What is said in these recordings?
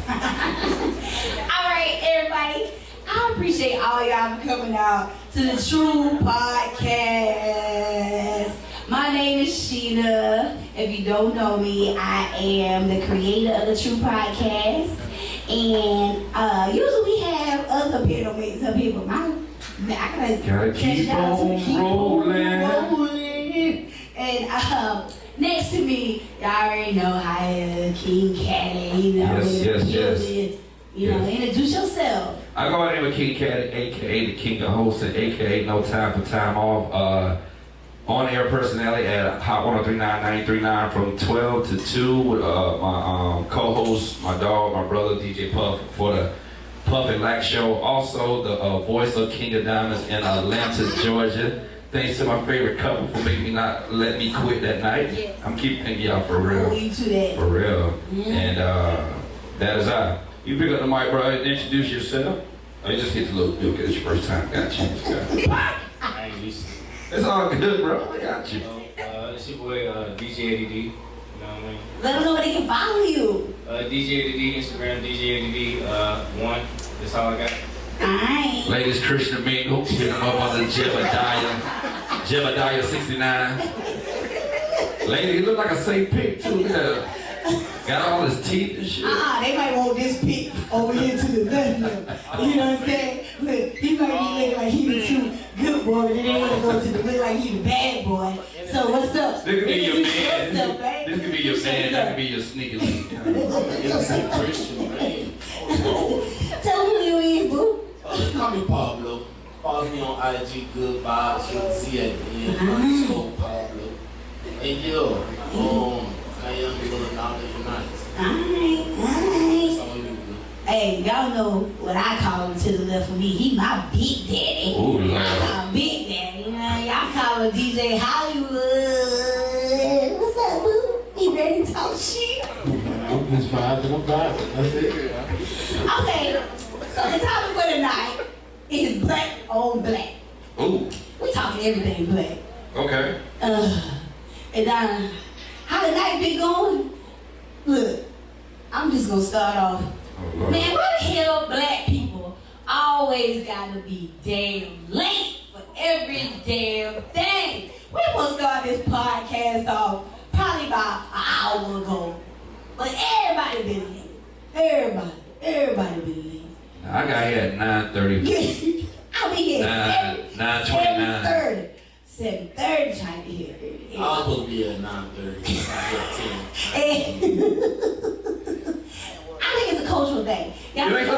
Alright, everybody. I appreciate all y'all for coming out to the TRU podcast. My name is Sheena. If you don't know me, I am the creator of the TRU podcast. And usually we have other panel mates up here, but I gotta keep on rolling. And next to me, y'all already know I am King Caddy. You know, Yes. You know, introduce yourself. I go by the name of King Caddy, aka the King of Hosting, aka No Time for Time Off. On-air personality at Hot 1039 from 12 to 2 with my co-host, my dog, my brother, DJ Puff, for the Puff and Lack Show. Also, the voice of King of Diamonds in Atlanta, Georgia. Thanks to my favorite couple for making me not let me quit that night. Yes. I'm keeping y'all for real. You to that. For real. Yeah. And that is I. You pick up the mic, bro, and introduce yourself. Oh, you just get to look good because it's your first time. Got you. I ain't used to. It's all good, bro. I got you. It's your boy DJ ADD. You know what I mean? Let them know where they can follow you. DJ ADD, Instagram, DJ ADD 1. That's all I got. Alright. Ladies, Christian Mingle. Pick them up on the Jebediah 69. Lady, you look like a St. Pig, too. Got all his teeth and shit. They might want this pic over here to the left now. You know what I'm saying? Look, he might be looking like he the too good boy, but then they want to go to the look like he the bad boy. So what's up? This could be your man. Yourself, right? This could be your man. That could be your sneaky link. Christian, man. Tell them who you is, boo. Call me Pablo. Follow me on IG, Good Vibes with Z at the end. So Pablo. And yo, I am full of knowledge and nights. Alright. That's all you do. Hey, y'all know what I call him to the left of me. He my big daddy. Oh, Lord. My big daddy. You know, y'all call him DJ Hollywood. What's up, boo? He ready to talk shit? I'm just vibing, That's it. Okay, so the topic for tonight is black on black. Ooh. We talking everything black. Okay. And how the night been going? Look, I'm just gonna start off. Oh, Lord. Man, why the hell black people always gotta be damn late for every damn thing? We supposed to start this podcast off probably about an hour ago. But everybody been late. Everybody been late. I got here at 9:30. I'll be here at 9:29. 7:30 trying to hear. I was supposed to be at 9:30. I think it's a cultural thing. Y'all You think so? I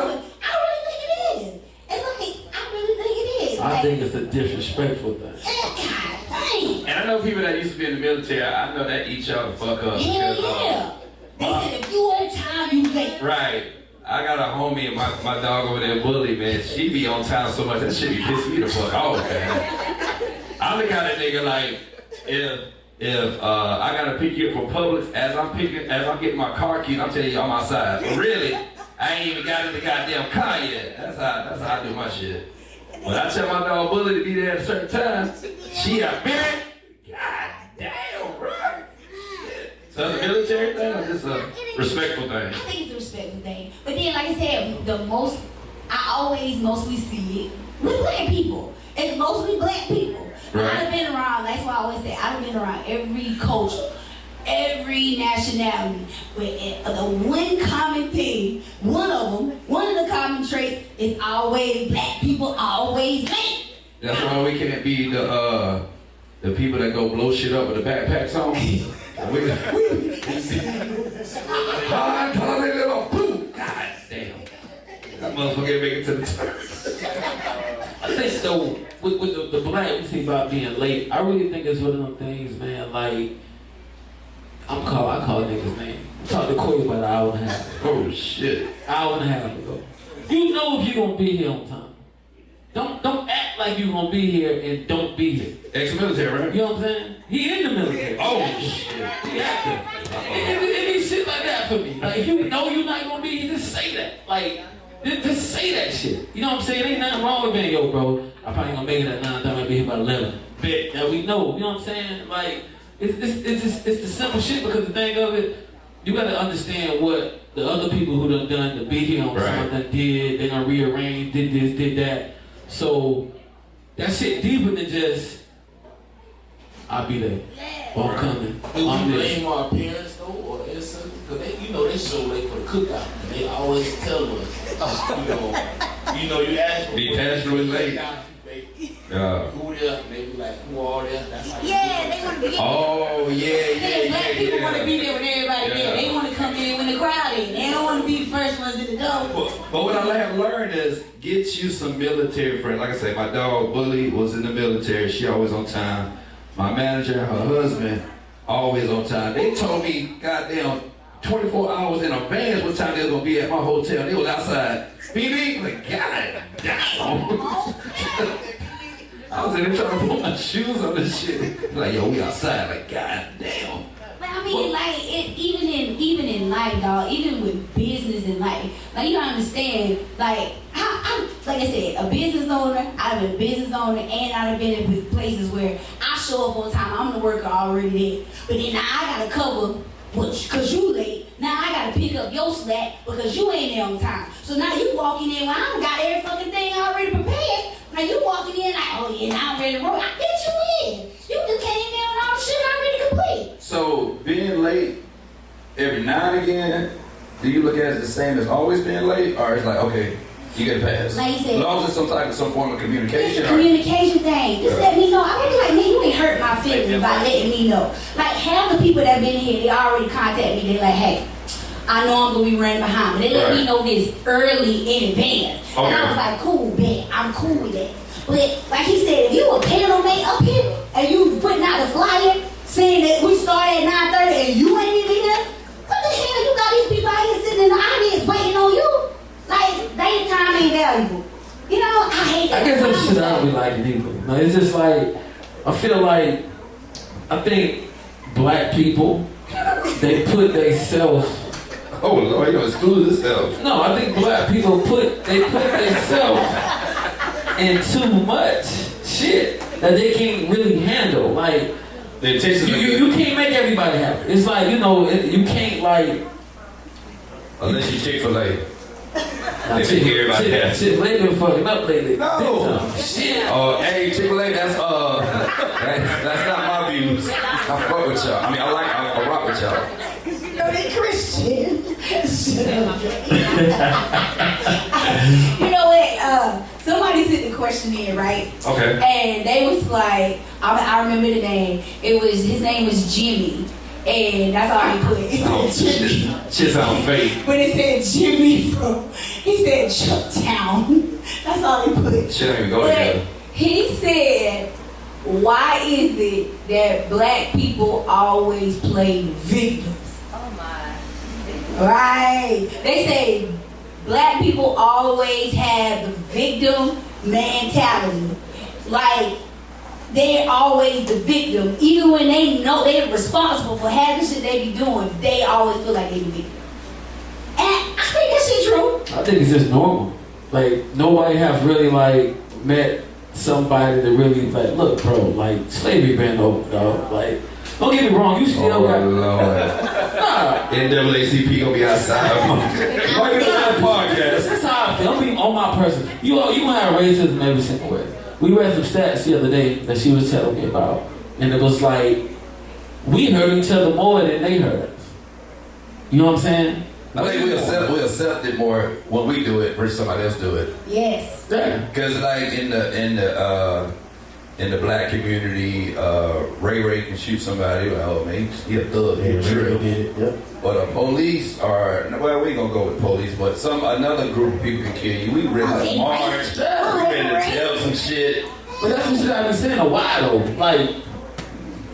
really think it is. It's like, I really think it is. I think it's a disrespectful thing. God dang. And I know people that used to be in the military, I know that eat y'all the fuck up. Hell because, yeah. They said if you on time, you late. Right. I got a homie and my dog over there, Bully, man. She be on time so much, that shit be pissing me the fuck off, man. I'm the kind of nigga like, if I gotta pick you up from Publix, as I'm getting my car keys, I'm telling you I'm outside. But really, I ain't even got in the goddamn car yet. That's how I do my shit. When I tell my dog Bully to be there at a certain time, she a man. God damn, bro. So it's a military thing or just a respectful thing? I think it's a respectful thing. But then, like I said, I always mostly see it with black people. It's mostly black people. Right. I've been around, that's why I always say, I've been around every culture, every nationality. But the one common thing, one of the common traits is always black people always late. That's why we can't be the people that go blow shit up with the backpacks on. Hard, little boom. God damn. That motherfucker make it to the turn. I think though, with the black thing about being late, I really think it's one of them things, man. Like, I call niggas name. I talked to Corey about an hour and a half ago. Oh shit. Hour and a half ago. You know if you're gonna be here on time. Don't act like you're gonna be here and don't be here. Ex-military, right? You know what I'm saying? He in the military. Oh shit. He active. It be shit like that for me. Like, if you know you're not gonna be here, just say that. Like, just say that shit. You know what I'm saying? Ain't nothing wrong with being, yo, bro, I probably gonna make it at 9:30, I'll be here by 11. Bet that we know. You know what I'm saying? Like, it's the simple shit, because the thing of it, you gotta understand what the other people who done to be here on something that did, they done rearranged, did this, did that. So that shit deeper than just I'll be there. Or I'm coming. Do we I'm blame our parents though, or ancestors? Because they, they show like for the cookout, and they always tell us, you ask Be casual and late. Who there? And they be like, who all there? That's how They want to be. Oh, yeah. Black people want to be there when everybody there. They want to come in when the crowd in. They don't want to be the first ones in the door. But what I have learned is get you some military friends. Like I said, my dog Bully was in the military. She always on time. My manager, her husband, always on time. They told me, goddamn, 24 hours in advance what time they was gonna be at my hotel. They was outside. BB, like, god damn. I was in there trying to put my shoes on this shit. Like, yo, we outside. Like, god damn. But I mean, even in life, dog, even with business and life, like you don't understand, like I'm like I said, a business owner. I've been a business owner, and I've been in places where I show up on time. I'm the worker already there, but then now I gotta cover, cause you late. Now I gotta pick up your slack because you ain't there on time. So now you walking in when I done got every fucking thing already prepared. Now you walking in like, oh yeah, now I'm ready to roll. I bet you in. You just came in with all the shit already complete. So being late every now and again, do you look at it the same as always being late, or it's like, okay, you get a pass? Like you said, as long as it's some form of communication. It's a communication thing. Just let me know. I would be like, man, you ain't hurt my feelings by letting me know. Like half the people that been here, they already contact me. They like, hey, I know I'm gonna be running behind, but they let me know this early in advance. Okay. And I was like, cool, man, I'm cool with that. But like he said, if you a panel mate up here and you putting out a flyer saying that we start at 9:30 and you ain't even there, what the hell you got these people out here sitting in the audience waiting on you? Like, their time ain't valuable. You know, I hate that. I guess that's shit I don't be liking either. No, it's just like, I think black people, they put themselves. Oh Lord, you don't exclude yourself. No, I think black people put themselves in too much shit that they can't really handle. Like, you can't make everybody happy. It's like, you can't like. Unless you Chick-fil-A. They been here about that. Chick-fil-A been fucking up lately. No. Shit. Hey, Chick-fil-A, that's not my views. I fuck with y'all. I mean, I rock with y'all. You know they Christian. You know what? Somebody sent the questionnaire, right? Okay. And they was like, I remember the name. His name was Jimmy. And that's all he put. It said Jimmy. Shit sound fake. But it said Jimmy he said Chucktown. That's all he put. Shit ain't even go together. He said, why is it that black people always play victims? Oh my. Right. They say black people always have the victim mentality. Like, they're always the victim. Even when they know they're responsible for having shit they be doing, they always feel like they the victim. And I think that shit true. I think it's just normal. Like, nobody have really, like, met somebody that really, like, look, bro, like, slavery been over, dog. Like, don't get me wrong, you still got... Lord. Nah. NAACP gonna be outside. Why you doing that podcast? That's how I feel. I'm being on my person. You gonna have racism every single way. We read some stats the other day that she was telling me about, and it was like, we hurt each other more than they hurt us. You know what I'm saying? I think we accept it more when we do it versus somebody else do it. Yes. Yeah. Because like in the black community, Ray can shoot somebody. Oh man, he a thug, he a drill. Yep. But the police are, well, we ain't gonna go with police, but another group of people can kill you. We ready to march, we ready to tell some shit. But that's what I've been saying a while though. Like,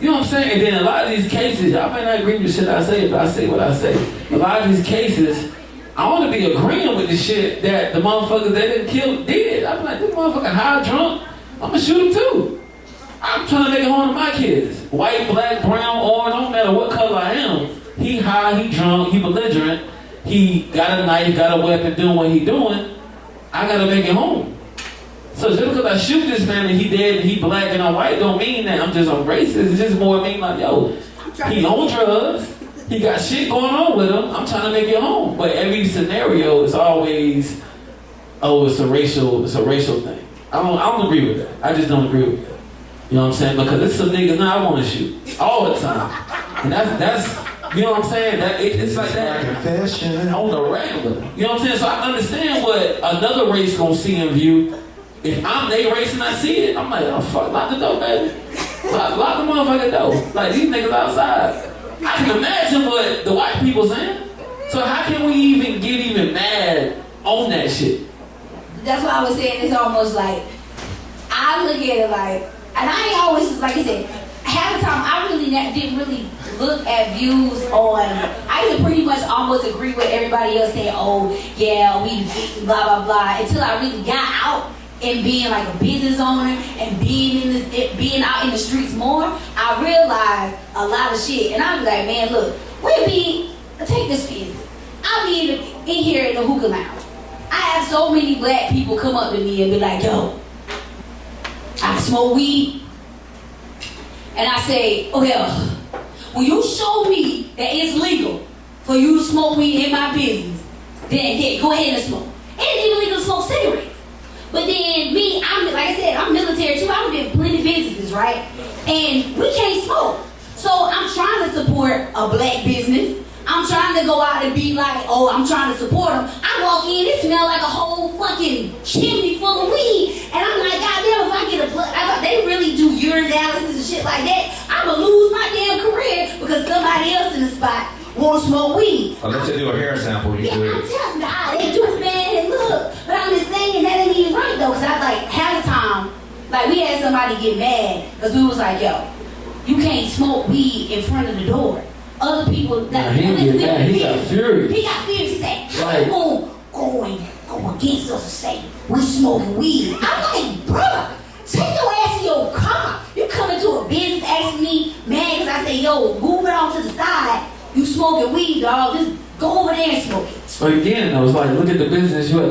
you know what I'm saying? And then a lot of these cases, y'all may not agree with the shit I say, but I say what I say. A lot of these cases, I want to be agreeing with the shit that the motherfuckers that didn't kill did. I'm like, this motherfucker high drunk, I'm gonna shoot him too. I'm trying to make it home to my kids. White, black, brown, orange, don't matter what color I am. He high, he drunk, he belligerent, he got a knife, got a weapon, doing what he doing. I gotta make it home. So just because I shoot this man and he dead and he black and I'm white don't mean that I'm just a racist. It's just more mean like, yo, he on drugs, He got shit going on with him. I'm trying to make it home. But every scenario is always, oh, it's a racial thing. I don't agree with that. I just don't agree with that. You know what I'm saying? Because there's some niggas now I want to shoot all the time. And that's you know what I'm saying? That it's like that Confession. on the regular. You know what I'm saying? So I understand what another race gonna see in view. If I'm they race and I see it, I'm like, oh fuck, lock the door, baby. Lock the motherfucking door. Like these niggas outside. I can imagine what the white people saying. So how can we even get even mad on that shit? That's why I was saying it's almost like, I look at it like, and I ain't always, like I said, half the time I really didn't really look at views on, I used to pretty much almost agree with everybody else saying, oh yeah, we blah blah blah, until I really got out and being like a business owner and being out in the streets more, I realized a lot of shit. And I was like, man, look, take this for instance. I'll be in here in the hookah lounge. I have so many black people come up to me and be like, yo, I smoke weed. And I say, oh yeah, when you show me that it's legal for you to smoke weed in my business, then yeah, go ahead and smoke. It ain't even legal to smoke cigarettes. But then me, I'm like I said, I'm military too. I've been plenty of businesses, right? And we can't smoke. So I'm trying to support a black business. I'm trying to go out and be like, oh, I'm trying to support them. I walk in, it smells like a whole fucking chimney full of weed. And I'm like, goddamn, if I get a blood, I thought they really do urine dialysis and shit like that. I'm gonna lose my damn career because somebody else in the spot won't smoke weed. Unless you do a hair sample, you Yeah, do I'm it. telling you, they do it, man, and look. But I'm just saying that ain't even right though, because I like half the time, like we had somebody get mad because we was like, yo, you can't smoke weed in front of the door. Other people, Nah, he didn't get mad. He got furious. He got furious. He said, how Right. you gonna go against us and say we smoking weed? I'm like, bruh, take your ass in your car. You coming to a business asking me, man, because I say, yo, move it on to the side. You smoking weed, dog. Just go over there and smoke it. But again, though, it's like, look at the business you have.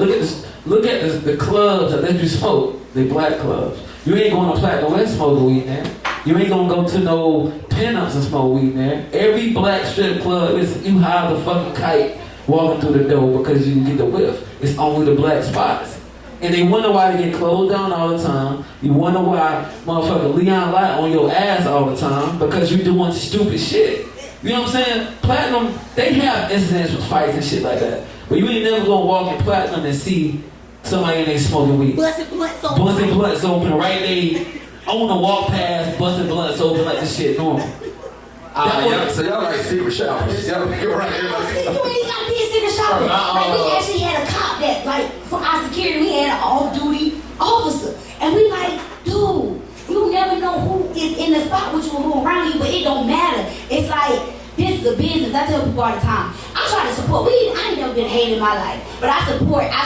Look at the clubs that let you smoke. They black clubs. You ain't going to Platinum West smoking weed there. You ain't gonna go to no pinups and smoke weed there. Every black strip club is you hide the fucking kite walking through the door because you can get the whiff. It's only the black spots. And they wonder why they get closed down all the time. You wonder why motherfucker Leon Light on your ass all the time because you doing stupid shit. You know what I'm saying? Platinum, they have incidents with fights and shit like that. But you ain't never gonna walk in Platinum and see somebody in there smoking weed. Busting blunts open. Busting blunts open right there. On the walk past, busting blunts open like this shit normal. So y'all like secret shoppers. Y'all you're right. You ain't gotta be a secret shopper. Like we actually had a cop that, like, for our security, we had an off-duty officer, and we like, dude, you never know who is in the spot with you or who around you, but it don't matter. It's like this is a business. I tell people all the time. I try to support. I ain't never been hated in my life, but I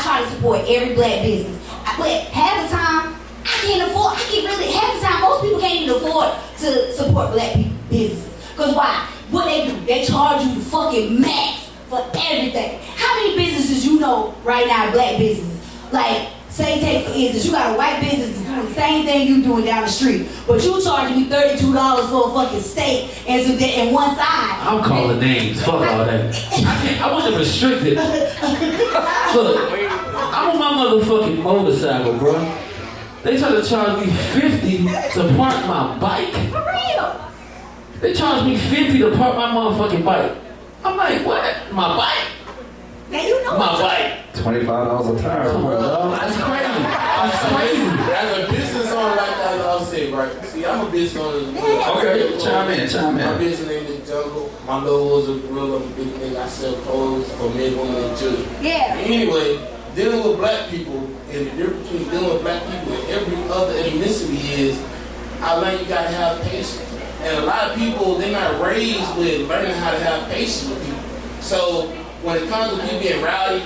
try to support every black business. But half the time. Half the time, most people can't even afford to support black businesses. Because why? What they do, they charge you the fucking max for everything. How many businesses you know right now, black businesses? Like, say, take for instance, you got a white business doing the same thing you doing down the street, but you charging me $32 for a fucking steak and one side. I'm calling names. Fuck all that. I wasn't restricted. Look, I'm on my motherfucking motorcycle, bro. They try to charge me $50 to park my bike. For real. They charge me $50 to park my motherfucking bike. I'm like, what? My bike? Now you know My bike. $25 a tire. Come on, dog. That's crazy. That's crazy. As a business owner, like I'll say, right? See, I'm a business owner. Okay, chime in. My business name is Jungle. My logo is a gorilla. I'm a big nigga. I sell clothes for men, women, and children. Yeah. Anyway, dealing with black people and the difference between dealing with black people and every other ethnicity is I learned you gotta have patience. And a lot of people, they're not raised with learning how to have patience with people. So when it comes to people being rowdy,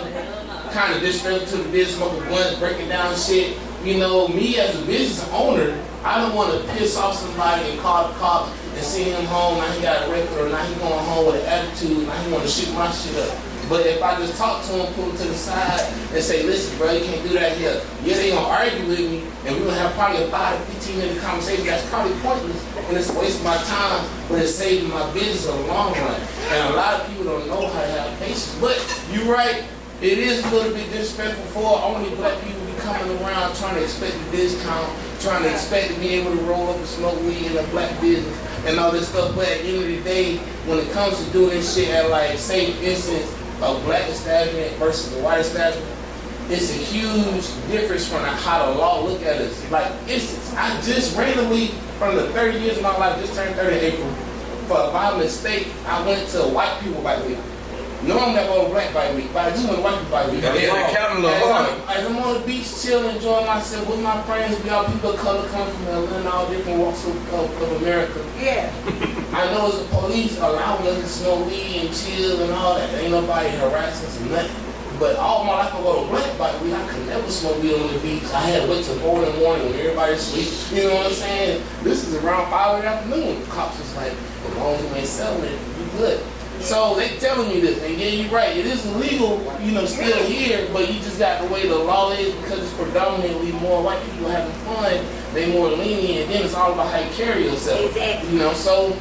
kind of disrespectful to the business, smoking blunts, breaking down shit, you know, me as a business owner, I don't want to piss off somebody and call the cops and send him home. Now he got a record, or now he going home with an attitude, now he want to shoot my shit up. But if I just talk to them, pull them to the side, and say, listen, bro, you can't do that here. Yeah, they gonna argue with me, and we're gonna have probably a 5 to 15 minute conversation that's probably pointless, and it's a waste of my time, but it's saving my business in the long run. And a lot of people don't know how to have patience. But you're right, it is a little bit disrespectful for only black people to be coming around trying to expect a discount, trying to expect to be able to roll up and smoke weed in a black business and all this stuff. But at the end of the day, when it comes to doing this shit at, like, say for instance, a black establishment versus a white establishment, it's a huge difference from how the law look at us. Like, instance, I just randomly, from the 30 years of my life, just turned 30 in April, for by mistake, I went to white people bike week. Normally I go to black bike week, but I just went to white people bike week. As I'm on the beach, chilling, enjoying myself with my friends, we all people of color come from Atlanta and all different walks of America. Yeah. I know it's the police allowing us to smoke weed and chill and all that. Ain't nobody harassing us or nothing. But all my life I go to black bike week, I could never smoke weed on the beach. I had to wait till 4 in the morning when everybody's asleep. You know what I'm saying? This is around 5 in the afternoon. The cops is like, as long as you ain't selling it, you good. So they telling me this, and yeah, you're right. It is illegal, still here, but you just got the way the law is because it's predominantly more white people having fun. They more lenient, and then it's all about how you carry yourself. Exactly. So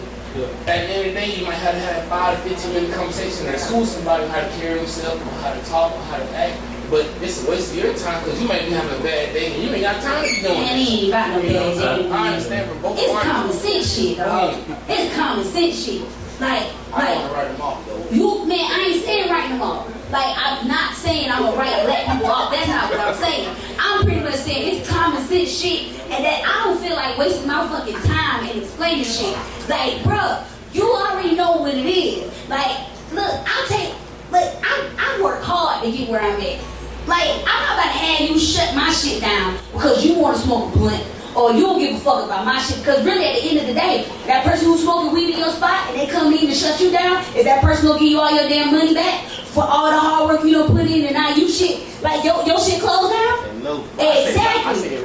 at the end of the day, you might have to have a 5 to 15 minute conversation and school somebody how to carry themselves, or how to talk, or how to act. But it's a waste of your time because you might be having a bad day and you ain't got time to be doing Man, he ain't got no bad day. I understand from both It's parties. common sense shit, dog. It's common sense shit. I don't want to write them off, though. I ain't saying writing them off. Like, I'm not saying I'm gonna write black people off. That's not what I'm saying. I'm pretty much saying it's common sense shit, and that I don't feel like wasting my fucking time and explaining shit. Like, bruh, you already know what it is. Like, look, I work hard to get where I'm at. Like, I'm not about to have you shut my shit down because you want to smoke a blunt. Or you don't give a fuck about my shit. Because really at the end of the day, that person who's smoking weed in your spot and they come in to shut you down, is that person gonna give you all your damn money back for all the hard work you done put in and now you shit, like your shit closed down? No. Exactly.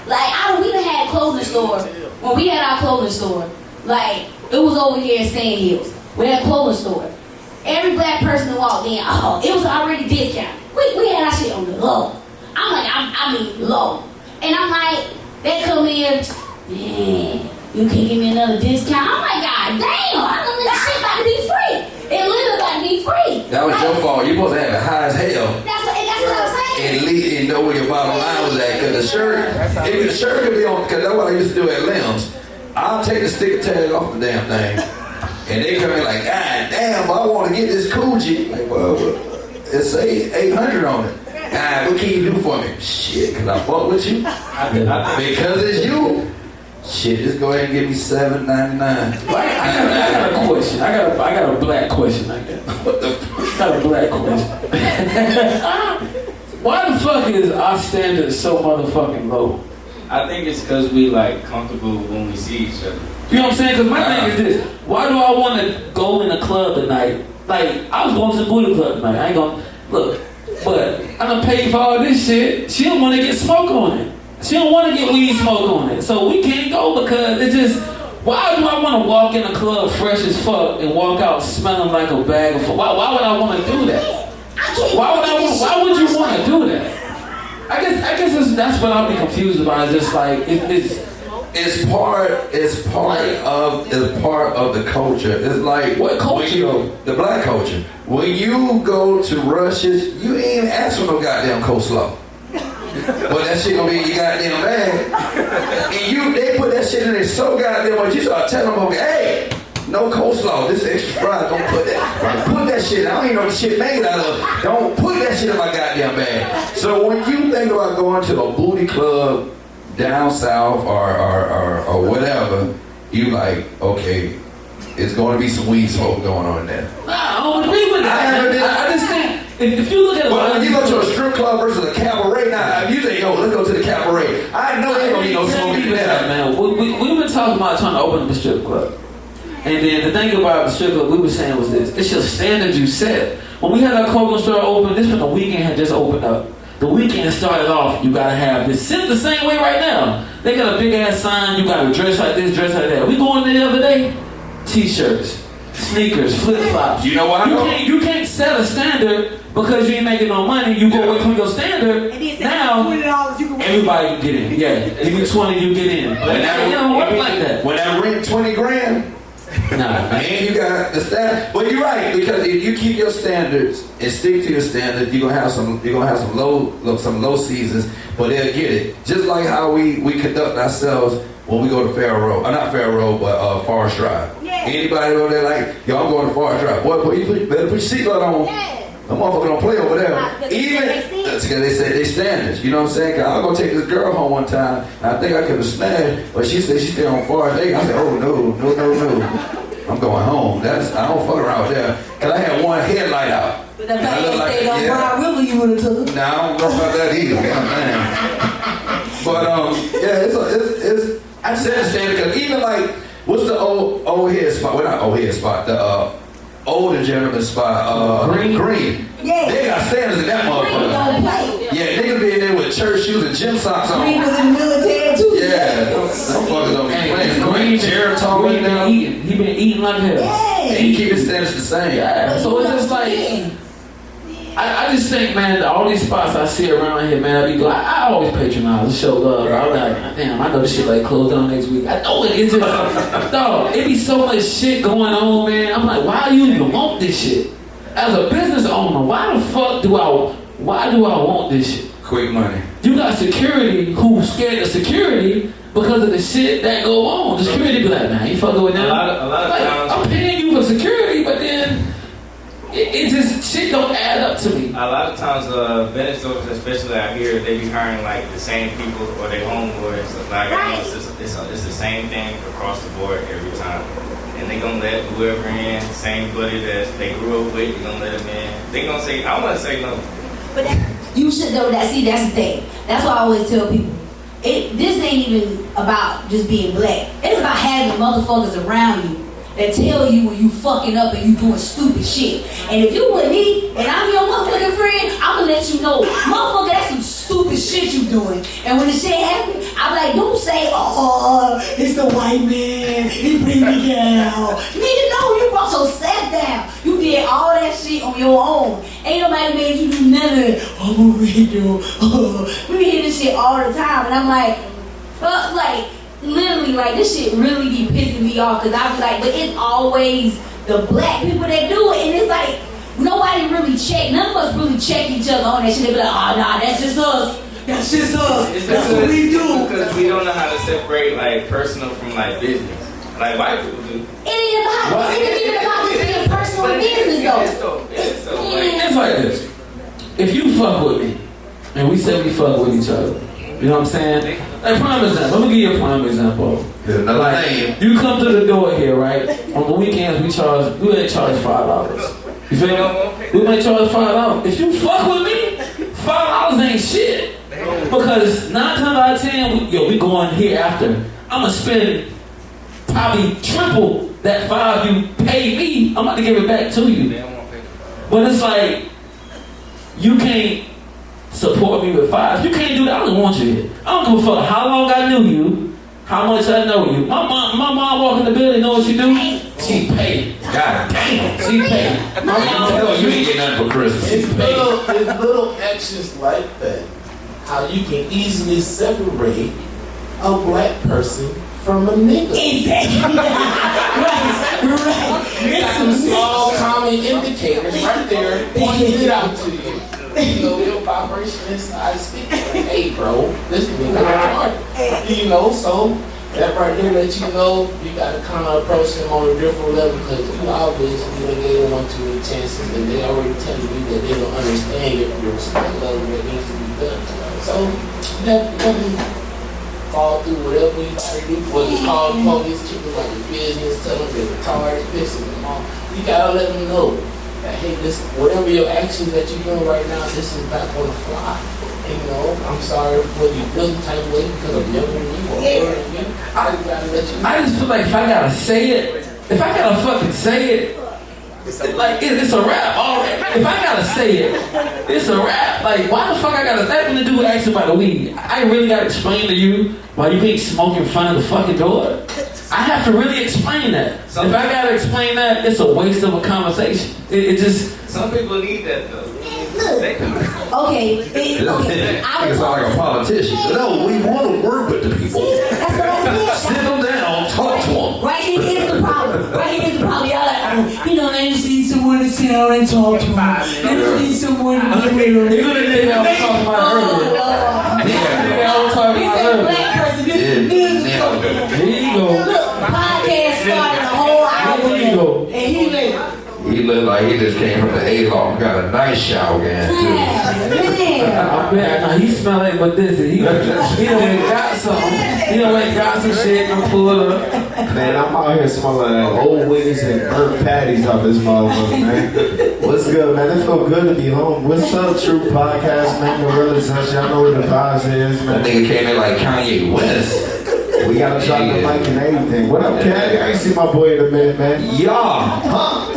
Like, we done had a clothing store. When we had our clothing store, like, it was over here in Sand Hills. We had a clothing store. Every black person that walked in, it was already discounted. We had our shit on the low. I'm like, I mean low. And I'm like, they come in, man, you can't give me another discount. I'm like, God damn, I know this shit about to be free. It literally about to be free. That was like, your fault. You supposed to have it high as hell. That's what I'm saying. And know where your bottom line was at. Because the shirt could be on, because that's what I used to do at Limbs. I'll take the sticker tag off the damn thing. And they come in like, God damn, I want to get this Coogee. Like, well, it say 800 on it. God, what can you do for me? Shit, because I fuck with you? Because it's you? Shit, just go ahead and give me $7.99. I got a question. I got a black question. I got a black question. Why the fuck is our standards so motherfucking low? I think it's because we like comfortable when we see each other. You know what I'm saying? Because my thing is this. Why do I want to go in the club tonight? Like, I was going to the booty club tonight. I ain't gonna, look, but I done paid for all this shit. She don't want to get smoke on it. She don't want to get weed smoke on it. So we can't go because it's just, why do I want to walk in the club fresh as fuck and walk out smelling like a bag of fuck? Why would I want to do that? Why would you want to do that? I guess that's what I'll be confused about. It's just like, It's part of the culture. It's like what culture? The black culture. When you go to Russia's, you ain't even ask for no goddamn coleslaw. But that shit gonna be in your goddamn bag. And they put that shit in there so goddamn much. You start telling them, hey, no coleslaw. This is extra fried. Don't put that. Put that shit. I don't even know what shit made out of. Don't put that shit in my goddamn bag. So when you think about going to a booty club down south or whatever, you like, okay, it's going to be some weed smoke going on there. Nah, I don't agree with that. I just think, if you look at it, well, when you go to a strip club versus a cabaret, now if you say, yo, let's go to the cabaret, I know there ain't gonna be no smoking there. Man, we've been talking about trying to open up a strip club. And then the thing about the strip club we were saying was this: it's your standards you set. When we had our Coco store open, this when the weekend had just opened up. The weekend started off, you gotta have this. Sit the same way right now. They got a big ass sign, you gotta dress like this, dress like that. We going there the other day, t-shirts, sneakers, flip-flops. You know what? You can't set a standard because you ain't making no money. You go away from your standard. Now, everybody can get in. Yeah, give me 20, you get in. But it don't work like that. When that rent 20 grand, nah. and you got the standard. But you're right, because if you keep your standards and stick to your standards, you're gonna have some low seasons, but they'll get it. Just like how we conduct ourselves when we go to Fair Road, not Fair Road, but Forest Drive. Yeah. Anybody over there like, yo, I'm going to Forest Drive. Boy, better put your seatbelt on. Yeah. The motherfucker don't play over there. Even because they say they standards. You know what I'm saying? Cause I was gonna take this girl home one time. And I think I could have smashed, but she said she stayed on Forest Day. I said, oh no. I'm going home. I don't fuck around with that. Cause I had one headlight out. But the fact you stayed on Broad River, you would have took it. Nah, I don't know about that either. But yeah, it's I said standard because even like what's the old head spot? Well, not old head spot. The older gentleman spot. Green. Yeah. They got standards in that motherfucker. Don't play. Yeah, niggas be in there with church shoes and gym socks on. Green was in the military too. Yeah, them fuckers don't be playing. Green Geritol now. He been eating like hell. Yeah. And he keep his standards the same. Yeah. So it's just like, I just think, man, all these spots I see around here, man, I be glad. I always patronize and show love. Bro. I'm like, damn, I know this shit like closed down next week. I know it. It's just, dog, it be so much shit going on, man. I'm like, why do you even want this shit? As a business owner, why the fuck do I want this shit? Quick money. You got security who's scared of security because of the shit that go on. The security be like, man, you fucking with them. A lot of like, times, I'm paying you for security, but then it just shit don't add up to me. a lot of times, vending stores, especially out here, they be hiring like the same people or their homeboys. Like, I know it's the same thing across the board every time. And they gonna let whoever in, same buddy that they grew up with, they gonna let them in. They gonna say, I wanna say no. But you should know that. See, that's the thing. That's why I always tell people, this ain't even about just being black. It's about having motherfuckers around you that tell you when you fucking up and you doing stupid shit. And if you with me and I'm your motherfucking friend, I'm gonna let you know, motherfucker, that's some stupid shit you doing. And when the shit happens, I'm like, don't say, oh, it's the white man, he bring me down. Nigga, no, you brought yourself down. You did all that shit on your own. Ain't nobody made you do nothing. I'm over here, though. We be hearing this shit all the time, and I'm like, fuck, like, literally, like, this shit really be pissing me off, because I be like, but it's always the black people that do it, and it's like, nobody really check, none of us really check each other on that shit. They be like, oh, nah, that's just us. That's just us. That's what we do. Because we don't know how to separate like personal from like business. Like white people do. It ain't about just being personal and business, though. It's like this. If you fuck with me, and we say we fuck with each other, you know what I'm saying? Like, prime example. Let me give you a prime example. Like, you come to the door here, right? On the weekends, we would charge $5. You feel me? We might charge $5. If you fuck with me, $5 ain't shit. Because 9 times out of 10, we going here after. I'm gonna spend probably triple that $5 you paid me. I'm about to give it back to you. But it's like, you can't support me with $5. You can't do that. I don't want you here. I don't give a fuck how long I knew you, how much I know you. My mom walk in the building, know what she do? She paid. God damn, she paid. My mom tell you ain't get nothing for Christmas. It's little actions like that. How you can easily separate a black person from a nigga. Exactly. right. It's some small common indicators right there pointing it out to you. You know, your vibration inside speaking like, hey bro, this nigga hard. You know, so that right there lets you know you gotta kind of approach them on a different level, because you obviously they don't want too many chances, and they already telling you that they don't understand your respect level that needs to be done. So you have to fall through whatever you gotta do. Whether it's called police, keep them like your business, tell them they're retarded, pissing them off. You gotta let them know that, hey, this, whatever your actions that you're doing right now, this is not gonna fly. And, you know, I'm sorry whether you feel some type of way because I'm younger than you or older than you. I just gotta let you know. I just feel like if I gotta say it, if I gotta fucking say it, it's a rap already. If I gotta say it, it's a rap. Like, why the fuck I gotta, nothing to do with asking about the weed. I really gotta explain to you why you ain't smoking in front of the fucking door. I have to really explain that. If I gotta explain that, it's a waste of a conversation. It just. Some people need that though. Okay. I It's was like a politician. No, we want to work with the people. That's what I said. Sit them down, talk to them. Right here's the problem. Right here's the problem. Y'all like, I just need someone to sit down and talk to me. I just need someone to give me a You're gonna think I was talking about earlier. I was talking about earlier. Black person, this Here you go. podcast started a whole hour Here you go. and he like, He looked like he just came from the A-Law. Got a nice shower again, too. man. I bet. Now he smell like but this. He done went got some. He done went got some shit and pulled up. Man, I'm out here smelling like old wings and burnt patties off this motherfucker, man. What's good, man? It felt good to be home. What's up, TRU Podcast, man? The real touch. Y'all know what the vibes is, That man. nigga came in like Kanye West. We gotta drop the mic and everything. What up, Cat? I ain't seen my boy in a minute, man. Yeah.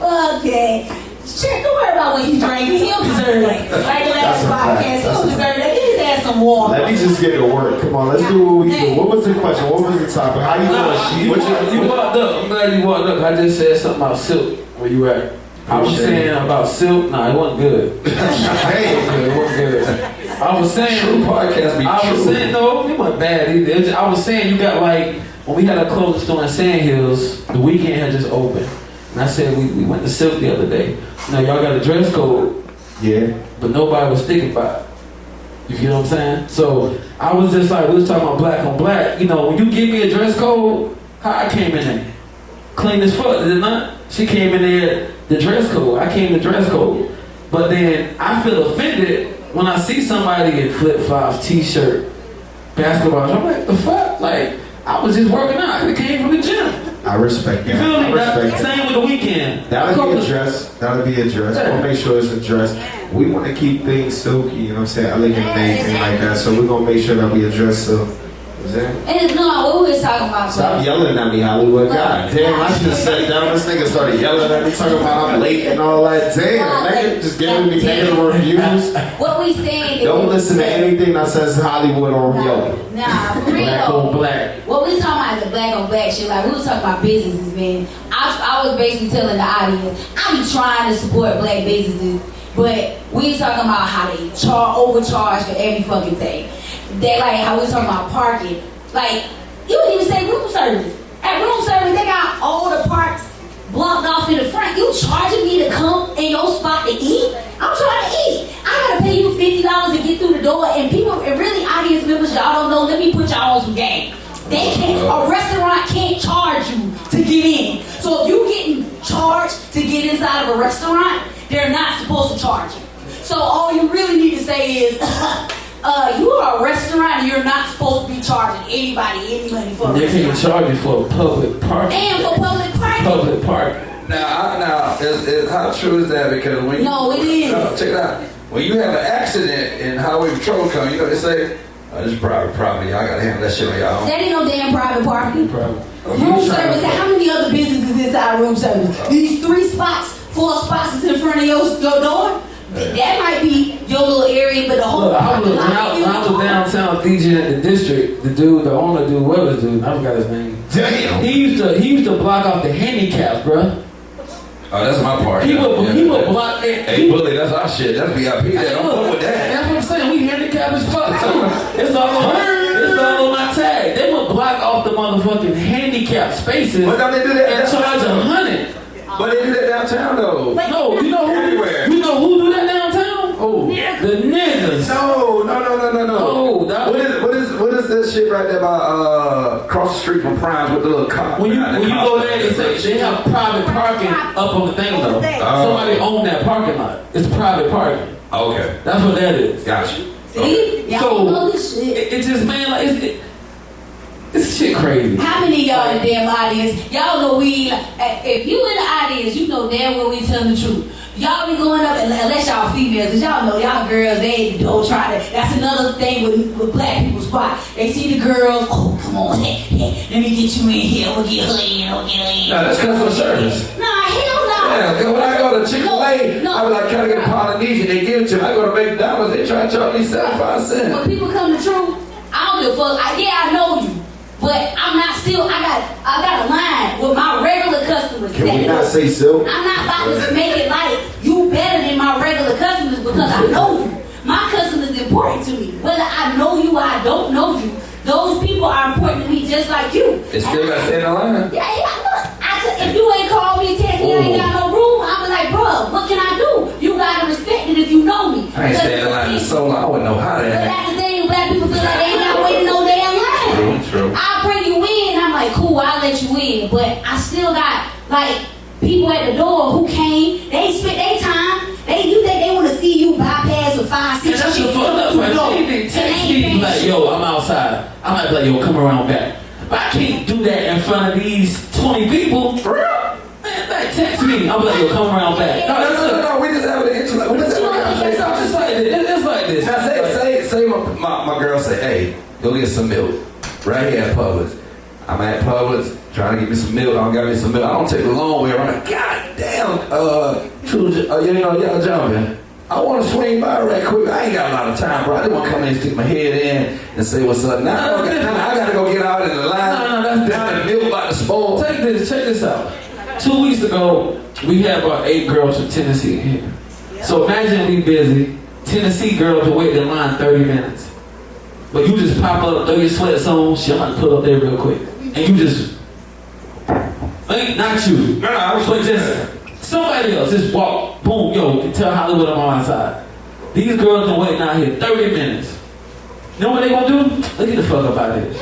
Okay. Shit, don't worry about what he drank. He don't deserve it. Like the last That's a fact. podcast, he don't deserve that. Give his ass some water. Let me just get to work. Come on, let's do what we do. What was the question? What was the topic? How you doing? You walked up. I'm glad you walked up. I just said something about silk. Where you at? I was saying about silk. Nah, it wasn't good. It wasn't good. I was saying. True podcast be I was true. saying no, it wasn't bad either. I was saying you got like when we had a clothing store in Sand Hills, the weekend had just opened. And I said, we went to Silk the other day. Now, y'all got a dress code, Yeah. but nobody was sticking by it. You get what I'm saying? So, I was just like, we was talking about black on black. You know, when you give me a dress code, how I came in there? Clean as fuck, did it not? She came in there, the dress code. I came in dress code. But then, I feel offended when I see somebody in flip-flops, t-shirt, basketball. I'm like, the fuck? Like, I was just working out. I came from the gym. I respect that. You feel me? I respect that. Same with the weekend. That'll be a dress. That'll be a dress. We'll make sure it's a dress. We want to keep things silky, you know what I'm saying? Elegant and anything like that. So we're going to make sure that we address silk. And no, what we was talking about. Stop yelling at me, Hollywood. God damn, I should have sat down. This nigga started yelling at me, talking about I'm late and all that. Damn, nigga, just giving me negative reviews. What we saying? Don't listen to anything that says Hollywood on yo. Nah, for real. Black on black. What we talking about is the black on black shit. Like we was talking about businesses, man. I was basically telling the audience, I be trying to support black businesses, but we talking about how they overcharge for every fucking thing. They like how we talking about parking. Like you wouldn't even say room service. At room service, they got all the parks blocked off in the front. You charging me to come in your spot to eat? I'm trying to eat. I gotta pay you $50 to get through the door. And people, and really audience members, y'all don't know. Let me put y'all on some game. They can't. A restaurant can't charge you to get in. So if you getting charged to get inside of a restaurant, they're not supposed to charge you. So all you really need to say is, you are a restaurant and you're not supposed to be charging anybody any money for a They restaurant. can't charge you for public parking. And for public parking. Public parking. Now, how true is that? Because when No, it is. No, check it out. When you have an accident and highway patrol come, you know they say, "Oh, this is private property. Y'all gotta handle that shit on y'all own." That ain't no damn private parking. Probably. Room service. How many other businesses inside room service? These 3 spots, 4 spots is in front of your door. That might be your little area, but the whole Look, when I was parking downtown DJing in the district, the owner dude, what was dude? I forgot his name. Damn. He used to block off the handicaps, bro. Oh, that's my part. He Yeah, would yeah. block it. Hey, bully, that's our shit. That's VIP. That don't fuck with that. That's what I'm saying. We handicapped as fuck too. It's all on my tag. They would block off the motherfucking handicap spaces But don't they do that? and charge $100. But they do that downtown though. No, you know who? Everywhere. You know who do that downtown? Oh, the niggas. No. Oh, that- What is this shit right there by across the street from Prime's with the little cop? When you behind the go cop? there, they have private parking up on the thing though. Somebody own that parking lot. It's private parking. Okay, That's what that is. gotcha. See? Y'all know this shit. It just man like it's shit crazy. How many of y'all in the damn audience? Y'all know we, if you in the audience, you know damn well we telling the truth. Y'all be going up, unless y'all females, because y'all know y'all girls, they at the door trying to, that's another thing with black people's spot. They see the girls, oh, come on, let me get you in here, we'll get her in, No, that's customer service. Nah, hell no. Yeah, when I go to Chick-fil-A, No. I was like trying to get a Polynesian, they give it to me. I go to McDonald's, they try to charge me 75 cents. When people come to truth, I don't give a fuck. I know you. But I'm not still, I got a line with my regular customers. Can we not say so? I'm not about to make it like you better than my regular customers because I know you. My customers is important to me. Whether I know you or I don't know you, those people are important to me just like you. It's still got to stay in the line. Yeah, look. If you ain't called me and text me, I ain't got no room, I'm like, bro, what can I do? You gotta respect it if you know me. I ain't staying in the line so long, I wouldn't know how to But act. that's the thing, black people feel like they ain't got waiting no damn line. True. I'll bring you in, I'm like, cool, I'll let you in. But I still got, like, people at the door who came, they spent their time. You think they want to see you bypass with 5, 6 And that's the chicks. fucked up part. She didn't text me like, yo, I'm outside. I might be like, yo, come around back. But I can't do that in front of these 20 people. For real? Man, like, text me. I'm like, yo, come around back. No, we just have an intellect. We just have a conversation. It's like this. It's like this. Now say my girl say, hey, go get some milk. Right here at Publix. I'm at Publix trying to get me some milk. I don't got me some milk. I don't take the long way around. God damn, y'all jumping. I want to swing by right quick. I ain't got a lot of time, bro. I didn't want to come in and stick my head in and say what's up. Now I got to go get out in the line. No, that's different. The milk about to spoil. Check this out. 2 weeks ago, we had about 8 girls from Tennessee here. So imagine we busy. Tennessee girls are waiting in line 30 minutes. But you just pop up, throw your sweats on, shit, I'm about to pull up there real quick. And you just, not you. No, I was But just somebody else, just walk, boom, yo, can tell Hollywood I'm on my side. These girls are waiting out here 30 minutes. You know what they gonna do? Look at the fuck up out here.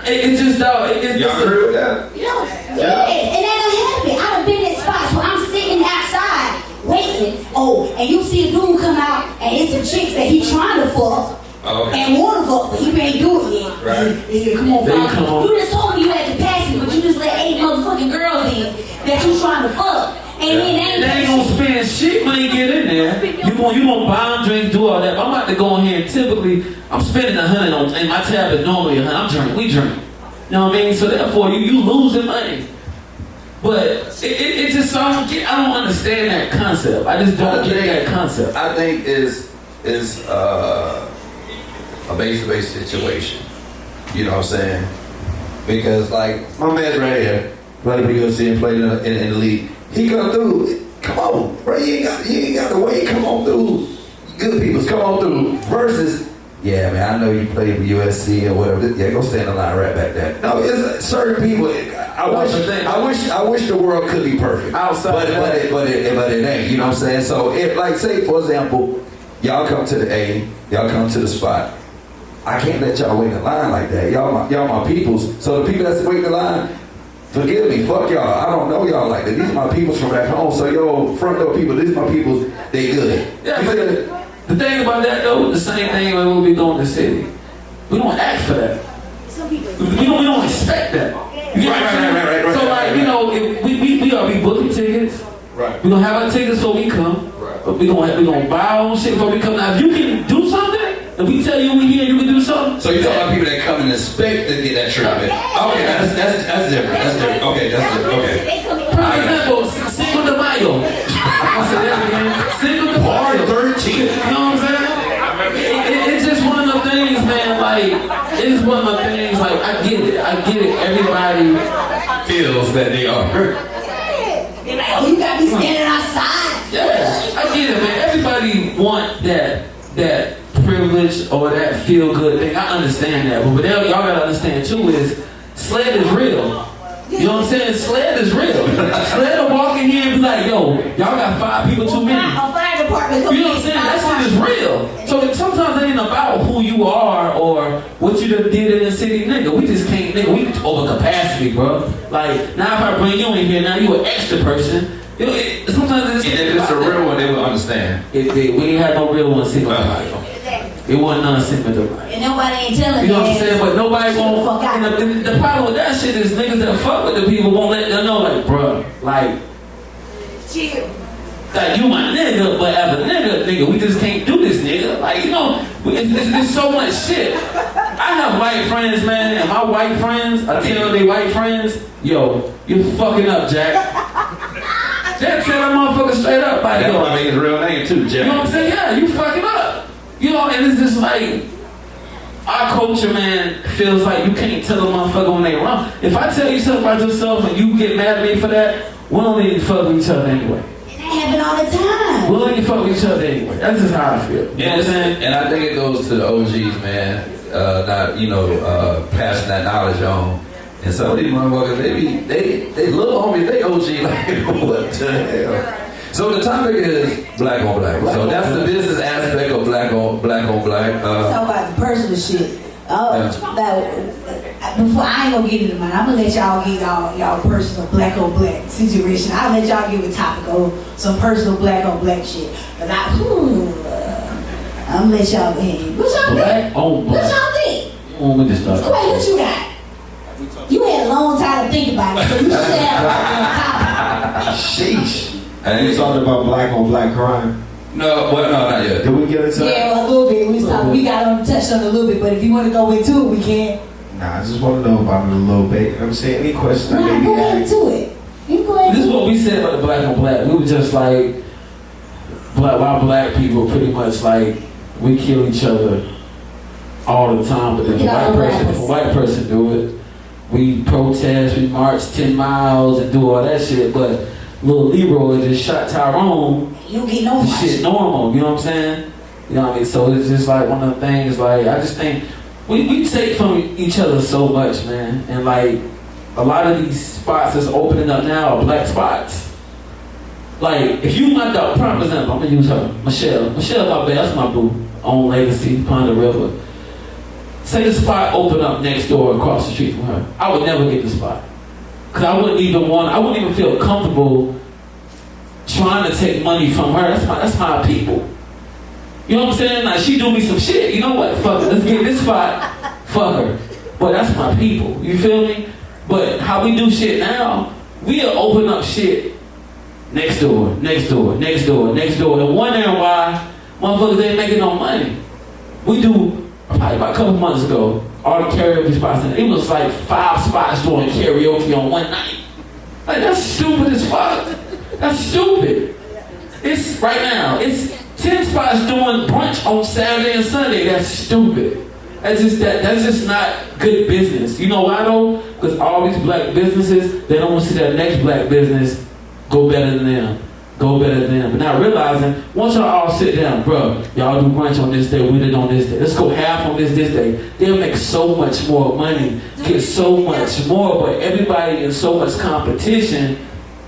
It's just, y'all agree with that? Yes, and that don't happen. I done been in spots where I'm sitting outside waiting. Oh, and you see a dude come out and it's some chicks that he trying to fuck. Okay. And want to fuck, but he ain't do it yet. Right. Yeah, come on, fuck. You just told me you had capacity, but you just let 8 motherfucking girls in that you trying to fuck. And then they ain't gonna spend shit when they get in there. You gonna buy them drinks, do all that. But I'm about to go in here and typically I'm spending $100 on, and my tab is normally $100. I'm drinking, we drink. You know what I mean? So therefore you losing money. But it just I don't understand that concept. I just don't get that concept. I think is a base-to-base situation. You know what I'm saying? Because like my man's right here, brother, we go see him play in the league. He come through. Come on, bro. You ain't got to wait. Come on through. Good peoples, come on through. Versus, yeah, man, I know you played with USC or whatever. Yeah, go stand in line right back there. No, it's certain people. I wish the world could be perfect. Outside, but it ain't. You know what I'm saying? So, say for example, y'all come to the A, y'all come to the spot. I can't let y'all wait in line like that. Y'all my peoples. So the people that's waiting in line, forgive me, fuck y'all. I don't know y'all like that. These are my peoples from back home. So yo, front door people, these are my peoples. They good. Yeah, but the thing about that though, the same thing when we be doing in the city. We don't ask for that. We don't expect that. Right. So like, you know, if we are booking tickets. Right. We gonna have our tickets before we come. Right. But we gonna buy our own shit before we come. Now if you can do something, if we tell you we here, you can do something. So you're talking about people that come and expect to get that treatment. Okay, that's different. That's different. Okay, that's different. Okay. For example, Cinco de Mayo. I said that again. Cinco de Mayo. 13. You know what I'm saying? It's just one of the things, man. Like, it's one of the things. Like, I get it. Everybody Feels that they are. They're like, oh, you got me standing outside. Yeah, I get it, man. Everybody want that privilege or that feel good thing. I understand that, but what y'all gotta understand too is sled is real. You know what I'm saying? Sled is real. Sled will walk in here and be like, yo, y'all got 5 people too many. A fire department. You know what I'm saying? That shit is real. So sometimes it ain't about who you are or what you done did in the city, nigga. We just can't, nigga. We over capacity, bro. Like now, if I bring you in here, now you an extra person. You know, sometimes And if it's a real one, they will understand. we ain't had no real one single life. It wasn't none Cinco de Mayo. And nobody ain't telling You know what I'm saying? But nobody fuck won't. out. And the problem with that shit is niggas that fuck with the people won't let them know, like, bruh, like, Chill. like you my nigga, but as a nigga, we just can't do this, nigga. Like, you know, it's so much shit. I have white friends, man, and my white friends, I tell they white friends, yo, you fucking up, Jack. Jack tell that motherfucker straight up, like, That's yo. why I made his real name too, Jack. You know what I'm saying? Yeah, you fucking up. You know, and it's just like, our culture, man, feels like you can't tell a motherfucker when they wrong. If I tell you something about yourself and you get mad at me for that, we don't need to fuck with each other anyway. And that happen all the time. We don't need to fuck with each other anyway. That's just how I feel. You know what I'm saying? And I think it goes to the OGs, man. Not passing that knowledge on. And some of these motherfuckers, they little homies, they OG like what the hell. So the topic is black on black. So that's the business aspect of black on black. Talk about the personal shit. Before I ain't gonna get into mine, I'm gonna let y'all get y'all personal black on black situation. I'll let y'all give a topic of some personal black on black shit. But I'm gonna let y'all go ahead. What y'all think? What y'all think? Want me to start? Quay, what you got? You had a long time to think about it, so you should have a topic. Sheesh. And we talking about black on black crime. No, not yet. Did we get into that? Yeah, a little bit. We got touched on it a little bit, but if you want to go into it, we can. Nah, I just want to know about it a little bit. You know what I'm saying? Any questions I may be go ahead asking? into it. You go ahead. This is what we said about the black on black. We were just like, why black people pretty much like, we kill each other all the time, but then if a white person do it, we protest, we march 10 miles and do all that shit, but little Leroy just shot Tyrone. You don't get no shit normal, you know what I'm saying? You know what I mean? So it's just like one of the things, like, I just think we take from each other so much, man. And like, a lot of these spots that's opening up now are black spots. Like, if you my dog, prime example, I'm gonna use her, Michelle, my bad, that's my boo, on Legacy, Pond the River. Say the spot open up next door across the street from her. I would never get the spot. Cause I wouldn't even feel comfortable trying to take money from her. That's my people. You know what I'm saying? Like, she do me some shit. You know what? Fuck it. Let's get this spot. Fuck her. But that's my people. You feel me? But how we do shit now, we'll open up shit next door, and wondering why motherfuckers ain't making no money. We do, probably about a couple months ago, all the karaoke spots, and it was like 5 spots doing karaoke on one night. Like, that's stupid as fuck. That's stupid. It's right now, it's 10 spots doing brunch on Saturday and Sunday. That's stupid. That's just not good business. You know why though? Because all these black businesses, they don't want to see their next black business go better than them. But not realizing, once y'all all sit down, bro, y'all do brunch on this day, we did on this day. Let's go half on this day. They'll make so much more money, get so much more, but everybody in so much competition.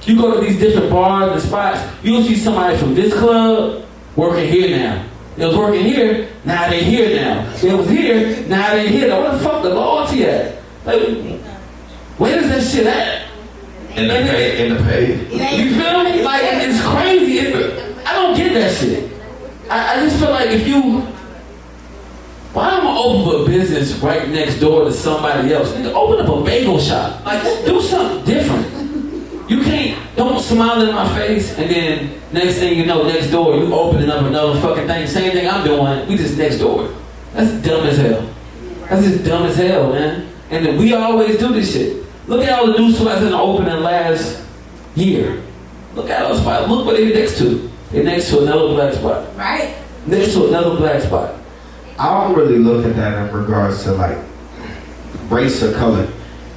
You go to these different bars and spots, you'll see somebody from this club working here now. They was working here, now they here now. They was here, now they here. Now where the fuck the loyalty at? Like, where is that shit at? In the pay. You feel me? Like, it's crazy. I don't get that shit. I just feel like why am I open a business right next door to somebody else? Nigga, open up a bagel shop. Like, do something different. You don't smile in my face, and then next thing you know, next door, you opening up another fucking thing. Same thing I'm doing, we just next door. That's dumb as hell. That's just dumb as hell, man. And then we always do this shit. Look at all the new spots in the opening last year. Look at those spots. Look what they're next to. They're next to another black spot. Right. Next to another black spot. I don't really look at that in regards to like race or color.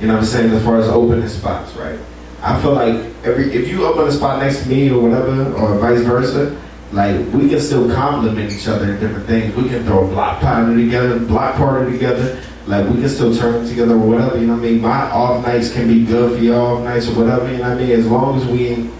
You know what I'm saying? As far as opening spots, right? I feel like if you open a spot next to me or whatever, or vice versa, like we can still compliment each other in different things. We can throw a block party together. Like we can still turn together or whatever. You know what I mean? My off nights can be good for your off nights or whatever. You know what I mean? As long as we ain't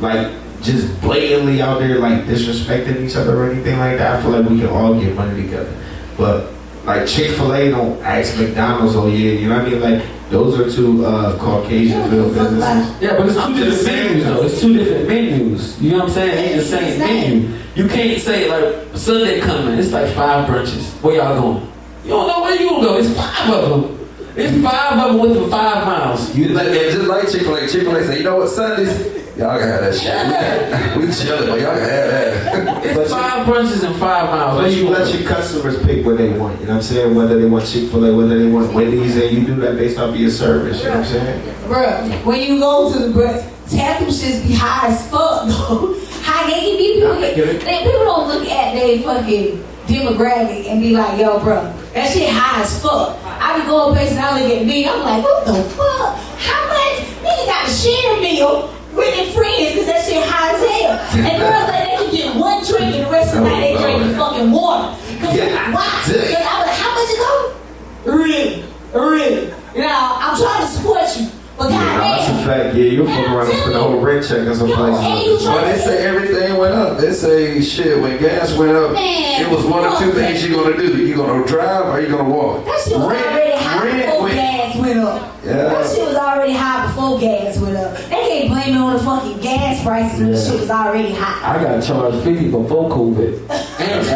like just blatantly out there like disrespecting each other or anything like that, I feel like we can all get money together. But like Chick-fil-A don't ask McDonald's, oh yeah, you know what I mean? Like those are two Caucasian-filled businesses. Yeah, but it's two different menus though. It's two different menus. You know what I'm saying? It ain't the same menu. You can't say like Sunday coming, it's like 5 brunches. Where y'all going? You don't know where you gonna go. It's 5 of them. It's 5 of them within 5 miles. You like that just like Chick-fil-A. Chick-fil-A say, you know what, Sundays? Y'all can have that shit. Yeah. We chillin', but y'all can have that. It's 5 brunches in 5 miles. But you let your customers pick what they want, you know what I'm saying? Whether they want Chick-fil-A, whether they want Wendy's, and you do that based off of your service, you know what I'm saying? Bruh, when you go to the brunch, tap them shits be high as fuck though. High they can be people. People don't look at they fucking demographic and be like, yo, bro, that shit high as fuck. I be going places and I look at me, I'm like, what the fuck? How much? Nigga got to share a meal with their friends because that shit high as hell. And girls like they can get one drink and the rest of the night they drinking fucking water. Cause why? Because I was like, how much it cost? Really. You know, I'm trying to support you. But That's a fact. Yeah, you'll fuck around and spend the whole rent check in some places. But they say everything went up. They say shit when gas went up. Man, it was one of two things you're gonna do. You gonna drive or you gonna walk. That shit was already high before gas went up. Yeah. That shit was already high before gas went up. They can't blame it on the fucking gas prices when the shit was already high. I got charged 50 before COVID. And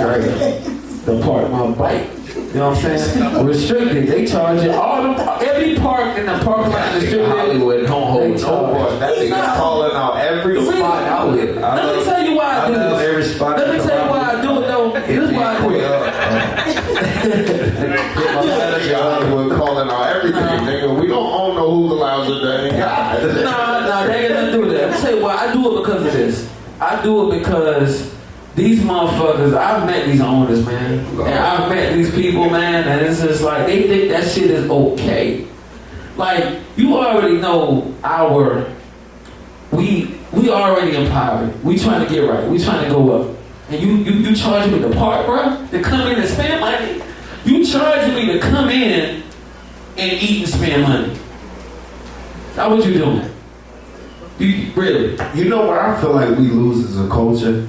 the park my bike. You know what I'm saying? Restricted. They charge you every park in the parking lot restricted. Hollywood don't hold no boy. That nigga's calling out every spot out here. Let me tell you why I do this. Every spot. Let me tell you why I do it though. This is why I do it. My manager Hollywood calling out everything, nigga. We don't own no Hoover Lounge today. Nah, they ain't nothing to do with that. Let me tell you why I do it because of this. I do it because these motherfuckers, I've met these owners, man. And I've met these people, man, and it's just like, they think that shit is okay. Like, you already know we already in poverty. We trying to get right. We trying to go up. And you charge me to park, bro? To come in and spend money? You charging me to come in and eat and spend money? That's what you doing. Really? You know what I feel like we lose as a culture?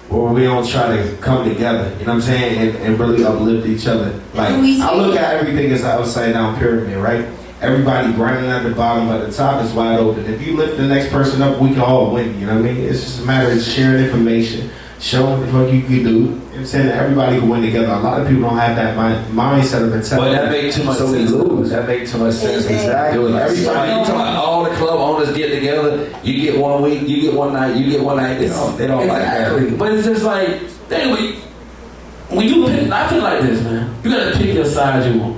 Or we don't try to come together, you know what I'm saying, and really uplift each other. Like, I look at everything as an upside down pyramid, right? Everybody grinding at the bottom, but the top is wide open. If you lift the next person up, we can all win, you know what I mean? It's just a matter of sharing information, showing what the fuck you can do. You know what I'm saying? Everybody can win together. A lot of people don't have that mindset of mentality. But that makes too much sense. That makes too much sense. Exactly. Everybody, you talking about all the club owners get together. You get 1 week, you get one night, you get one night. They don't like that. But it's just like, when you pick, I feel like this, man. You gotta pick your side you want.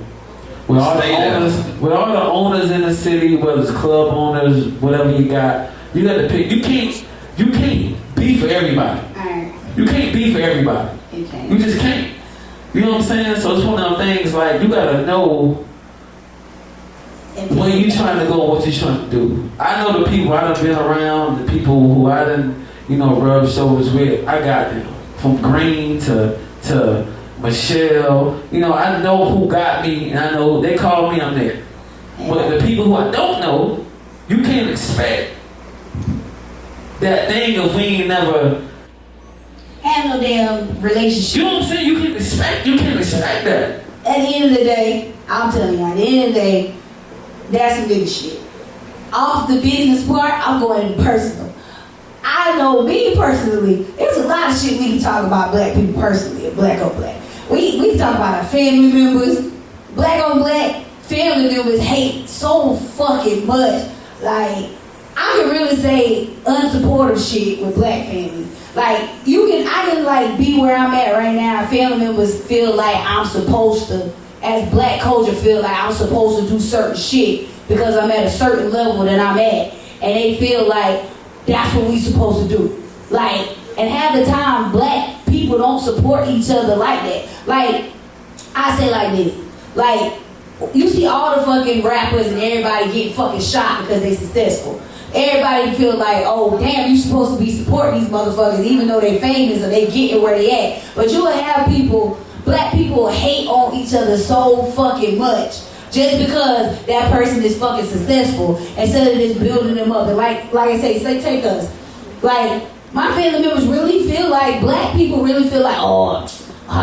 With all the owners in the city, whether it's club owners, whatever you got to pick. You can't be for everybody. You can't be for everybody. You just can't. You know what I'm saying? So it's one of them things like you gotta know when you trying to go, what you trying to do. I know the people I done been around, the people who I done, rub shoulders with. I got them from Green to Michelle. I know who got me, and I know they call me, I'm there. But the people who I don't know, you can't expect that thing if we ain't never have no damn relationship. You know what I'm saying? You can't expect that. At the end of the day, I'm telling you, at the end of the day, that's some nigga shit. Off the business part, I'm going personal. I know me personally, there's a lot of shit we can talk about black people personally, black on black. We can talk about our family members, black on black, family members hate so fucking much. Like, I can really say unsupportive shit with black families. Like, I can like be where I'm at right now. Family members feel like I'm supposed to, as black culture, feel like I'm supposed to do certain shit because I'm at a certain level that I'm at. And they feel like that's what we supposed to do. Like, and half the time, black people don't support each other like that. Like, I say like this. Like, you see all the fucking rappers and everybody getting fucking shot because they successful. Everybody feel like, oh damn, you supposed to be supporting these motherfuckers even though they famous or they getting where they at. But you will have people, black people hate on each other so fucking much just because that person is fucking successful instead of just building them up. And like I say take us. Like, my family members really feel like, black people really feel like, oh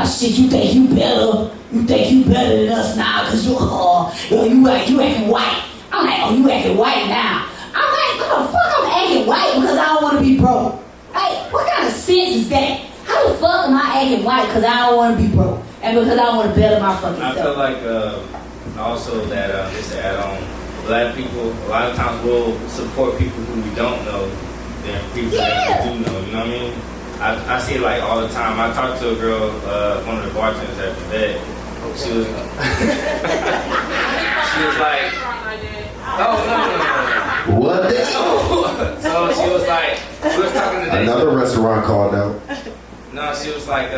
shit, you think you better? You think you better than us now because you acting white. I'm like, oh, you acting white now. I'm like, what the fuck I'm acting white because I don't want to be broke? Like, what kind of sense is that? How the fuck am I acting white because I don't want to be broke? And because I want to better my fucking self? I feel like also that, just to add on, black people, a lot of times will support people who we don't know than people that we do know, you know what I mean? I see it like all the time. I talked to a girl, one of the bartenders at the vet. She was like, oh, no. What? So she was like, we was talking to another restaurant called out. No, No, she was like,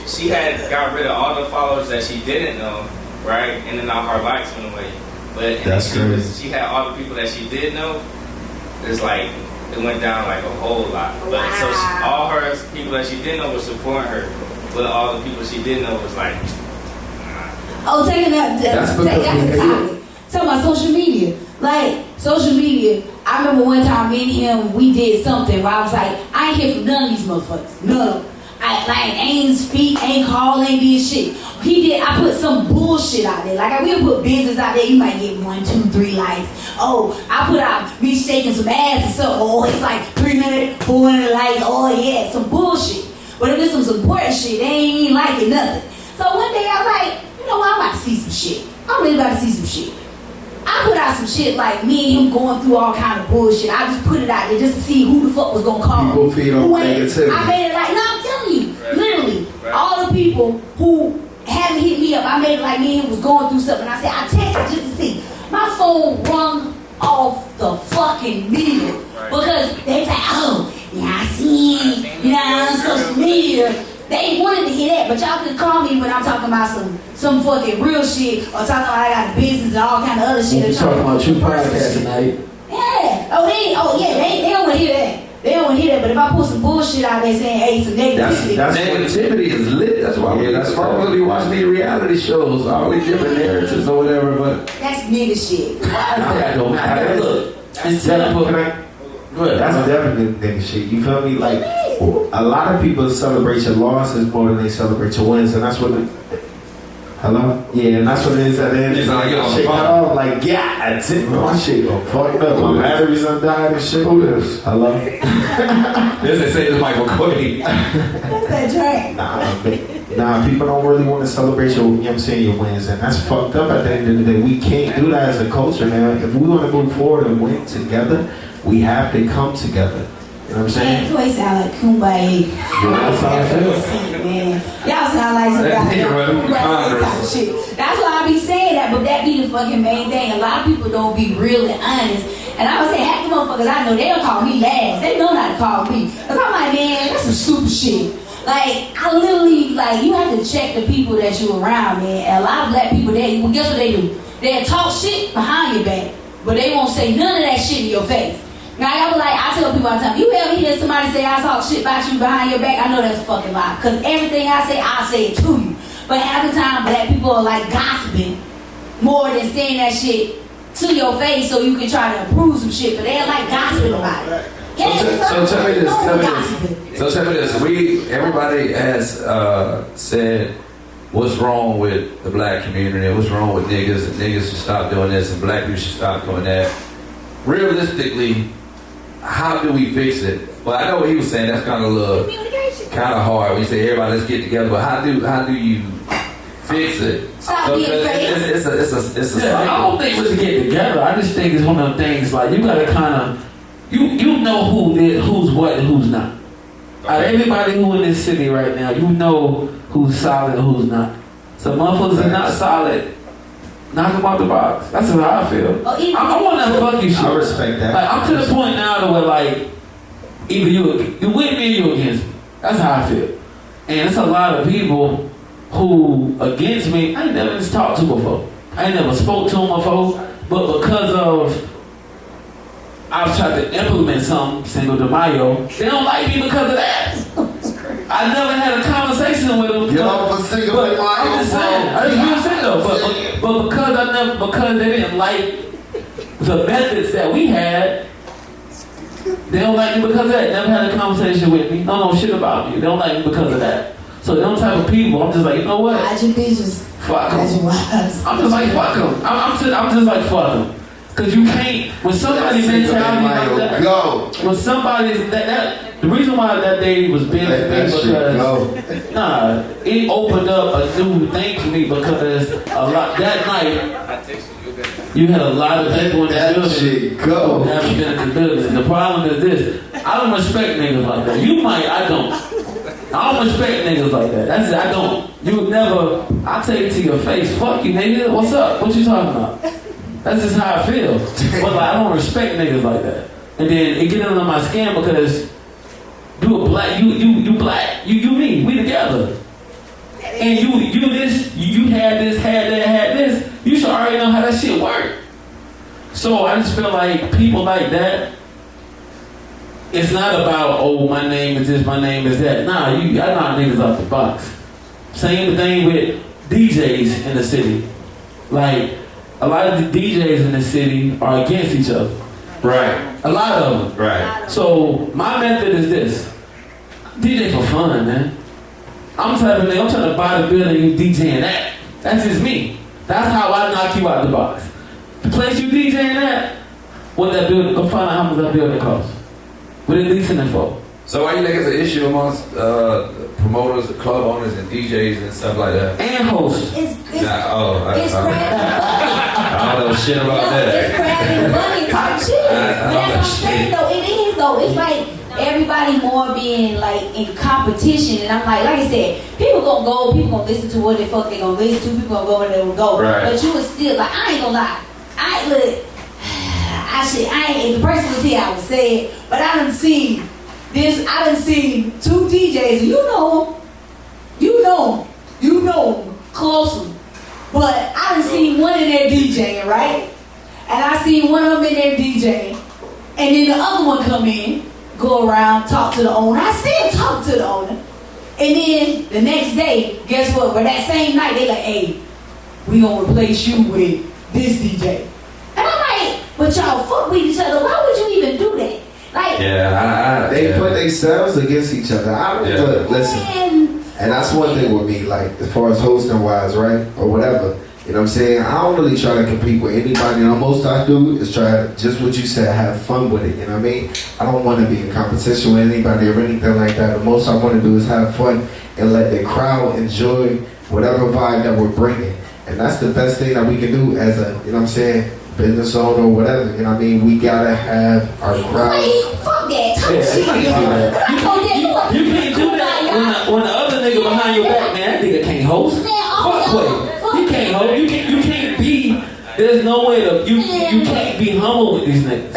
she had got rid of all the followers that she didn't know, right? And then all her likes went away. But That's crazy. She had all the people that she did know. It's like it went down like a whole lot. But so all her people that she didn't know was supporting her, but all the people she didn't know was like, Oh, taking that. That's a topic. Talking about social media. Like, social media, I remember one time me and him, we did something where I was like, I ain't hear from none of these motherfuckers. None of them. I ain't speak, ain't call, ain't did shit. I put some bullshit out there. Like, we'll put business out there, you might get 1, 2, 3 likes. Oh, I put out me shaking some ass or something. Oh, it's like 300, 400 likes. Oh, yeah, some bullshit. But if it's some important shit, they ain't liking nothing. So one day I was like, you know what, I'm about to see some shit. I'm really about to see some shit. I put out some shit like me and him going through all kind of bullshit. I just put it out there just to see who the fuck was gonna call. People feed on negativity. I made it like, no, I'm telling you, literally, all the people who haven't hit me up, I made it like me and him was going through something. I said, I texted just to see. My phone rung off the fucking meter because they was like, oh, yeah, I see, you know, on social media. They wanted to hear that, but y'all can call me when I'm talking about some fucking real shit or talking about I got a business and all kind of other shit. We're talking about your podcast tonight. Yeah. They don't want to hear that. They don't want to hear that, but if I put some bullshit out there saying, hey, some negativity. That's negativity is lit. That's why that's why we'll be watching these reality shows, all these different narratives or whatever, but that's nigga shit. That don't matter. Look, That's definitely nigga shit. You feel me? Like, a lot of people celebrate your losses more than they celebrate your wins, and that's what hello? Yeah, and that's what it is at the end. It's like, shit cut off, like, yeah, that's it, bro. My shit gon' fucked up. My batteries done died and shit. Who this? Hello? This they say it's Michael Quay. That's that track. Nah, people don't really want to celebrate your, you know what I'm saying, your wins, and that's fucked up at the end of the day. We can't do that as a culture, man. If we want to move forward and win together, we have to come together. You know what I'm saying? Man, you sound like Kumbaya. Man, y'all sound like some Kumbaya type of shit. That's why I be saying that, but that be the fucking main thing. A lot of people don't be real and honest. And I would say half the motherfuckers I know, they don't call me last. They know not to call me. Cause I'm like, man, that's some stupid shit. Like, I literally, like, you have to check the people that you around, man. And a lot of black people, well, guess what they do? They'll talk shit behind your back, but they won't say none of that shit in your face. Now, I tell people all the time, you ever hear somebody say I talk shit about you behind your back? I know that's a fucking lie. Because everything I say it to you. But half the time, black people are like gossiping more than saying that shit to your face so you can try to improve some shit. But they're like gossiping about it. So tell me this. Everybody has said what's wrong with the black community, what's wrong with niggas, and niggas should stop doing this, and black people should stop doing that. Realistically, how do we fix it? Well, I know what he was saying. That's kind of hard when you say everybody let's get together. But how do you fix it? Stop being fake. It's a I don't think we should get together. I just think it's one of them things like you gotta kind of you know who's what and who's not. Everybody who in this city right now, you know who's solid and who's not. So motherfuckers are not solid. Knock them out the box. That's how I feel. I want that fuck you shit. I respect that. Like, I'm to the point now to where like either you with me or you against me. That's how I feel. And it's a lot of people who against me I ain't never just talked to before. I ain't never spoke to them before. But because of I've tried to implement some Cinco de Mayo, they don't like me because of that. I never had a conversation with them. Get off a Cinco de Mayo. I'm just saying. I just saying though. But because they didn't like the methods that we had, they don't like me because of that. Never had a conversation with me. Don't know shit about me. They don't like me because of that. So them type of people, I'm just like, you know what? Hide your business. Fuck them. I'm just like, fuck them. I'm just like, fuck them. Cause you can't, when somebody mentality like that, when somebody, the reason why that day was big is because, it opened up a new thing for me because a lot, that night, you had a lot of people in the building who haven't been in the building. And the problem is this, I don't respect niggas like that. You might, I don't. I don't respect niggas like that. That's it, I don't. You would never, I tell it to your face, fuck you nigga, what's up? What you talking about? That's just how I feel. But like, I don't respect niggas like that. And then it get under my skin because You a black, you black, you me, we together. And you this, you had this, had that, had this. You should already know how that shit work. So I just feel like people like that, it's not about, oh, my name is this, my name is that. Nah, I knock niggas off the box. Same thing with DJs in the city. Like, a lot of the DJs in the city are against each other. Right. A lot of them. Right. So my method is this. DJ for fun, man. I'm trying to buy the building, you DJing that. That's just me. That's how I knock you out the box. The place you DJing at, what that building, go find out how much that building costs. What it leasing it for. So why you think it's an issue amongst promoters, club owners, and DJs and stuff like that? And hosts. It's crazy. I don't know shit about that. It's crazy money type shit. But that's what I'm saying though. It is though. It's like everybody more being like in competition, and I'm like I said, people gonna go, people gonna listen to what the fuck they gonna listen to, people gonna go where they will go. Right. But you was still like, I ain't gonna lie. If the person was here, I would say it. But I done seen two DJs. You know them closely. But I done seen one in there DJing, right? And I seen one of them in there DJing. And then the other one come in, go around, talk to the owner. I see him talk to the owner. And then the next day, guess what? But that same night, they like, hey, we gonna replace you with this DJ. And I'm like, but y'all fuck with each other. Why would you even do that? Like, they put themselves against each other. Listen, and that's one thing with me, like as far as hosting wise, right, or whatever. You know what I'm saying? I don't really try to compete with anybody. The most I do is try to, just what you said, have fun with it. You know what I mean? I don't want to be in competition with anybody or anything like that. The most I want to do is have fun and let the crowd enjoy whatever vibe that we're bringing. And that's the best thing that we can do as a, you know what I'm saying, business owner or whatever. You know what I mean? We gotta have our crowd. Fuck that. You can't do that when the other nigga behind your back, man, that nigga can't host. Fuck Quay. You can't hold. You can't be. There's no way to. You can't be humble with these niggas.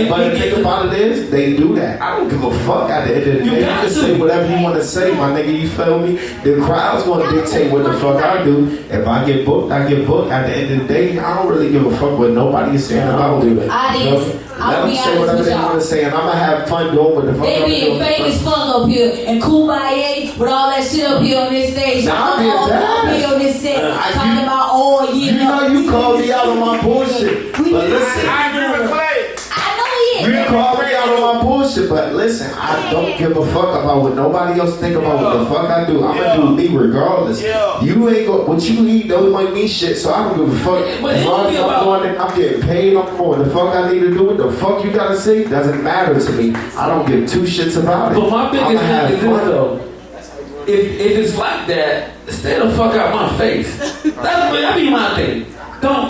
But the thing about it is, they do that. I don't give a fuck at the end of the day. You can say whatever you want to say, my nigga. You feel me? The crowd's gonna dictate what the fuck I do. If I get booked, I get booked. At the end of the day, I don't really give a fuck what nobody is saying about me. Let them say whatever they want to say, and I'm gonna have fun doing what the fuck they being fake as fuck up here and Kumbaya with all that shit up here on this stage. Nah, up here on this set talking about all year. You know you called me out on my bullshit, but listen. You call me out on my bullshit, but listen, I don't give a fuck about what nobody else think about what the fuck I do. I'm gonna do me regardless. You ain't go, what you need don't make me shit, so I don't give a fuck. As long as I'm going there, I'm getting paid, I'm doing what the fuck I need to do. What the fuck you gotta say doesn't matter to me. I don't give two shits about it. But my biggest thing is this though. If it's like that, stay the fuck out my face. That be my thing.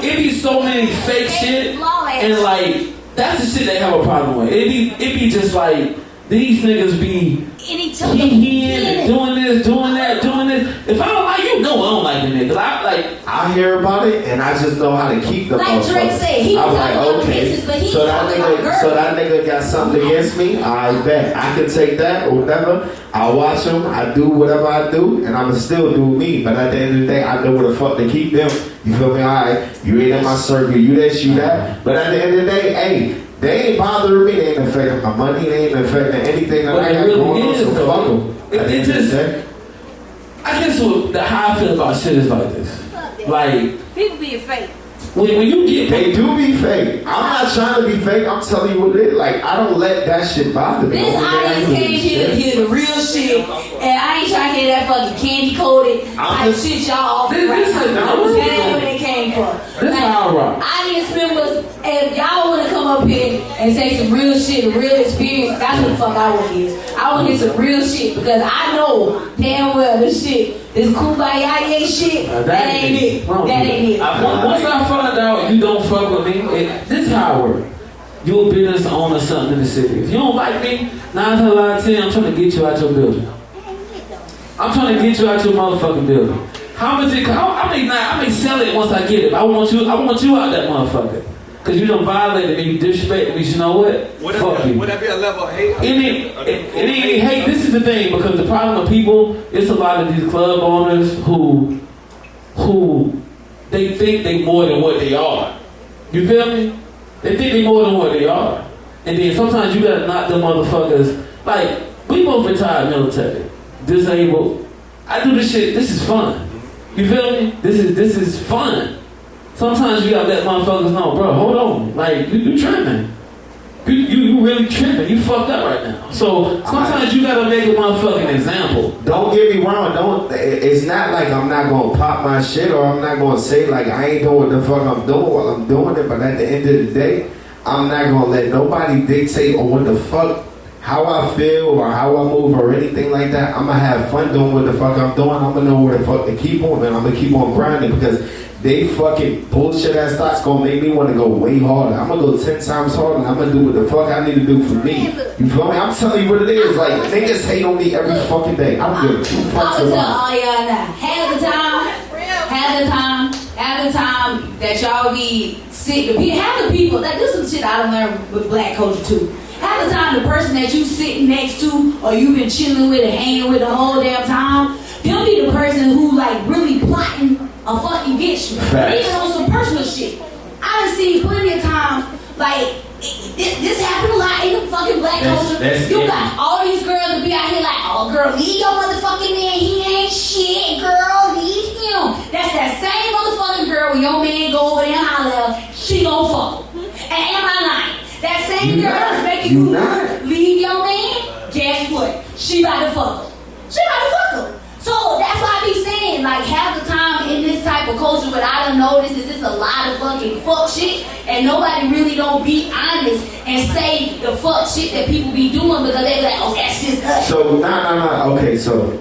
It be so many fake shit and like. That's the shit they have a problem with. It be just like these niggas be he-heeing and doing this, doing that, doing this. If I don't like you, know I don't like the niggas. I hear about it and I just know how to keep them. Like Drake said, he was like, okay, so that nigga got something against me. I bet I can take that or whatever. I watch them. I do whatever I do, and I'ma still do me. But at the end of the day, I know where the fuck to keep them. You feel me? Alright, you ain't in my circle. You this, you that. But at the end of the day, hey. They ain't bothering me. They ain't affecting my money. They ain't affecting anything that I got going on. So fuck them. It just, I guess how I feel about shit is like this. Like people being fake. When you get, they do be fake. I'm not trying to be fake. I'm telling you what it is. Like I don't let that shit bother me. This audience came here to hear the real shit, and I ain't trying to hear that fucking candy coated type shit y'all off. This ain't what they came for. This how I rock. Audience members, if y'all want to come up here and say some real shit, real experience, that's what the fuck I want to get. I want to get some real shit because I know damn well this shit, this kumbaya shit, that ain't it. That ain't it. Once I find out you don't fuck with me, this is how it works. You a business owner something in the city. If you don't like me, 9 times out of 10, I'm trying to get you out your building. I'm trying to get you out your motherfucking building. How much it cost? I may sell it once I get it. I want you out that motherfucker. Cause you done violated me, you disrespected me, you know what? Fuck you. Would that be a level of hate? It ain't hate. This is the thing, because the problem with people, it's a lot of these club owners who they think they more than what they are. You feel me? They think they more than what they are. And then sometimes you gotta knock them motherfuckers. Like, we both retired military, disabled. I do this shit, this is fun. You feel me? This is fun. Sometimes you gotta let motherfuckers know, bro, hold on. Like, you tripping. You really tripping. You fucked up right now. So sometimes you gotta make a motherfucking example. Don't get me wrong. It's not like I'm not gonna pop my shit or I'm not gonna say like I ain't doing what the fuck I'm doing while I'm doing it. But at the end of the day, I'm not gonna let nobody dictate on what the fuck, how I feel or how I move or anything like that. I'm gonna have fun doing what the fuck I'm doing. I'm gonna know where the fuck to keep on, and I'm gonna keep on grinding because they fucking bullshit ass thoughts gonna make me want to go way harder. I'm gonna go 10 times harder and I'm gonna do what the fuck I need to do for me. You feel me? I'm telling you what it is. Like, niggas hate on me every fucking day. I'm good. I'm gonna tell all y'all now. Half the time that y'all be sick, half the people, like, this is some shit I done learned with black culture too. Half the time the person that you sitting next to or you been chilling with and hanging with the whole damn time, they'll be the person who like really plotting a fucking get you. Even on some personal shit. I done seen plenty of times, like, this happened a lot in the fucking black culture. You got all these girls that be out here like, oh girl, leave your motherfucking man, he ain't shit, girl, leave him. That's that same motherfucking girl when your man go over there and holler, she gon' fuck him. And am I lying? That same girl that's making you leave your man, guess what? She about to fuck him. So that's why I be saying, like, half the time in this type of culture, what I done noticed is it's a lot of fucking fuck shit, and nobody really don't be honest and say the fuck shit that people be doing because they be like, oh, that's just us. So, okay, so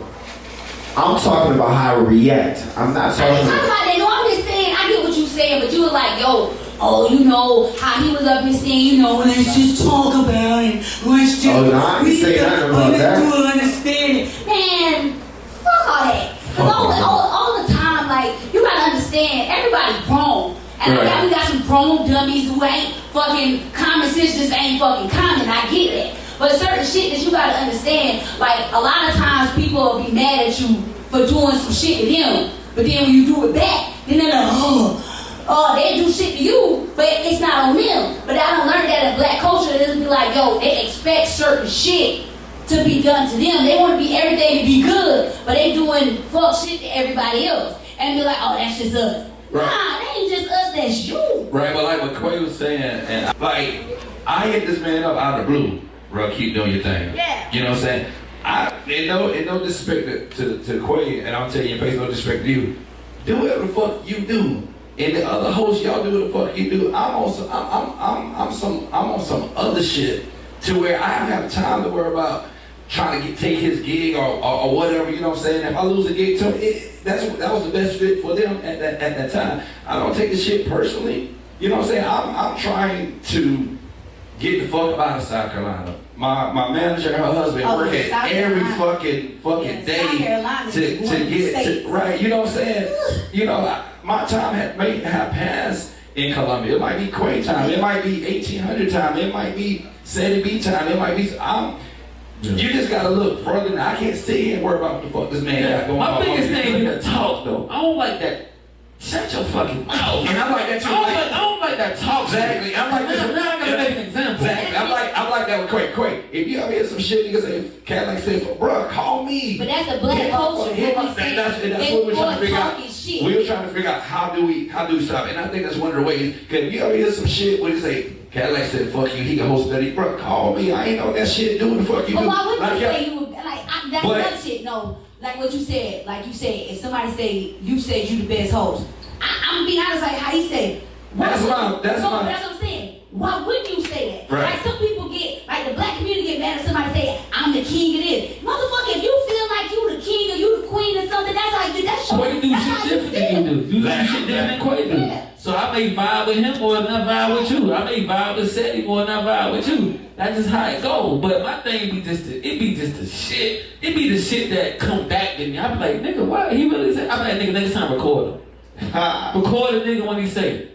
I'm talking about how I react. I'm not talking about that. No, I'm just saying, I get what you saying, but you were like, yo, oh, you know, how he was up here saying, you know, let's just talk about it. Let's just, I didn't say nothing about that. Do understand it. Man, fuck all that. Because all the time, like, you gotta understand, everybody grown. And we got some grown dummies who ain't fucking common sense, just ain't fucking common. I get that. But certain shit that you gotta understand, like, a lot of times people will be mad at you for doing some shit to them. But then when you do it back, then they're like, they do shit to you, but it's not on them. But I done learned that in black culture, it'll be like, yo, they expect certain shit to be done to them. They want to be everything to be good, but they doing fuck shit to everybody else. And be like, oh, that's just us. Right. Nah, that ain't just us, that's you. Right, but like what Quay was saying, and like, I hit this man up out of the blue. Bro, keep doing your thing. Yeah. You know what I'm saying? In no disrespect to Quay, and I'll tell you in face, no disrespect to you. Do whatever the fuck you do. And the other hosts, y'all do what the fuck you do. I'm on some other shit to where I don't have time to worry about trying to take his gig or whatever, you know what I'm saying? If I lose a gig to him, that was the best fit for them at that time. I don't take this shit personally. You know what I'm saying? I'm trying to get the fuck out of South Carolina. My manager and her husband work at every fucking day to get to, right, you know what I'm saying? You know, my time may have passed in Columbia. It might be Quay time. It might be 1800 time. It might be Sadie B time. It might be, you just gotta look further. I can't sit here and worry about what the fuck this man got going on. My biggest thing is the talk, though. I don't like that. Shut your fucking mouth. And I'm like that too. I don't like that talk. Exactly. I'm like this. Now I gotta make an example. Exactly. I'm like that with Quay. If you ever hear some shit, niggas say, Cadillac said, bro, call me. But that's the black culture. That's what we're trying to figure out. We were trying to figure out how do we stop. And I think that's one of the ways. Because if you ever hear some shit where you say, Cadillac said, fuck you, he can host that. Bro, call me. I ain't know that shit doing the fuck you do. Well, why would you say you would, that's that shit. No, like what you said, if somebody say, you said you the best host. I'm gonna be honest, like how he said. That's what I'm saying. Why wouldn't you say that? Right. Like some people get, like the black community get mad if somebody say, I'm the king of this. Motherfucker, if you feel like you the king or you the queen or something, that's how you, that's Quay do shit different than you do. You do shit different than Quay do. Yeah. So I may vibe with him more than I vibe with you. I may vibe with Sadie more than I vibe with you. That's just how it go. But my thing be just the shit. It be the shit that come back to me. I be like, nigga, why he really say? I be like, nigga, next time record him. Record a nigga when he say it.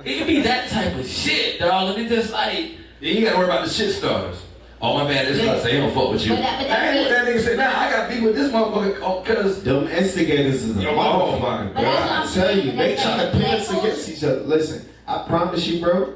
It be that type of shit, dog. And it's just like, Then you gotta worry about the shit starters. Oh, my bad, this guy say he don't fuck with you. But that I ain't what that nigga say, nah, I got beef with this motherfucker because Them instigators is a motherfucker, But bro. that's what I I'm tell you, saying. they That's try to like pit black us folks. against each other. Listen, I promise you, bro.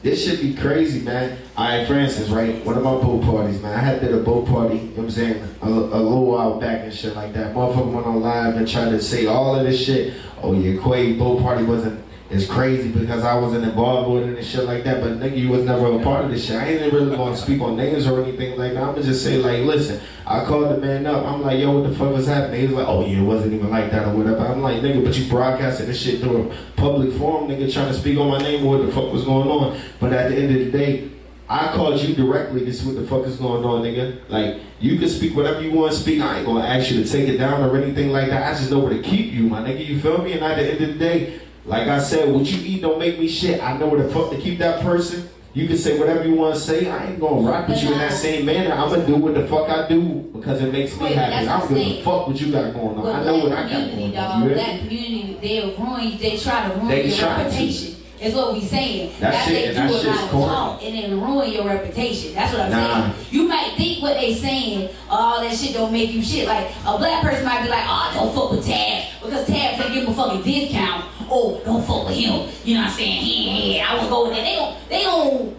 This should be crazy, man. Alright, for instance, right? One of my boat parties, man. I had did a boat party, you know what I'm saying, a little while back and shit like that. Motherfucker went on live and tried to say all of this shit. Oh yeah, Quay boat party wasn't as crazy because I wasn't involved with it and shit like that. But nigga, you was never a part of this shit. I ain't really gonna speak on names or anything like that. I'ma just say like, listen, I called the man up. I'm like, yo, what the fuck was happening? He was like, oh yeah, it wasn't even like that or whatever. I'm like, nigga, but you broadcasted this shit through a public forum, nigga, trying to speak on my name or what the fuck was going on. But at the end of the day, I called you directly to see what the fuck is going on, nigga. Like, you can speak whatever you want to speak. I ain't gonna ask you to take it down or anything like that. I just know where to keep you, my nigga. You feel me? And at the end of the day, like I said, what you eat don't make me shit. I know where the fuck to keep that person. You can say whatever you want to say. I ain't gonna rock with you in that same manner. I'm gonna do what the fuck I do because it makes me happy. I don't give a fuck what you got going on. I know what I got going on. Black community, they'll ruin you. They try to ruin your reputation. Is what we saying. That shit, they and do that a shit's lot of corny. talk and then ruin your reputation. That's what I'm Nah. saying. You might think what they saying, oh, that shit don't make you shit. Like, a black person might be like, oh, don't fuck with Tab, because Tab can't give him a fucking discount. Oh, don't fuck with him. You know what I'm saying? I won't go with that. They don't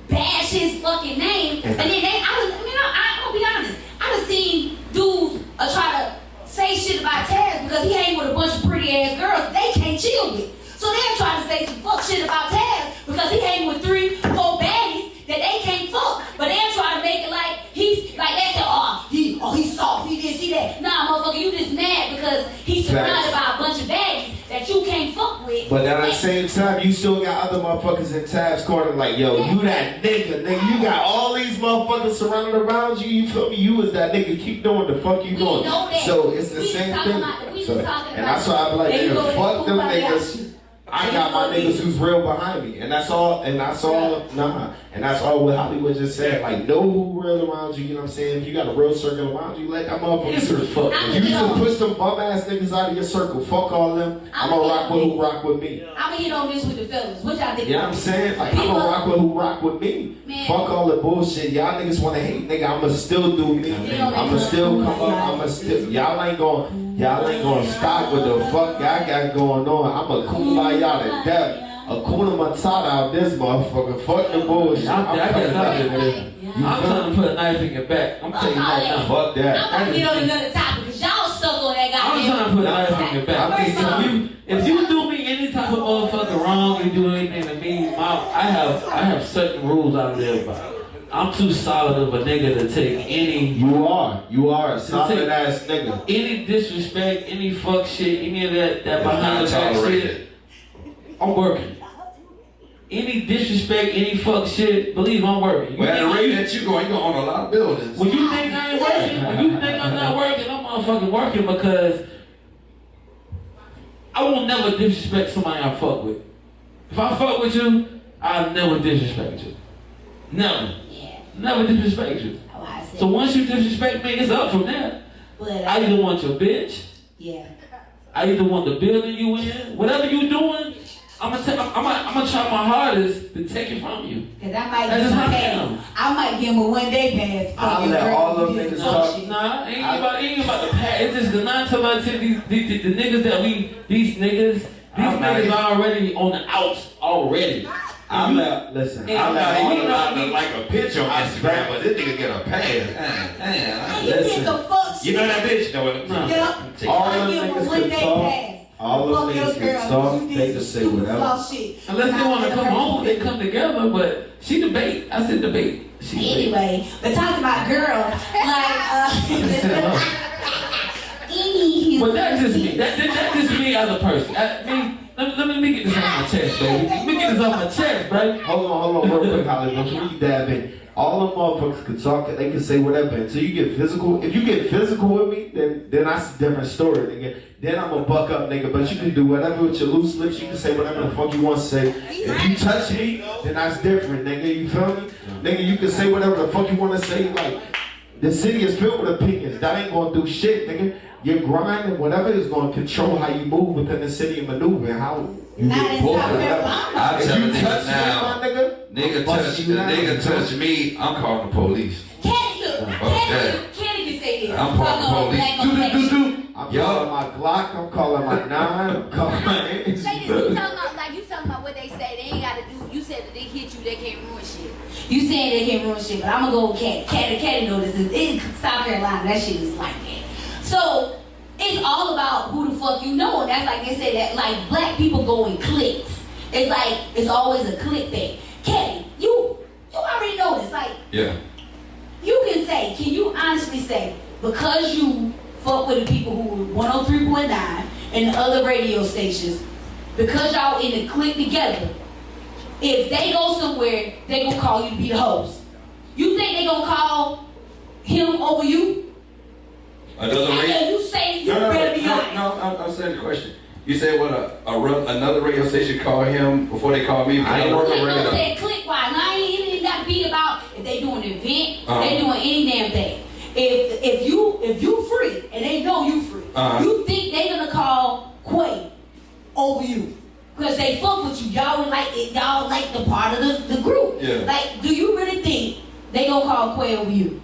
bash his fucking name. And then I'll be honest. I done seen dudes try to say shit about Tab because he ain't with a bunch of pretty ass girls they can't chill with. So they're trying to say some fuck shit about Taz because he hang with 3, 4 baddies that they can't fuck. But they're trying to make it like he's like they say, he's soft, he this, he that. Nah, motherfucker, you just mad because he's surrounded by a bunch of baddies that you can't fuck with. But at the same time, you still got other motherfuckers in Tab's corner like, yo, you that nigga. You got all these motherfuckers surrounded around you. You feel me? You was that nigga. Keep doing the fuck you doing. So it's the same thing. And that's why I be like, nigga, fuck them niggas. I got my niggas who's real behind me, and that's all what Hollywood just said. Like, know who real around you, you know what I'm saying? If you got a real circle around you, let that motherfucker fuck. You can push them bum ass niggas out of your circle. Fuck all them. I'm gonna rock with who rock with me. I'm gonna hit on this with the fellas. What y'all think? You know what I'm saying? Like, I'm gonna rock with who rock with me. Man. Fuck all the bullshit. Y'all niggas wanna hate, nigga. I'ma still do me. I'ma still come up. Y'all ain't gonna stop with the fuck y'all got going on. I'ma kumbaya to death. Akuna Matata out this motherfucker. Fuck the bullshit. I'm trying to put a knife in your back. I'm telling you right now. Fuck that. I'm gonna get on another topic because y'all stuck on that I'm goddamn. trying to put a knife in your back. If you do me any type of motherfucker wrong, you do anything to me, I have certain rules out of there about. I'm too solid of a nigga to take any. You are a solid ass nigga. Any disrespect, any fuck shit, any of that behind the back shit. I'm working. Any disrespect, any fuck shit, believe I'm working. Well, at the rate that you going, you're gonna own a lot of buildings. When you think I ain't working, when you think I'm not working, I'm motherfucking working because I won't never disrespect somebody I fuck with. If I fuck with you, I'll never disrespect you. Never. Yeah. Never disrespect you. Oh, I see. So once you disrespect me, it's up from there. But, I either want your bitch, yeah. I either want the building you in, whatever you doing, I'm gonna try my hardest to take it from you. Cause I might That's give just him how a I pass. am. I might give him a 1-day pass. I'll let all them niggas talk. Nah, ain't about the past. It's just the non-talent the niggas that these niggas are already on the outs already. I'm not like a pitch on Instagram, but this nigga get a pass. You get some fuck shit. You know that bitch? No, Yeah. All I them give him a niggas 1-day can talk. pass. All Fuck them your niggas can girl. talk. You They did can some say stupid whatever. false shit. Unless they want to Nah, come home, they hurt come together. But she debate. I said debate. She debate. Anyway, but talking about girls, like, But that's just me. That's just me as a person. Let me get this off my chest, baby. Let me get this off my chest, baby. Hold on, real quick, Hollywood. Before you dab in, all them motherfuckers can talk, they can say whatever until you get physical. If you get physical with me, then that's a different story, nigga. Then I'm a buck up, nigga. But you can do whatever with your loose lips. You can say whatever the fuck you want to say. If you touch me, then that's different, nigga. You feel me? Nigga, you can say whatever the fuck you want to say. Like, The city is filled with opinions. That ain't gonna do shit, nigga. Your grind and whatever is gonna control how you move within the city and maneuver and how you Not get in booked. South Carolina. I'm If telling you touch niggas now, me, my nigga, nigga touch me, I'm calling the police. Kenny, look, Kenny can say this. I'm calling the police. I'm calling my Glock, I'm calling my 9, I'm calling my Ladies, you talking about what they say. They ain't got to do. You said that they hit you, they can't ruin shit. You saying they can't ruin shit, but I'm gonna go with Cat. Cat know this is in South Carolina. That shit is like that. So it's all about who the fuck you know, and that's like they say that like black people go in cliques. It's like it's always a clique thing. Cat, you already know this. Like Yeah. you can you honestly say because you fuck with the people who 103.9 and the other radio stations, because y'all in the clique together. If they go somewhere, they gonna call you to be the host. You think they gonna call him over you? Another And radio? then you say you better be honest. I'm saying the question. You said what another radio station called him before they called me? I ain't working Click radio. on that click wise. Now I ain't even got to be about if they doing an event, they doing any damn thing. If you free and they know you free, you think they gonna call Quay over you? Because they fuck with you. Y'all would like it. Y'all like the part of the group. Yeah. Like, do you really think they gonna call Quay over you?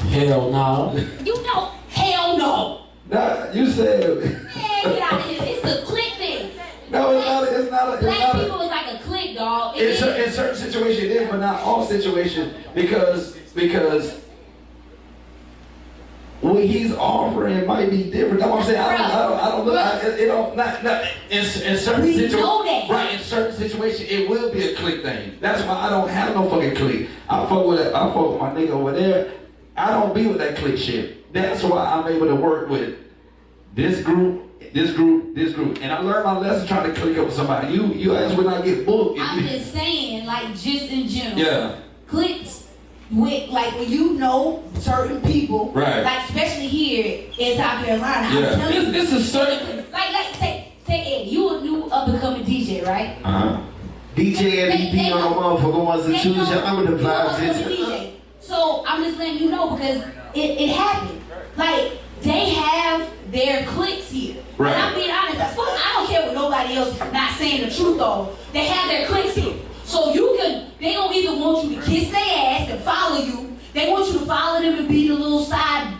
Hell no. You know, hell no. Nah, you said. Man, get out of here. It's a clique thing. No, it's not. Black people is like a clique, dog. In certain situations it is, but not all situations, because what he's offering might be different. That's what I'm saying. I don't know. Not in certain We situations. know that. Right, in certain situations it will be a clique thing. That's why I don't have no fucking clique. I fuck with my nigga over there. I don't be with that clique shit. That's why I'm able to work with this group. And I learned my lesson trying to click up with somebody. You ask when I get booked. I'm just saying, like, just in general. Yeah. Cliques with, like, when you know certain people, Right. like, especially here in South Carolina. Yeah. I'm telling you, This is certain. like, take Eddie. You a new up and coming DJ, right? DJ and EP on the motherfucker ones and twos. Y'all remember the vibes is. DJ. So I'm just letting you know because it happened. Like they have their cliques here. Right. And I'm being honest. I don't care what nobody else not saying the truth though. They have their cliques here. So they don't even want you to kiss their ass and follow you. They want you to follow them and be the little side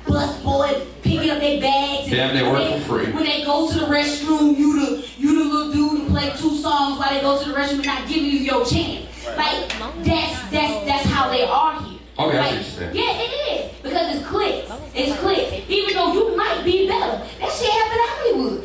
bus boy picking up their bags. Damn, they work for free. When they go to the restroom, you the little dude to play 2 songs while they go to the restroom and not giving you your chance. Like that's how they are here. Okay, I like, see what you're saying. Yeah, it is because it's cliques. It's cliques. Even though you might be better, that shit happened in Hollywood.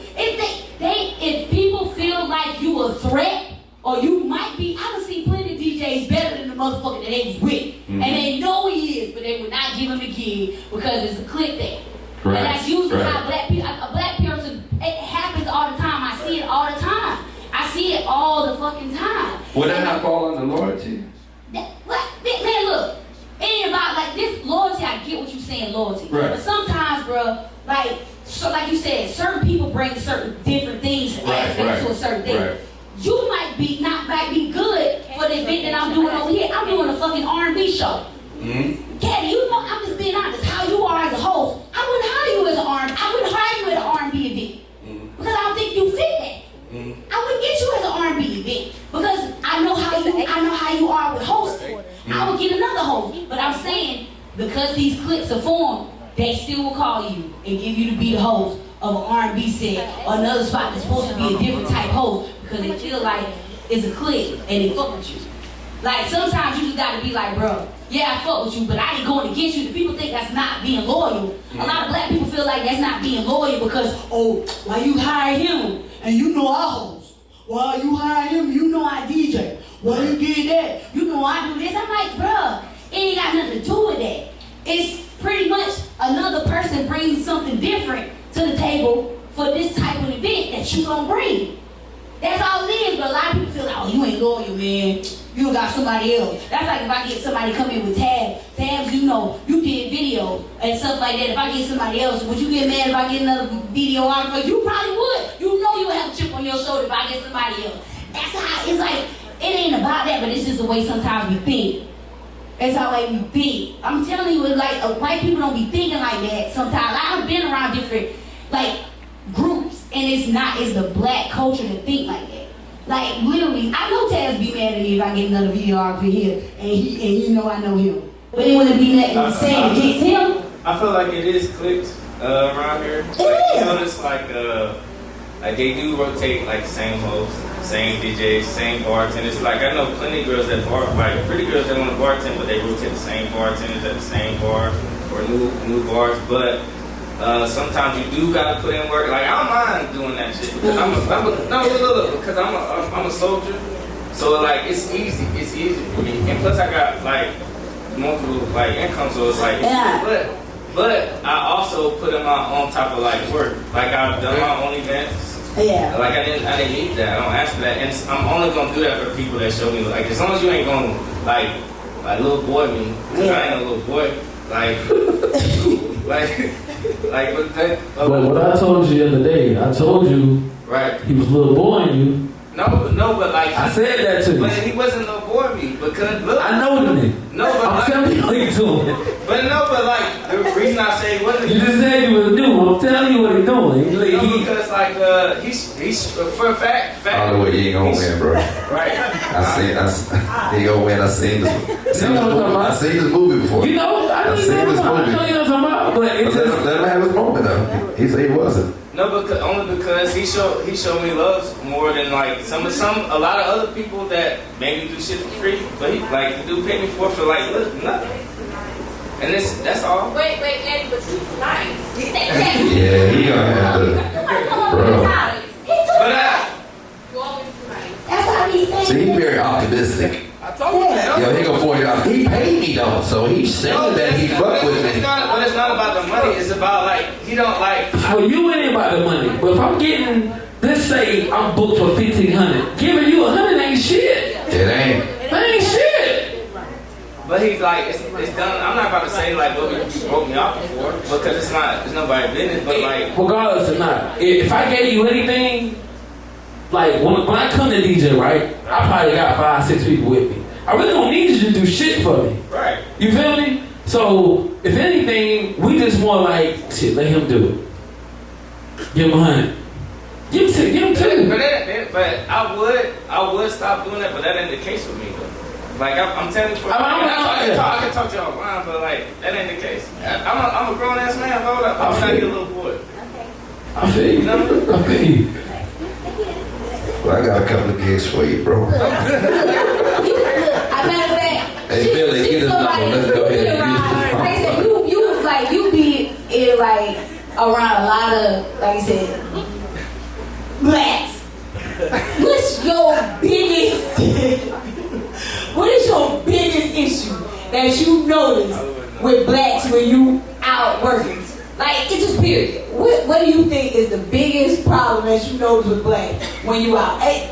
If people feel like you a threat or you might be, I done seen plenty of DJs better than the motherfucker that they was with, and they know he is, but they would not give him a gig because it's a clique thing. Right. And that's usually Right. how a black person. It happens all the time. I see it all the time. I see it all the fucking time. Would that not fall under loyalty? What? Man, look. It ain't about like this loyalty. I get what you're saying, loyalty. Right. But sometimes, bro, like you said, certain people bring certain different things aspects to a certain thing. Right. You might be good for the event that I'm doing over here. I'm doing a fucking R&B show. Mm-hmm. Caddy, you know, I'm just being honest. How you are as a host, I wouldn't hire you as an R&B. I wouldn't hire you at an R&B event because I don't think you fit that. I wouldn't get you as an R&B event because I know how you are with hosting. I would get another host, but I'm saying because these clips are formed, they still will call you and give you to be the host of an R&B set or another spot that's supposed to be a different type host because they feel like it's a clique and they fuck with you. Like sometimes you just gotta be like, bro, yeah, I fuck with you, but I ain't going against you. The people think that's not being loyal. A lot of black people feel like that's not being loyal because, oh, why you hire him and you know I host? Why you hire him? You know I DJ. Why you did that? You know I do this. I'm like, bruh, it ain't got nothing to do with that. It's pretty much another person brings something different to the table for this type of event that you don't bring. That's all it is, but a lot of people feel like, oh, you ain't loyal, man. You got somebody else. That's like if I get somebody come in with tabs, you know, you did video and stuff like that. If I get somebody else, would you get mad if I get another videographer? You probably would. You know you would have a chip on your shoulder if I get somebody else. That's how, it's like, it ain't about that, but it's just the way sometimes we think. That's how like we think. I'm telling you, it's like white people don't be thinking like that sometimes. I've been around different like groups, and it's the black culture to think like that. Like literally, I know Taz be mad at me if I get another videographer here, and he know I know him. But it wouldn't be nothing to say against him. I feel like it is clicked around here. Like, you notice like they do rotate like the same hosts, same DJs, same bartenders. Like I know plenty of girls that like pretty girls that want to bartend, but they rotate the same bartenders at the same bar or new bars. But sometimes you do gotta put in work. Like I don't mind doing that shit because because I'm a soldier. So like it's easy for me. And plus I got like multiple like income, so it's like but I also put them out on top of like work. Like I've done my own events. Yeah. Like I didn't need that. I don't ask for that. And I'm only gonna do that for people that show me like as long as you ain't gonna like little boy me. Cause I ain't a little boy. Like but that. But what I told you the other day, I told you right. He was a little boy in you. No, but like I said that to you. But he wasn't little boy me because look. I know the nigga. No, but I'm telling you what he's doing. But like the reason I say he wasn't. You just said he was new. I'm telling you what he's doing. No, because like he's for a fact. I don't know what he ain't gonna win, bro. Right. He gonna win. I seen this movie before. You know, I know you know what I'm talking about, but it's just let him have his moment though. He said he wasn't. No, only because he showed me love more than like a lot of other people that maybe do shit for free, but he like the dude paid me for like nothing. And that's all. Wait, Eddie, but you nice. Yeah, he gonna have to, bro. You always too nice. That's what he said. See, he's very optimistic. I told you that. Yo, he gonna $40. He paid me though, so he's saying that he fucked with me. But it's not about the money. It's about like he don't like. for you it ain't about the money. But if I'm getting, let's say I'm booked for $1,500, giving you $100 ain't shit. It ain't. That ain't shit. But he's like, it's done. I'm not about to say like what you broke me off before because it's nobody's business. But like, regardless or not, if I gave you anything, like when I come to DJ, right, I probably got 5-6 people with me. I really don't need you to do shit for me. right. You feel me? So if anything, we just more like shit. Let him do it. Give him 100. Give him 2. But I would stop doing that, but that ain't the case for me though. Like I'm telling you, I can talk to y'all offline, but like that ain't the case. I'm a grown ass man. Hold up, I'm not a little boy. I feel you. I feel you. Well, I got a couple of gigs for you, bro. I matter of fact, Hey, Billy, get us number. Let's go ahead and like I said, you be in like around a lot of, like I said, blacks. What's your biggest? What is your biggest issue that you notice with blacks when you out working? Like, it's just period. What do you think is the biggest problem that you notice with blacks when you out? Hey,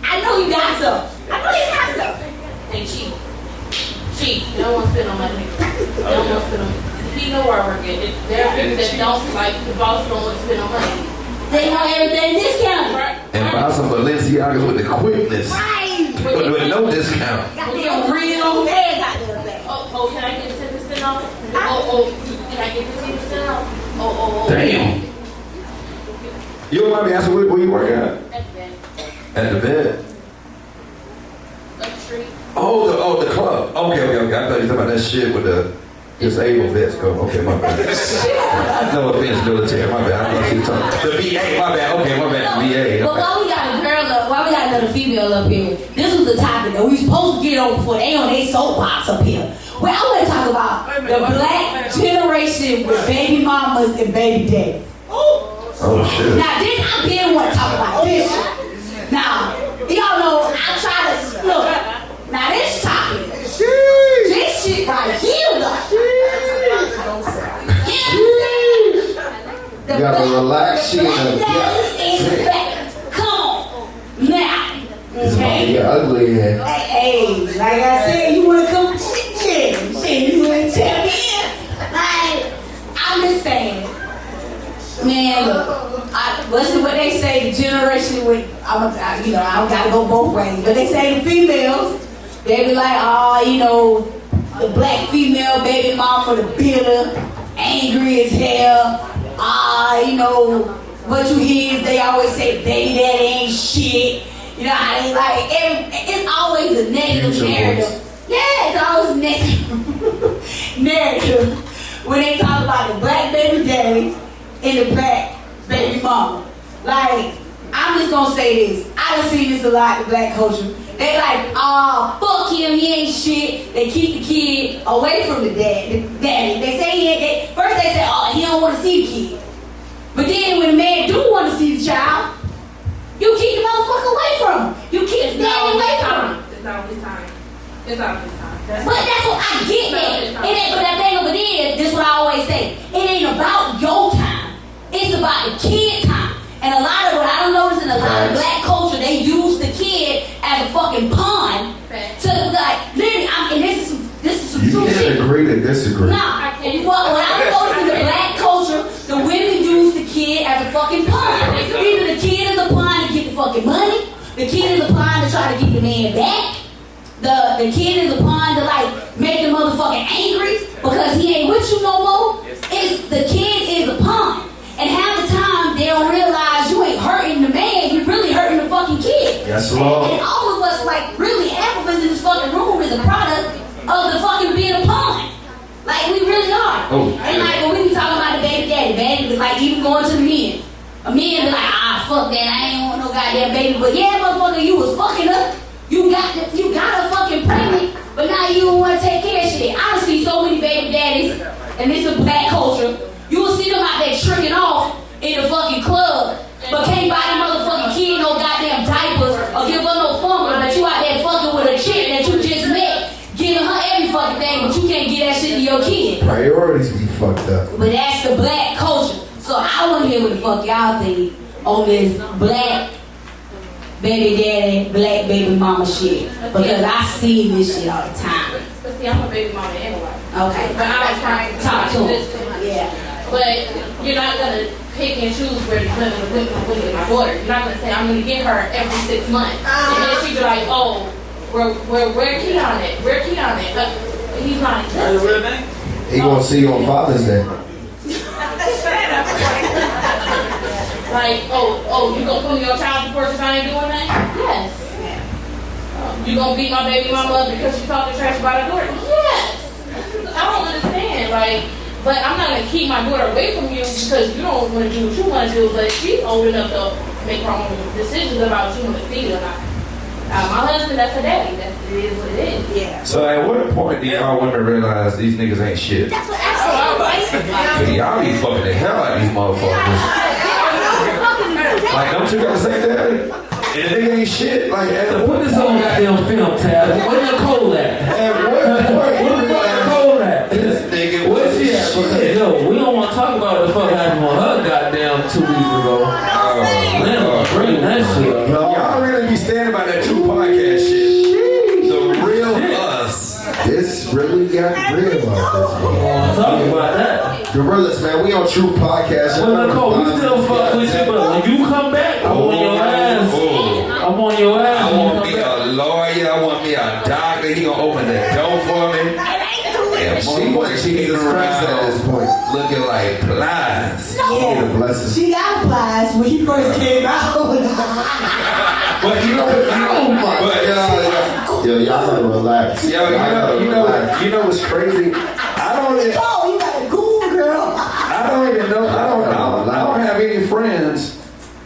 I know you got some. They cheap. They don't want to spend no money. They don't want to spend no money. He know where I work at. There are people that don't, like, the boss don't want to spend no money. They want everything discounted. Right? and buy some Balenciagas with the quickness. Right. With no discount. Got them real bad out there. Oh, can I get 10% off? Can I get 15% off? Damn. You don't mind me asking where you work at? At the bed. At the bed. Up the street. Oh, the club. Okay. I thought you were talking about that shit with the disabled vets go. Okay, my bad. No offense, military. My bad. I thought you were talking. The VA. My bad. Okay, my bad. VA. But why we got a girl up? Why we got another female up here? This was the topic that we supposed to get on before they on their soapbox up here. Well, I want to talk about the black generation with baby mamas and baby daddies. Oh shit. Now this, I didn't want to talk about this shit. Now, y'all know I try to look. Now this topic, this shit right here, You gotta relax, shit. Come on, now. It's gonna get ugly here. Hey, like I said, you wanna come shit, you wanna tell me? Like, I'm just saying, man, look, what's what they say, the generation with, I don't gotta go both ways, but they say the females, they be like, oh, the black female baby mama, the bitter, angry as hell. You know, what you hear is they always say, baby daddy ain't shit. You know how they like, it's always a negative narrative. Yeah, it's always a negative narrative when they talk about the black baby daddy and the black baby mama. Like, I'm just gonna say this. I done seen this a lot in black culture. They like, fuck him, he ain't shit. They keep the kid away from the daddy. They say first they say, he don't want to see the kid. But then when the man do want to see the child, you keep the motherfucker away from him. You keep the daddy away from him. It's not his time. It's not his time. But that's what I get that. But the thing of it is, this is what I always say. It ain't about your time. It's about the kid time. And a lot of what I don't notice in a lot of black culture, they use the kid as a fucking pawn to like literally. And this is some true shit. You can't agree to disagree. Nah, what I notice in the black culture, the women use the kid as a fucking pawn. Either the kid is a pawn to get the fucking money, the kid is a pawn to try to get the man back. The kid is a pawn to like make the motherfucker angry because he ain't with you no more. It's the kid is a pawn. And half the time they don't realize you ain't hurting the man, you really hurting the fucking kid. Yes, Lord. And all of us, like really half of us in this fucking room is a product of the fucking being a pawn. Like we really are. And like when we be talking about the baby daddy, like even going to the men. A man be like, fuck that, I ain't want no goddamn baby. But yeah, motherfucker, you was fucking up. You got her fucking pregnant, but now you don't want to take care of shit. I see so many baby daddies, and this is black culture. You will see them out there tricking off in the fucking club, but can't buy the motherfucking kid no goddamn diapers or give her no formula, but you out there fucking with a chick that you just met, giving her every fucking thing, but you can't get that shit to your kid. Priorities be fucked up. But that's the black culture. So I want to hear what the fuck y'all think on this black baby daddy, black baby mama shit. Because I see this shit all the time. But see, I'm a baby mama anyway. Okay. But I'm trying to talk to him. Yeah. But you're not gonna pick and choose where you're living with my daughter. You're not gonna say I'm gonna get her every 6 months, and then she be like, where Keon at? Where Keon at? He's not existing. He gonna see you on Father's Day. Like, you gonna put me on child support if I ain't doing that? Yes. You gonna beat my baby mama up because she talking trash about her daughter? Yes. I don't understand, like. But I'm not going to keep my daughter away from you because you don't want to do what you want to do, but she's old enough to make her own decisions about what you want to feed or not. My husband, that's her daddy. It is what it is. Yeah. So at what point do y'all women realize these niggas ain't shit? That's what I said. Y'all be fucking the hell out of these motherfuckers. Like, don't you gotta say that? And the nigga ain't shit. Like, Put this on goddamn film, Tab. Where Nicole at? At what point? Where the fuck Nicole at? This nigga, Where's she at? Because, yo, we don't want to talk about what the fuck happened on her goddamn 2 weeks ago. Man, bring that shit up. Y'all really be standing by that true podcast shit. The real us. This really got real out this one. Talk about that. Gorillas, man, we on True Podcast. Well, Nicole, we still fuck with you, but when you come back, I'm on your ass. I'm on your ass. I want me a lawyer. I want me a doctor. He gonna open the door for me. And she Jesus Christ at this point. looking like plies. She got plies when he first came out. But you know, Yo, y'all gotta relax. you know what's crazy? I don't even. Oh, you got a cool girl. I don't even know. I don't have any friends.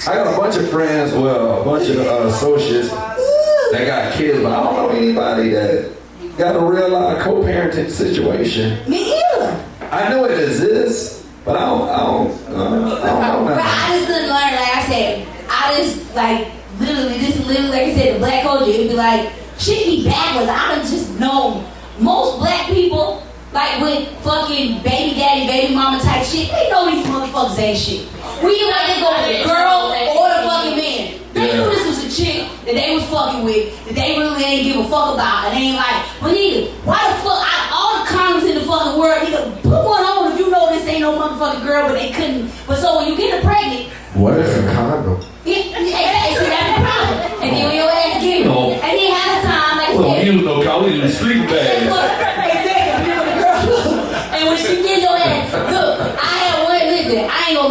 I got a bunch of friends. Well, a bunch of associates that got kids, but I don't know anybody that got a real life co-parenting situation. Me either. I know it exists, but I don't know. But I just couldn't learn, like I said, literally, like I said, the black culture, it'd be like, shit be backwards. I done just know most black people, like with fucking baby daddy, baby mama type shit, they know these motherfuckers ain't shit. We either like they go with the girl or the fucking man. They knew this was a chick that they was fucking with, that they really ain't give a fuck about. And they ain't like, but nigga, why the fuck, out of all the condoms in the fucking world, nigga, put one on if you know this ain't no motherfucking girl, but they couldn't. But so when you get her pregnant, What is a condom? exactly, so that's the problem. And then when your ass get it, and then have a time, like I said, You know, call it a sleep bag. exactly.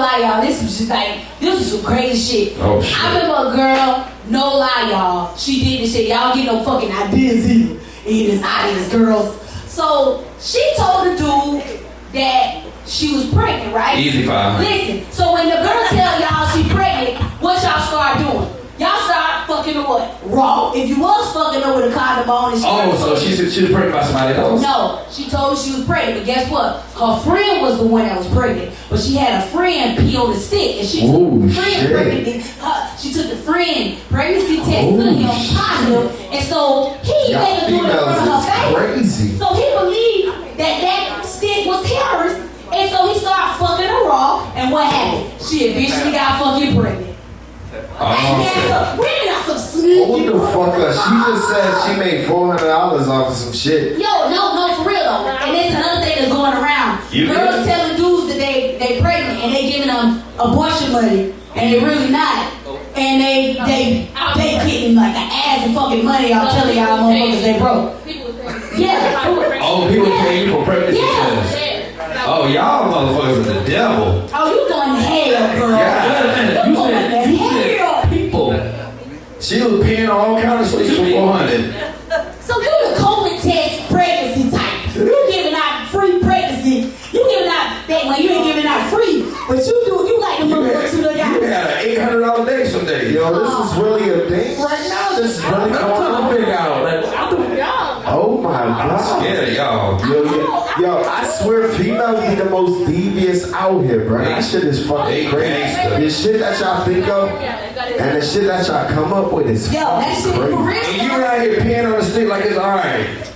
lie, y'all. This was some crazy shit. Oh, shit. I remember a girl, no lie, y'all. She did this shit. Y'all get no fucking ideas either in this audience, girls. So she told the dude that she was pregnant, right? Easy file. Listen, so when the girl tell y'all she pregnant, what y'all start doing? Y'all start fucking her what? Raw. If you was fucking her with a condom on and she So she was pregnant by somebody else? No, she told she was pregnant, but guess what? Her friend was the one that was pregnant, but she had a friend pee on the stick, and she took the friend pregnancy. She took the friend pregnancy test to him positive, and so he made her do it in front of her face. Crazy. So he believed that stick was hers, and so he started fucking her raw. And what happened? She eventually got fucking pregnant. Women are some sneaky. What the fuck up? She just said she made $400 off of some shit. Yo, no, for real though. And there's another thing that's going around. Girls telling dudes that they pregnant and they giving them abortion money and they really not. And they getting like an ass and fucking money. I'm telling y'all motherfuckers they broke. Yeah. Oh, people paying for pregnancy tests. Oh, y'all motherfuckers are the devil. Oh, you going to hell, girl. Yeah, You going to hell. People. She was paying all kinds of shit for 400. So you the COVID test pregnancy type. You giving out free pregnancy. You giving out that when you ain't giving out free, but you like the motherfuckers who done got. You had an $800 day someday. Yo, this is really a thing right now. This is really I'm trying to figure out. oh my I'm god. scared of y'all. Yo, I swear females be the most devious out here, bro. That shit is fucking crazy. The shit that y'all think of and the shit that y'all come up with is Yo, that shit crazy. for real. And you out here peeing on the stick like it's alright.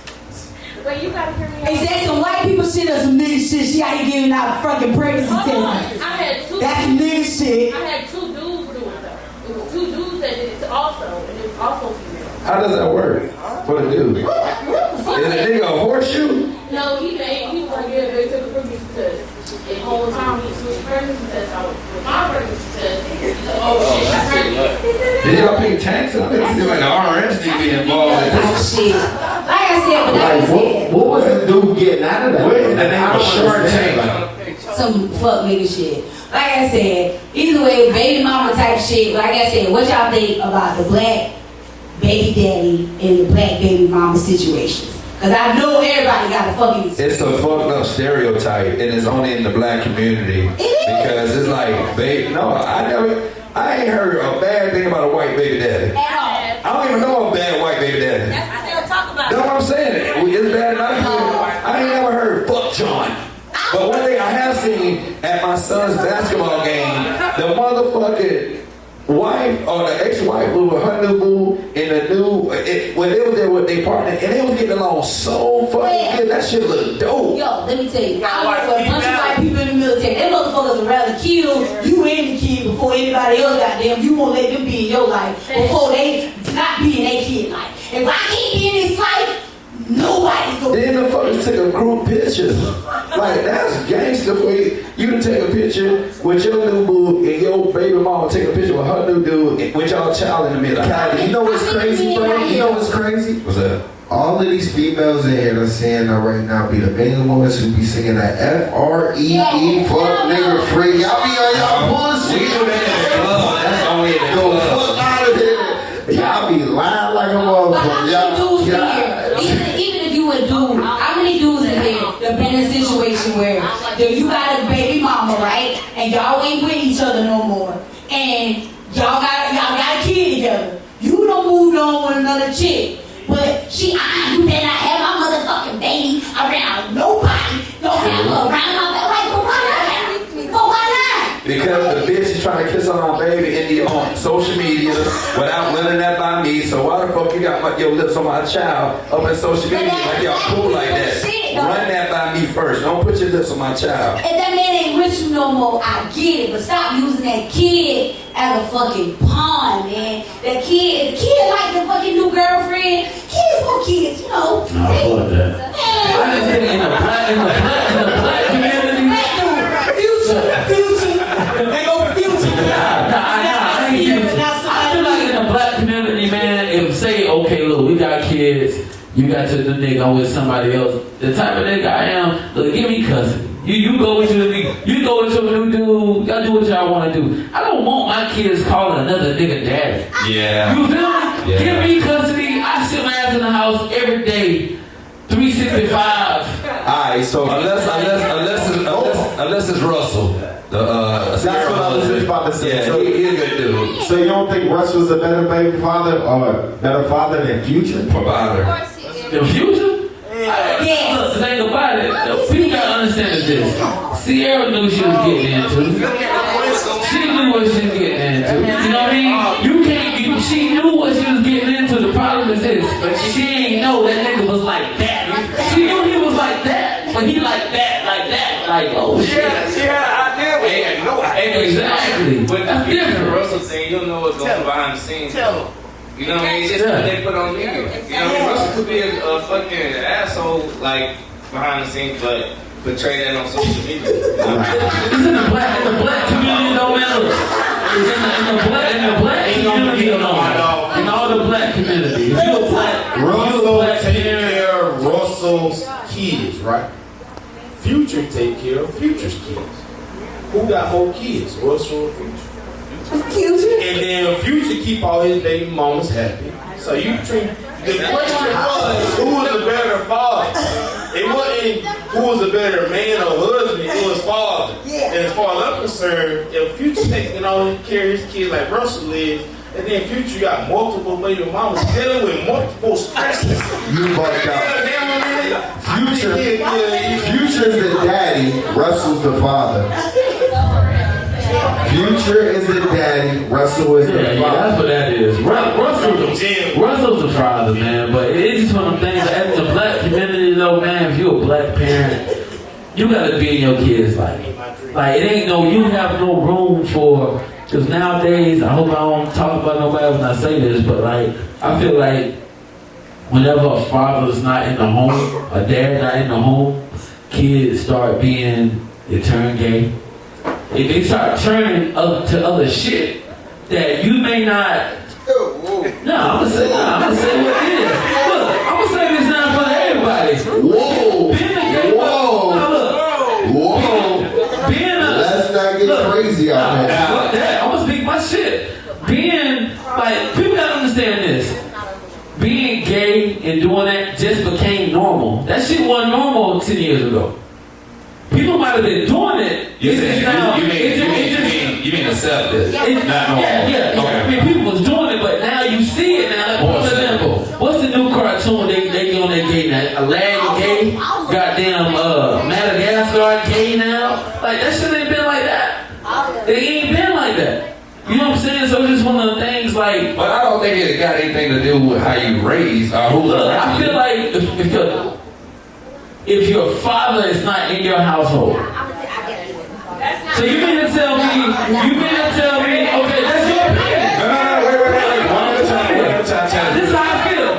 Wait, you gotta hear me out. Is that some white people shit or some nigga shit? She out here giving out fucking pregnancy tests. I had two. That's some nigga shit. I had two dudes do it though. It was two dudes that did it also, and it was also female. How does that work? For the dude? Is a nigga a horseshoe? No, he was like, yeah, they took a pregnancy test. The whole time he switched pregnancy test out with my pregnancy test. He's like, oh shit, I'm pregnant. Did y'all pay taxes? I think like the RS need to be involved in Oh this. shit. Like I said, but like I said, What was the dude getting out of that? Wait, the name was Shark Tank. some fuck nigga shit. Like I said, either way, baby mama type shit. Like I said, what y'all think about the black baby daddy and the black baby mama situations? Cause I know everybody got a fucking experience. It's a fucked up stereotype, and it's only in the black community. Because it's like, babe, no, I ain't heard a bad thing about a white baby daddy. At all. I don't even know a bad white baby daddy. That's what they'll talk about. That's what I'm saying. It's bad enough. I ain't never heard fuck John. But one thing I have seen at my son's basketball game, the motherfucking wife or the ex-wife was with her new boo and the new when they was there with their partner and they was getting along so fucking good. That shit look dope. Yo, let me tell you, I work with a bunch of white people in the military. Them motherfuckers would rather kill you and the kid before anybody else goddamn. You won't let them be in your life before they not be in their kid life. If I can't be in this life, nobody's gonna. Then the fuckers took a group picture. Like, that's gangster for you to take a picture with your new boo and your baby mama take a picture with her new dude with y'all child in the middle. Kylie, you know what's crazy, bro? You know what's crazy? What's that? All of these females in here that's saying that right now be the main ones who be singing that F-R-E-E, fuck nigga free. Y'all be on y'all bullshit. We do that in the club. That's only in the Go club. fuck out of here. Y'all be lying like a But how motherfucker. many dudes in Y'all, here, even if you a dude, how many dudes in here that been in a situation where you got a baby mama, right? And y'all ain't with each other no more. And y'all got a kid together. You done moved on with another chick. But you better not have my motherfucking baby around nobody. Don't have her around my baby. Like, but why not? But why not? Because the bitch is trying to kiss on our baby on social media without running that by me. So why the fuck you got your lips on my child up in social media like y'all cool like that? Run that by me first. Don't put your lips on my child. If that man ain't with you no more, I get it. But stop using that kid as a fucking pawn, man. The kid like the fucking new girlfriend. Kids want kids, you know. Nah, fuck that. I just think in the black community. Future. They go future. I feel like in the black community, man, if say, okay, look, we got kids, you got to the nigga, I'm with somebody else. The type of nigga I am, look, give me custody. You go into a new dude, y'all do what y'all want to do. I don't want my kids calling another nigga daddy. Yeah. You feel me? Yeah. Give me custody. I sit my ass in the house every day, 365. Alright, so Unless it's Russell. that's what I was just about to say. Yeah, So, he's a good dude. so you don't think Russell's a better baby father or better father than Future? Provider. The future? Yes. Look, the thing about it, people gotta understand is this. Sierra knew she was getting into. She knew what she was getting into. You know what I mean? She knew what she was getting into. The problem is this. She ain't know that nigga was like that. She knew he was like that, but he like that. Like, oh shit. She had an idea, but he had no idea. Exactly. But That's the different. Russell thing, you'll know what's going on behind the scenes. You know what I mean? It's just what they put on media. You know what I mean? Russell could be a fucking asshole, like, behind the scenes, but portray that on social media. You know what I mean? It's in the black community, don't matter. It's in the black community alone. In all the black community. If you a black, Russell take care of Russell's kids, right? Future take care of Future's kids. Who got more kids? Russell or Future? Future. And then Future keep all his baby mamas happy. So you treat the question was who was a better father? It wasn't who was a better man or husband, it was father. Yeah. And as far as I'm concerned, if Future taking on care of his kids like Russell is, and then Future got multiple baby mamas dealing with multiple stresses. You bugged out. Future's the daddy, Russell's the father. Future is the daddy, Russell is the yeah, father. that's what that is. Russell's the father, man. But it's just one of them things. As the black community, though, man, if you're a black parent, you gotta be in your kids' life. Like it ain't no, you have no room for. Because nowadays, I hope I don't talk about nobody when I say this, but like I feel like whenever a father's not in the home, a dad not in the home, kids start being, they turn gay. They start turning to other shit that you may not. No, I'm gonna say what it is. Look, I'm gonna say this now for everybody. Whoa! Being a gay Let's not get crazy out there. Fuck that. I'm gonna speak my shit. Being like people gotta understand this. Being gay and doing that just became normal. That shit wasn't normal 10 years ago. People might have been doing it. You mean accepted? Not normal. Yeah. Okay. I mean, people was doing it, but now you see it now. Like, for example, what's the new cartoon they on that gay now? Aladdin gay? Goddamn Madagascar gay now? Like, that shit ain't been like that. They ain't been like that. You know what I'm saying? So it's just one of the things like... But I don't think it got anything to do with how you raised or who's Look, around I feel you. like if your father is not in your household, so you mean to tell me, okay, that's your opinion. No, wait. One at a time. This is how I feel.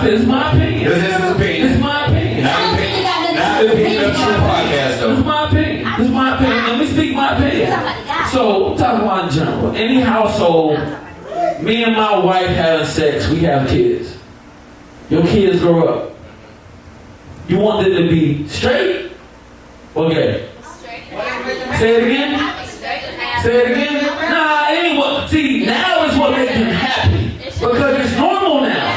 This is my opinion. This is his opinion. This is my opinion. Not the opinion of True Podcast, This is though. my opinion. Let me speak my opinion. So, talking about in general, any household, me and my wife having sex, we have kids. Your kids grow up. You want them to be straight or gay? Say it again. Nah, it ain't what. See, now is what makes them happy because it's normal now.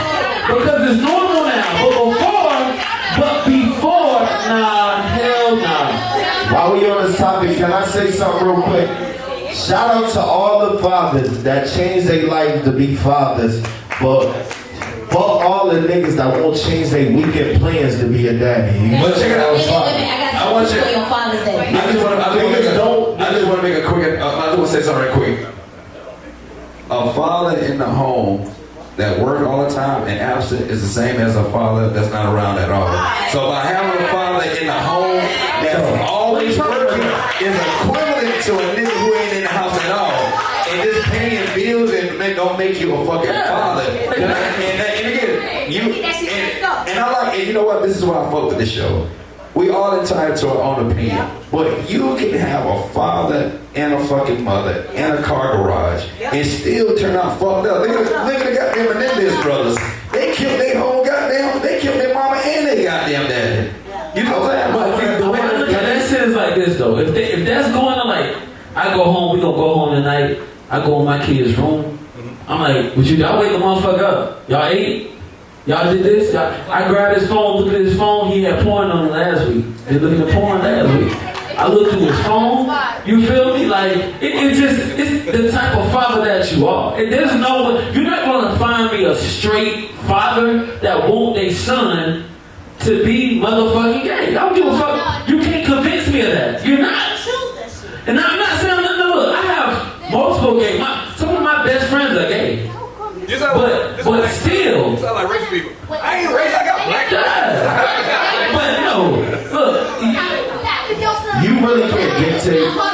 But before, nah, hell nah. While we on this topic, can I say something real quick? Shout out to all the fathers that changed their life to be fathers, but fuck all the niggas that won't change their weekend plans to be a daddy. But check it out. I want you. On Father's Day. I just want to make a quick. I just want to say something right quick. A father in the home that work all the time and absent is the same as a father that's not around at all. So by having a father in the home that's always working is equivalent to a nigga who ain't in the house at all. And just paying bills and don't make you a fucking father. And I like, and you know what? This is why I fuck with this show. We all entitled to our own opinion, but you can have a father and a fucking mother and a car garage and still turn out fucked up. Look at the goddamn Menendez brothers. They killed their whole goddamn, they killed their mama and their goddamn daddy. You know what I'm saying? this though. If that's going on, like, I go home, we gonna go home tonight. I go in my kid's room. I'm like, y'all wake the motherfucker up. Y'all ate? Y'all did this? I grabbed his phone, looked at his phone. He had porn on it last week. He looking at porn last week. I looked through his phone. You feel me? Like, it's the type of father that you are. And there's no, you're not gonna find me a straight father that want their son to be motherfucking gay. I don't give a fuck. You can't convince me of that. You're not. And I'm not saying nothing. Look, I have multiple gay. Some of my best friends are gay. But still. You sound like rich people. I ain't rich, I got black guys. But no, look. You really can't dictate. One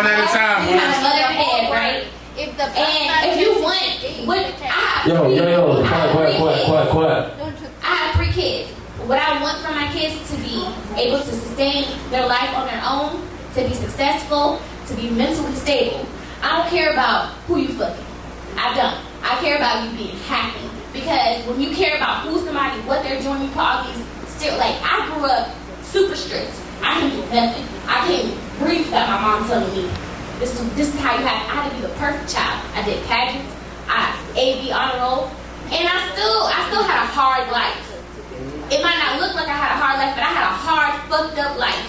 at a time. If you want, Yo, quiet. I have 3 kids. What I want for my kids to be able to sustain their life on their own, to be successful, to be mentally stable. I don't care about who you fucking. I don't. I care about you being happy. Because when you care about who's somebody, what they're doing, you put all these still, like, I grew up super strict. I can do nothing. I can't breathe without my mom telling me, this is how you have, I had to be the perfect child. I did pageants, I AV honor roll, and I still had a hard life. It might not look like I had a hard life, but I had a hard, fucked up life.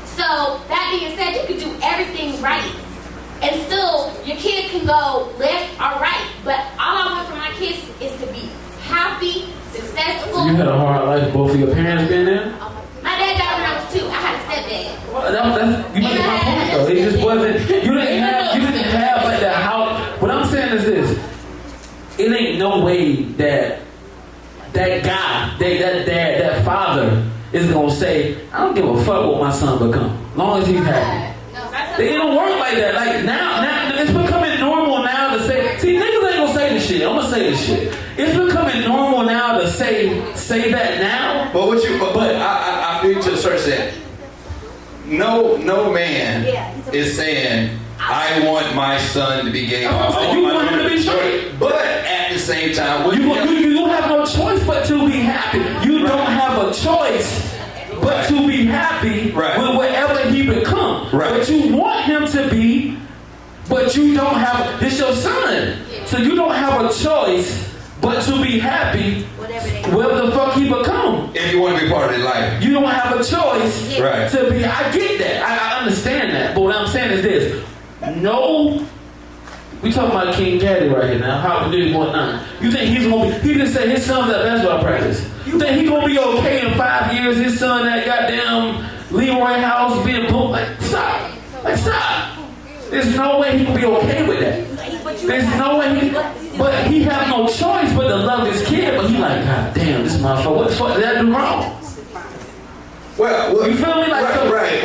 So, that being said, you can do everything right. And still, your kids can go left or right. But all I want for my kids is to be happy, successful. You had a hard life, both of your parents been there? My dad died when I was 2. I had a stepdad. Well, you made my point though. It just wasn't, you didn't have like that how, what I'm saying is this. It ain't no way that guy, that father is gonna say, I don't give a fuck what my son become, as long as he's happy. It don't work like that. Like now it's becoming normal now to say. See, niggas ain't gonna say this shit. I'm gonna say this shit. It's becoming normal now to say that now. But I feel to a certain extent. No man is saying I want my son to be gay. You want him to be straight. But at the same time, you don't have no choice but to be happy. You don't have a choice but to be happy with whatever he become. But you want him to be, but you don't have, this your son. So you don't have a choice but to be happy whatever the fuck he become. If you want to be part of his life. You don't have a choice to be, I get that. I understand that. But what I'm saying is this. No, we talking about King Caddy right here now. How did he want 9? You think he's gonna be? He just said his son's at basketball practice. You think he's gonna be okay in 5 years? His son at goddamn Leroy House being booked? Like stop! There's no way he can be okay with that. There's no way but he have no choice but to love his kid. But he like, God damn, this motherfucker, what the fuck did that do wrong? Well, you feel me? Like right.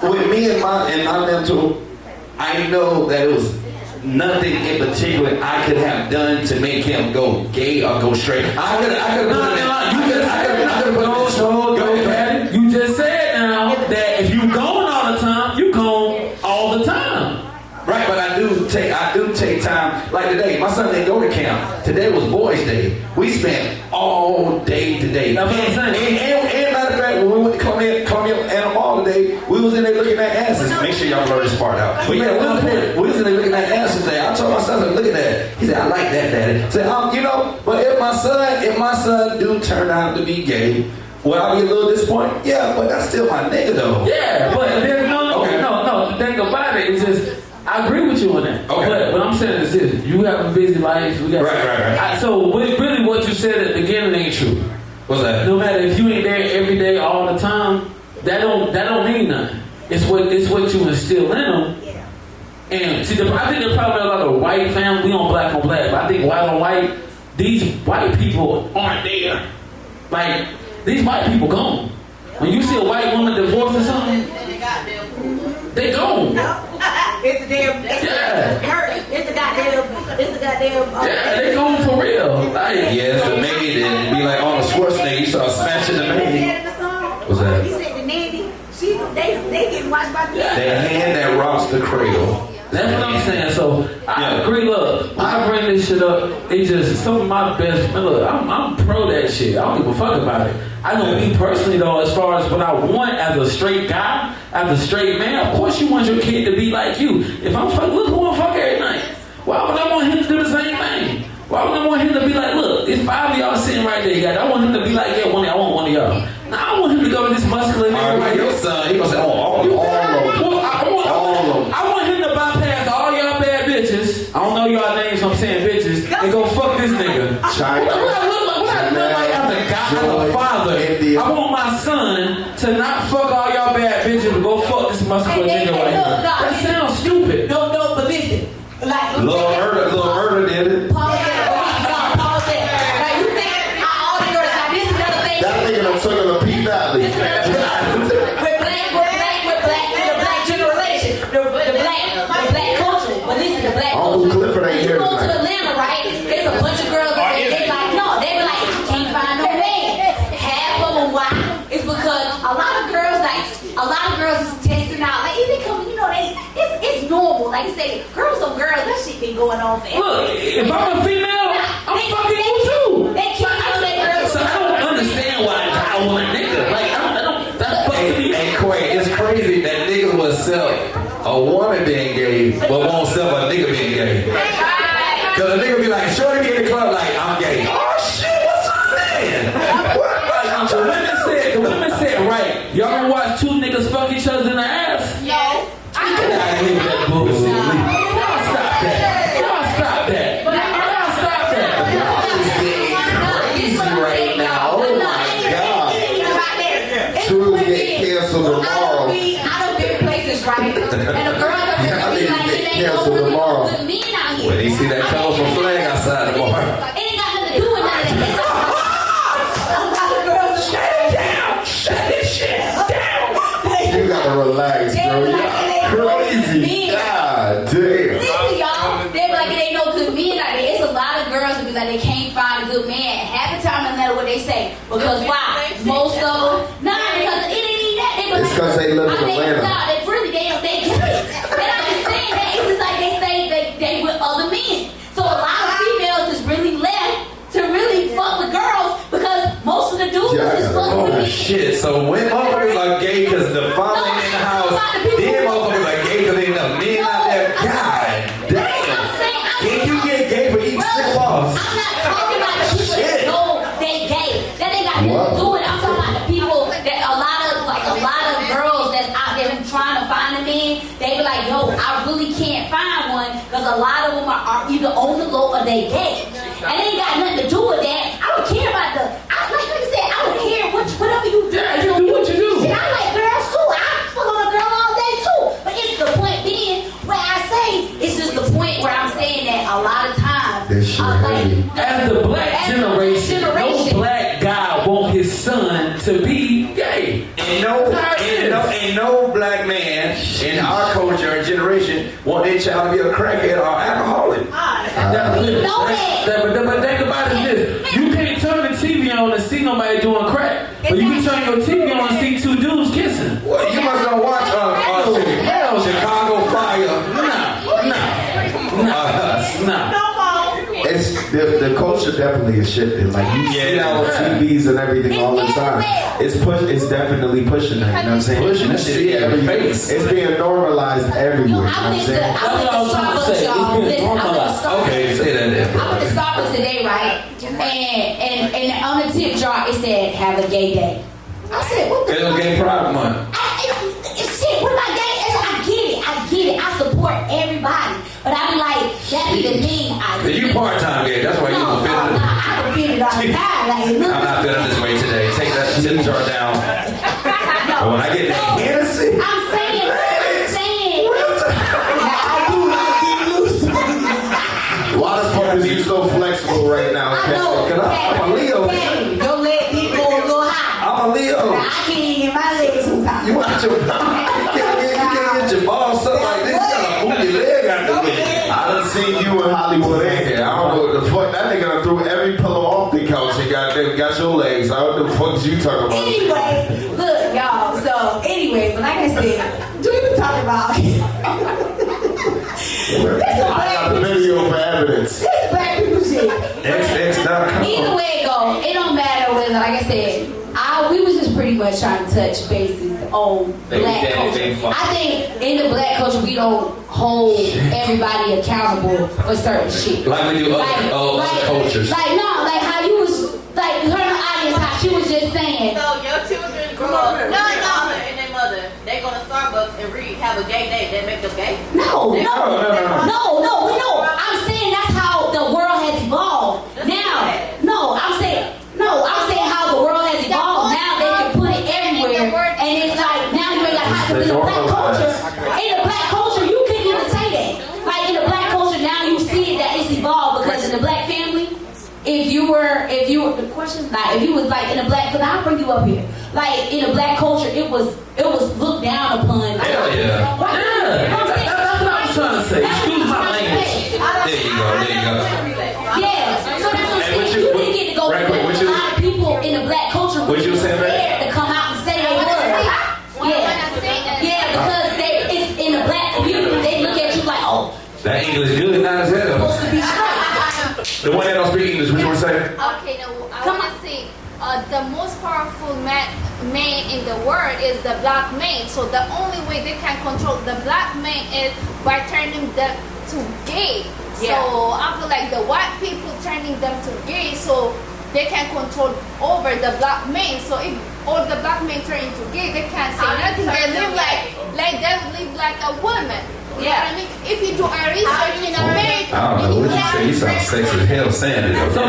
But with me and my mental, I know that it was nothing in particular I could have done to make him go gay or go straight. I could put You just said now that if you going all the time, you going all the time. Right, but I do take time. Like today, my son didn't go to camp. Today was Boys' Day. We spent all day today. That's what I'm saying. And matter of fact, when we went to Columbia and Mall today, we was in there looking at asses. Make sure y'all blur this part out. But yeah, we was in there looking at asses today. I told my son, look at that. He said, I like that, Daddy. I said, but if my son do turn out to be gay, will I be a little disappointed? Yeah, but that's still my nigga though. Yeah, but there's no. The thing about it is just, I agree with you on that. Okay. But what I'm saying is this: you have a busy life. We got right. So really, what you said at the beginning ain't true. What's that? No matter if you ain't there every day, all the time, that don't mean nothing. It's what you instill in them. Yeah. And see, I think the problem with a lot of white family, we on black, but I think white on white, these white people aren't there. Like these white people gone. When you see a white woman divorced or something, they gone. It's the damn. It's the goddamn. Yeah, they gone for real. Like, it's the maid, and it'd be like Arnold Schwarzenegger. You saw smashing the maid. What's that? He said the nanny. They getting watched by the. They hand that rocks the cradle. That's what I'm saying. So I agree. Look, when I bring this shit up, it's just some of my best. Man, look, I'm pro that shit. I don't give a fuck about it. I know me personally though, as far as what I want as a straight guy, as a straight man. Of course, you want your kid to be like you. If I'm fucking, look, who I'm fuck every night. Why would I want him to do the same thing? Why would I want him to be like, look, it's 5 of y'all sitting right there, guys. I want him to be like, yeah, I want one of y'all. Now I want him to go with this muscular nigga right here. Your son, he gonna say, all of them. I want him to bypass all y'all bad bitches. I don't know y'all names, so I'm saying bitches. And go fuck this nigga. What I look like as a guy, as a father, I want my son to not fuck all y'all bad bitches, but go fuck this muscular nigga right here. That sounds stupid. No, but listen. Like, Lil Murder did it. Pause that. Like, you think all the girls, like, this is another thing. That nigga done took him to P Valley. With the black generation, the black culture. But listen, the black Uncle culture. Clifford ain't here You go to tonight. Atlanta, right? There's a bunch of girls that they like, no, they be like, I can't find no man. Half of them, why? It's because a lot of girls is testing out. Like, they come, you know, it's normal. Like you say, girls on girls, that shit been going on forever. Look, if I'm a female, I'm fucking you too. They keep on that girls. So I don't understand why I want a nigga. Like, I don't, that's fucking me. Hey, Quay, it's crazy that niggas will sell a woman being gay, but won't sell a nigga being gay. Cause a nigga be like, shorty be in the club like, I'm gay. Oh shit, what's up, man? The women said, right, y'all gonna watch two niggas fuck each other in the ass? No. Get out of here with that bullshit. Y'all stop that. Crazy right now. Oh my God. TRU getting canceled tomorrow. I done been places, right? And the girls up there be like, it ain't no Canceled tomorrow. good men out here. When they see that colorful flag outside the bar. It ain't got nothing to do with none of that. A lot of girls are Shut this shit down. You gotta relax, bro. You're crazy. God damn. Listen, y'all, they be like, it ain't no good men out there. It's a lot of girls that be like, they can't find a good man. Half the time, no matter what they say. Because why? Most of them, because it ain't even that. They be It's because they live in Atlanta. Nah, they really, they get it. They're not just saying that. It's just like they say they with other men. So a lot of females is really left to really fuck with girls because most of the dudes is fucking with Oh men. shit, so when motherfuckers are gay cause the father ain't in the house, then motherfuckers are gay cause they the men out there. God damn. Can you get gay for eating stick balls? I'm not talking about the people that know they gay. That ain't got nothing to do with it. I'm talking about the people that a lot of girls that's out there who trying to find a man. They be like, yo, I really can't find one because a lot of them are either on the low or they gay. And it ain't got nothing to do with that. I don't care about like you said, I don't care whatever you do. Yeah, you do what you do. Shit, I like girls too. I fuck on a girl all day too. But it's the point being where I say, it's just the point where I'm saying that a lot of times. This shit heavy. As the black generation, no black guy want his son to be gay. Ain't no black man in our culture and generation want their child to be a crackhead or alcoholic. But think about it this. You can't turn the TV on and see nobody doing crack. But you can turn your TV on and see two dudes kissing. Well, you must not watch Chicago Fire. Nah. It's the culture definitely is shifting. Like you see that on TVs and everything all the time. It's definitely pushing that. You know what I'm saying? Pushing that shit in your face. It's being normalized everywhere. You know what I'm saying? Okay, say that then. I went to Starbucks today, right? And on the tip jar it said, "Have a gay day." I said, "What the?" It's a gay pride month. Shit, what about gay? I get it. I support everybody, but I be like, that be the thing. You part-time gay, that's why you No, offended. I offended all the time. Like, look, I'm not feeling this way today. Take that tip jar down. But when I get that Hennessy, I'm saying. Now, I do like getting loose. Why the fuck is you so flexible right now, I know. Cat? I'm a Leo. Don't let me go high. I'm a Leo. I can't even get my legs sometimes. You want your you can't get your balls up like this. You gotta move your leg out the way. I done seen you in Hollywood in here. I don't know what the fuck. That nigga done threw every pillow off the couch and got your legs. I don't know what the fuck you talking about. Anyway, look, y'all. So, anyway, but like I said, do we even talk about? I got the video for evidence. This is black people shit. XX.com. Either way it go, it don't matter whether, like I said, we was just pretty much trying to touch bases on black culture. I think in the black culture we don't hold everybody accountable for certain shit. Like we do other cultures. Like no, like how you was like her audience, how she was just saying. So your children grow up, and their mother, they go to Starbucks and have a gay day. They make them gay? No. I'm saying that's how the world has evolved. I'm saying how the world has evolved. Now they can put it everywhere, and it's like now you ain't got to in the black culture. In the black culture, you couldn't even say that. Like in the black culture, now you see that it's evolved because in the black family, if you were the question's not if you was like in a black, because I'll bring you up here. Like in a black culture, it was looked down upon. Hell yeah. That's what I was trying to say. Excuse my language. There you go. Yeah. So that's what I'm saying. You didn't get to go to a lot of people in the black culture who were scared to come out and say they were. Yeah, because it's in the black community, they look at you like, oh, that English good, not as hell. supposed to be straight. The one that don't speak English, what you want to say? Okay, no, I want to say the most powerful man in the world is the black man. So the only way they can control the black man is by turning them to gay. Yeah. So I feel like the white people turning them to gay, so they can control over the black man. So if all the black men turn into gay, they can't say nothing. They live like they live like a woman. You know what I mean? If you do a research in America, I don't know what you say. You sound sexy as hell saying it. So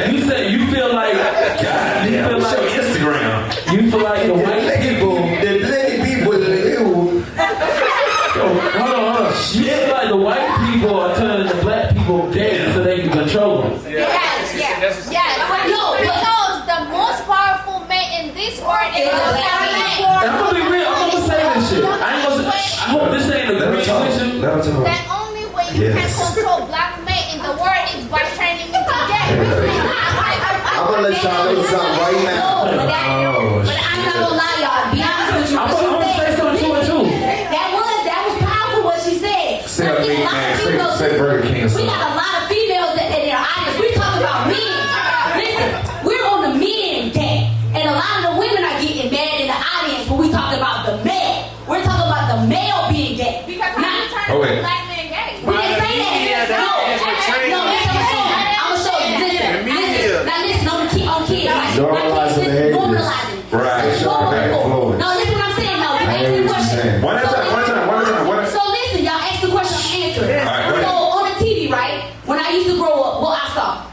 you say you feel like God damn, what's your Instagram? you feel like the white people. Hold on. You feel like the white people are turning the black people gay so they can control them. Yes. No, because the most powerful man in this world is the black man. I'm gonna be real. I'm gonna say this shit. I hope this ain't a great question. The only way you can control black men in the world is by turning into gay. I'm gonna let y'all know something right now. But I'm not gonna lie, y'all. Be honest with you. I'm gonna say something to it too. That was powerful what she said. Say it again, man. Say Burger King. We got a lot of females in their audience. We talking about men. Listen, we're on the men day, and a lot of the women are getting mad in the audience when we talk about the male. We're talking about the male being gay. Because how you turn the black man gay? We didn't say that. No, I'm gonna show you. Listen. Now listen on kids. Normalizing behaviors. Normalizing. Right. No, listen what I'm saying. No, you ask the question. One at a time. So listen, y'all ask the question, I'm answering. Alright, So on the TV, right? When I used to grow up, what I saw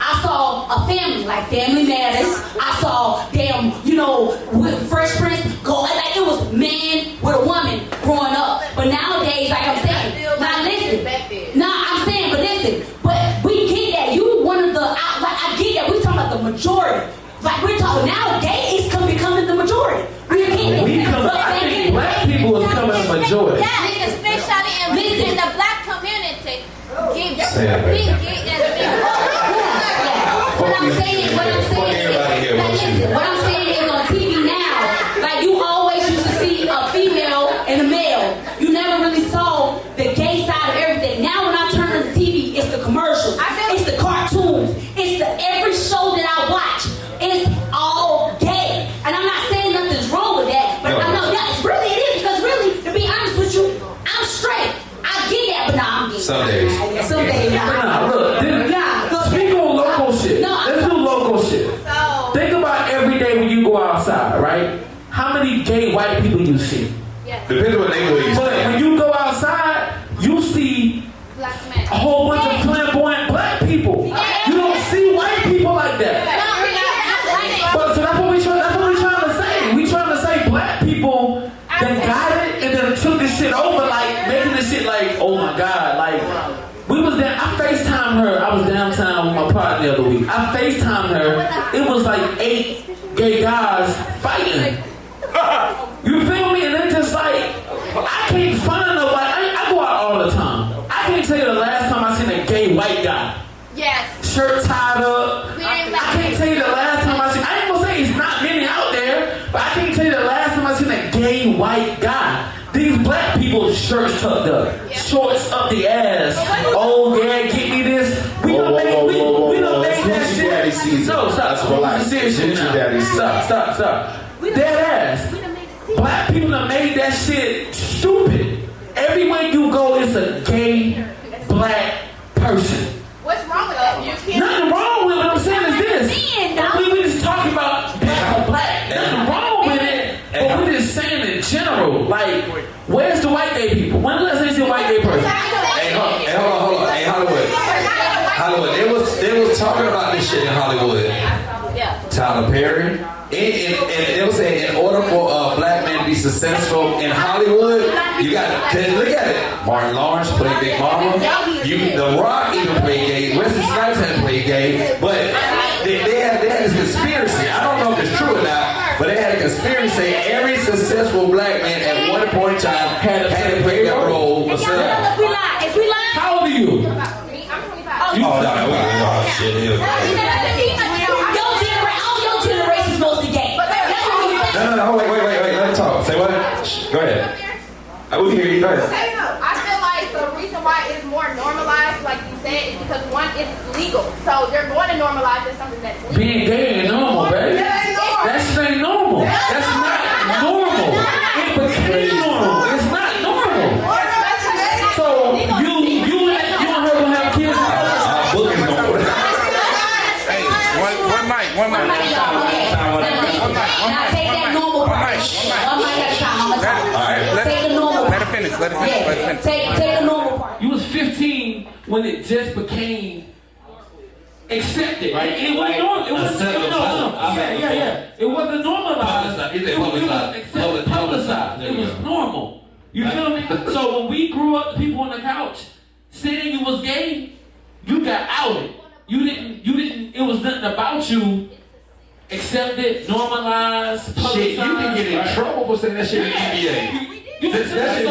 a family, like Family Matters. I saw with Fresh Prince go like it was man with a woman growing up. But nowadays, like I'm saying, now listen. But we get that. You one of the I get that. We talking about the majority. Like we're talking now, gay is becoming the majority. I think black people is coming the majority. Yeah, especially in the black community. Being gay and being what I'm saying is on TV now, like you always used to see a female and a male. You never really saw the gay side of everything. Now when I turn on the TV, it's the commercials, it's the cartoons, it's every show that I watch. It's all gay. And I'm not saying nothing's wrong with that, but I know it is, because really, to be honest with you, I'm straight. I get that, but nah, I'm gay. Some days. Some days. Look, speak on local shit. Let's do local shit. Think about every day when you go outside, right? How many gay white people you see? Yes. Depends on what neighborhood you But when you go outside, you see Black men. a whole bunch of flamboyant black people. You don't see white people like that. But so that's what we trying to say. We trying to say black people that got it and then took this shit over, like making this shit like, oh my god, like we was there. I FaceTimed her. I was downtown with my partner the other week. I FaceTimed her. It was like 8 gay guys fighting. You feel me? And it's just like I can't find nobody. I go out all the time. I can't tell you the last time I seen a gay white guy. Yes. Shirt tied up. I can't tell you the last time I seen. I ain't gonna say it's not many out there, but I can't tell you the last time I seen a gay white guy. These black people shirts tucked up, shorts up the ass. Oh yeah, get me this. We don't make that shit. Daddy season. No, stop. Relax. Serious shit now. Stop. Dead ass. Black people have made that shit stupid. Everywhere you go, it's a gay black person. What's wrong with that? Nothing wrong with it. What I'm saying is this. We just talking about black. Nothing wrong with it. But we're just saying in general. Like, where's the white gay people? When last time you see a white gay person? Hey, hold on. Hey, Hollywood. They was talking about this shit in Hollywood. Tyler Perry. And they were saying in order for a black man to be successful in Hollywood, you got to look at it. Martin Lawrence played Big Mama. The Rock even played gay. Wesley Snipes had played gay. But they had this conspiracy. I don't know if it's true or not, but they had a conspiracy. Every successful black man at one point in time had to play that role. If we lie. How old are you? I'm 25. Oh, no, shit. Your generation's mostly gay. No, wait. Let me talk. Say what? Go ahead. I will hear you. Go ahead. I feel like the reason why it's more normalized, like you said, is because one, it's legal. So they're going to normalize it something that's legal. Being gay ain't normal, baby. That shit ain't normal. That's not normal. It became normal. It's not normal. So you and her gonna have kids? Hey, one mic. Now take that normal part. One mic at a time. I'm gonna talk. Take the normal part. Let her finish. Take the normal part. You was 15 when it just became accepted. Right? It wasn't normal. It wasn't Yeah. It wasn't normalized. It was publicized. It was normal. You feel me? So when we grew up, people on the couch saying you was gay, you got outed. You didn't. It was nothing about you. Accepted, normalized, publicized. Shit, you can get in trouble for saying that shit in the NBA. That shit,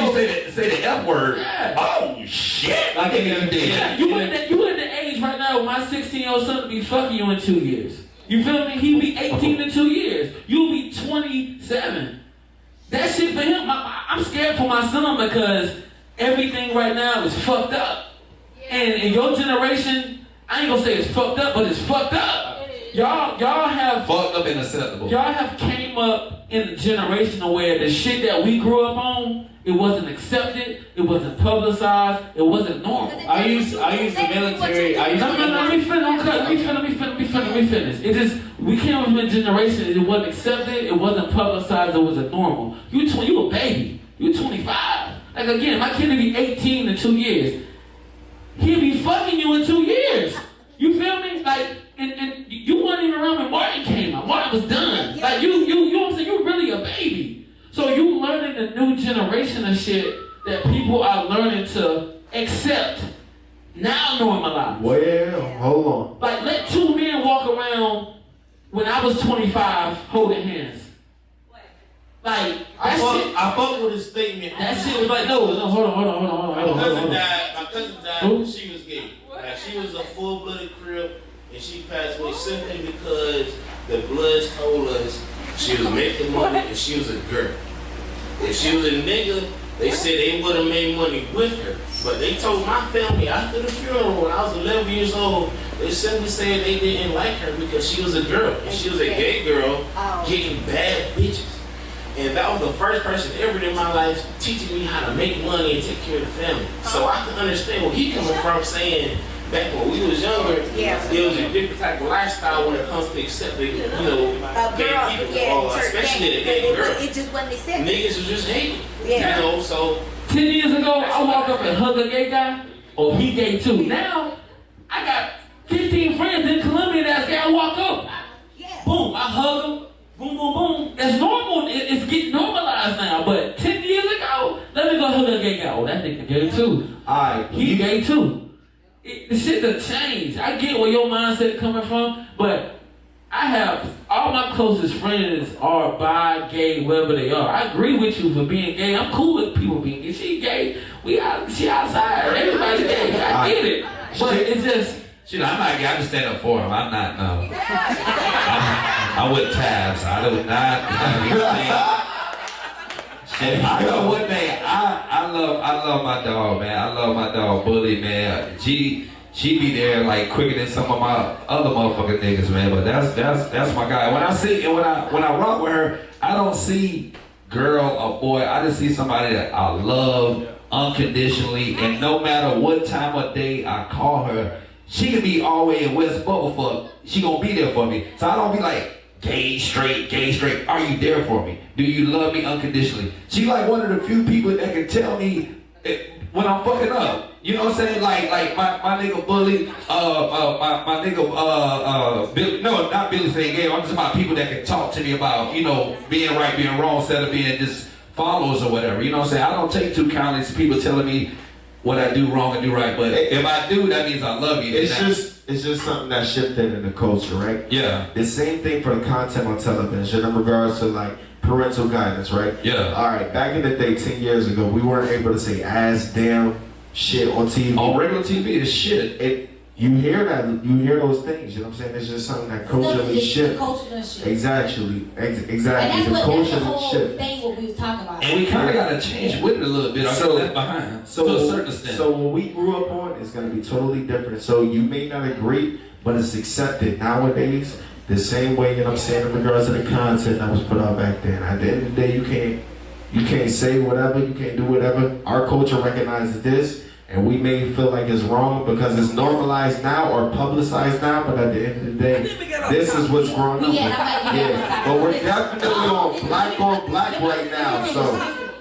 you say the F word. Yeah. Oh shit! I can't even do that. You at the age right now, my 16-year-old son will be fucking you in 2 years. You feel me? He'll be 18 in 2 years. You'll be 27. That shit for him, I'm scared for my son because everything right now is fucked up. And in your generation, I ain't gonna say it's fucked up, but it's fucked up. Y'all have fucked up and acceptable. Y'all have came up in a generation where the shit that we grew up on, it wasn't accepted, it wasn't publicized, it wasn't normal. I use the military. Let me finish. It just, we came up from a generation, it wasn't accepted, it wasn't publicized, it wasn't normal. You a baby. You 25. Like again, my kid will be 18 in 2 years. He'll be fucking you in 2 years. You feel me? Like, and you weren't even around when Martin came out. Martin was done. Like you know what I'm saying? You're really a baby. So you learning the new generation of shit that people are learning to accept. Now normalize. Well, hold on. Like let two men walk around when I was 25 holding hands. Like I fuck with his statement. That shit was like, no, hold on. My cousin died when she was gay. Like she was a full-blooded crib. And she passed away simply because the Bloods told us she was making money and she was a girl. If she was a nigga, they said they would have made money with her. But they told my family after the funeral when I was 11 years old, they simply said they didn't like her because she was a girl. And she was a gay girl getting bad bitches. And that was the first person ever in my life teaching me how to make money and take care of the family. So I can understand where he coming from saying, back when we was younger, it was a different type of lifestyle when it comes to accepting, gay people, especially the gay girl. It just wasn't accepted. Niggas was just hating, so. 10 years ago, I walk up and hug a gay guy, he gay too. Now, I got 15 friends in Columbia that's gay. I walk up, boom, I hug them, boom. That's normal. It's getting normalized now. But 10 years ago, let me go hug a gay guy. That nigga gay too. Alright, he gay too. The shit done changed. I get where your mindset coming from, but I have all my closest friends are bi, gay, wherever they are. I agree with you for being gay. I'm cool with people being gay. She gay. She outside. Everybody's gay. I get it. But it's just. I'm not gay. I just stand up for him. I'm not. No. I'm with tabs. I do not. Shit. I know one thing. I love my dog, man. I love my dog, Bully, man. She be there like quicker than some of my other motherfucking niggas, man. But that's my guy. When I rock with her, I don't see girl or boy. I just see somebody that I love unconditionally, and no matter what time of day I call her, she can be all the way in West Bubblefuck. She gonna be there for me. So I don't be like, gay, straight. Are you there for me? Do you love me unconditionally? She like one of the few people that can tell me when I'm fucking up. You know what I'm saying? Like my nigga Bully, my nigga, Billy, no, not Billy saying gay. I'm just about people that can talk to me about, you know, being right, being wrong, instead of being just followers or whatever. You know what I'm saying? I don't take too kindly to people telling me what I do wrong and do right, but if I do, that means I love you. It's just something that shifted in the culture, right? Yeah. The same thing for the content on television in regards to like parental guidance, right? Yeah. All right, back in the day, 10 years ago, we weren't able to say ass, damn, shit on TV. On regular TV is shit. You hear those things, you know what I'm saying? It's just something that culturally shifts. Exactly. And that's The what culture that's the whole shift. thing what we was talking about. And we kind of got to change with it a little bit. I got left behind to a certain extent. So when we grew up on, it's going to be totally different. So you may not agree, but it's accepted nowadays the same way, you know what I'm saying, in regards to the content that was put out back then. At the end of the day, you can't say whatever, you can't do whatever. Our culture recognizes this, and we may feel like it's wrong because it's normalized now or publicized now, but at the end of the day, this is what's growing up with. Yeah, but we're definitely on black right now, so.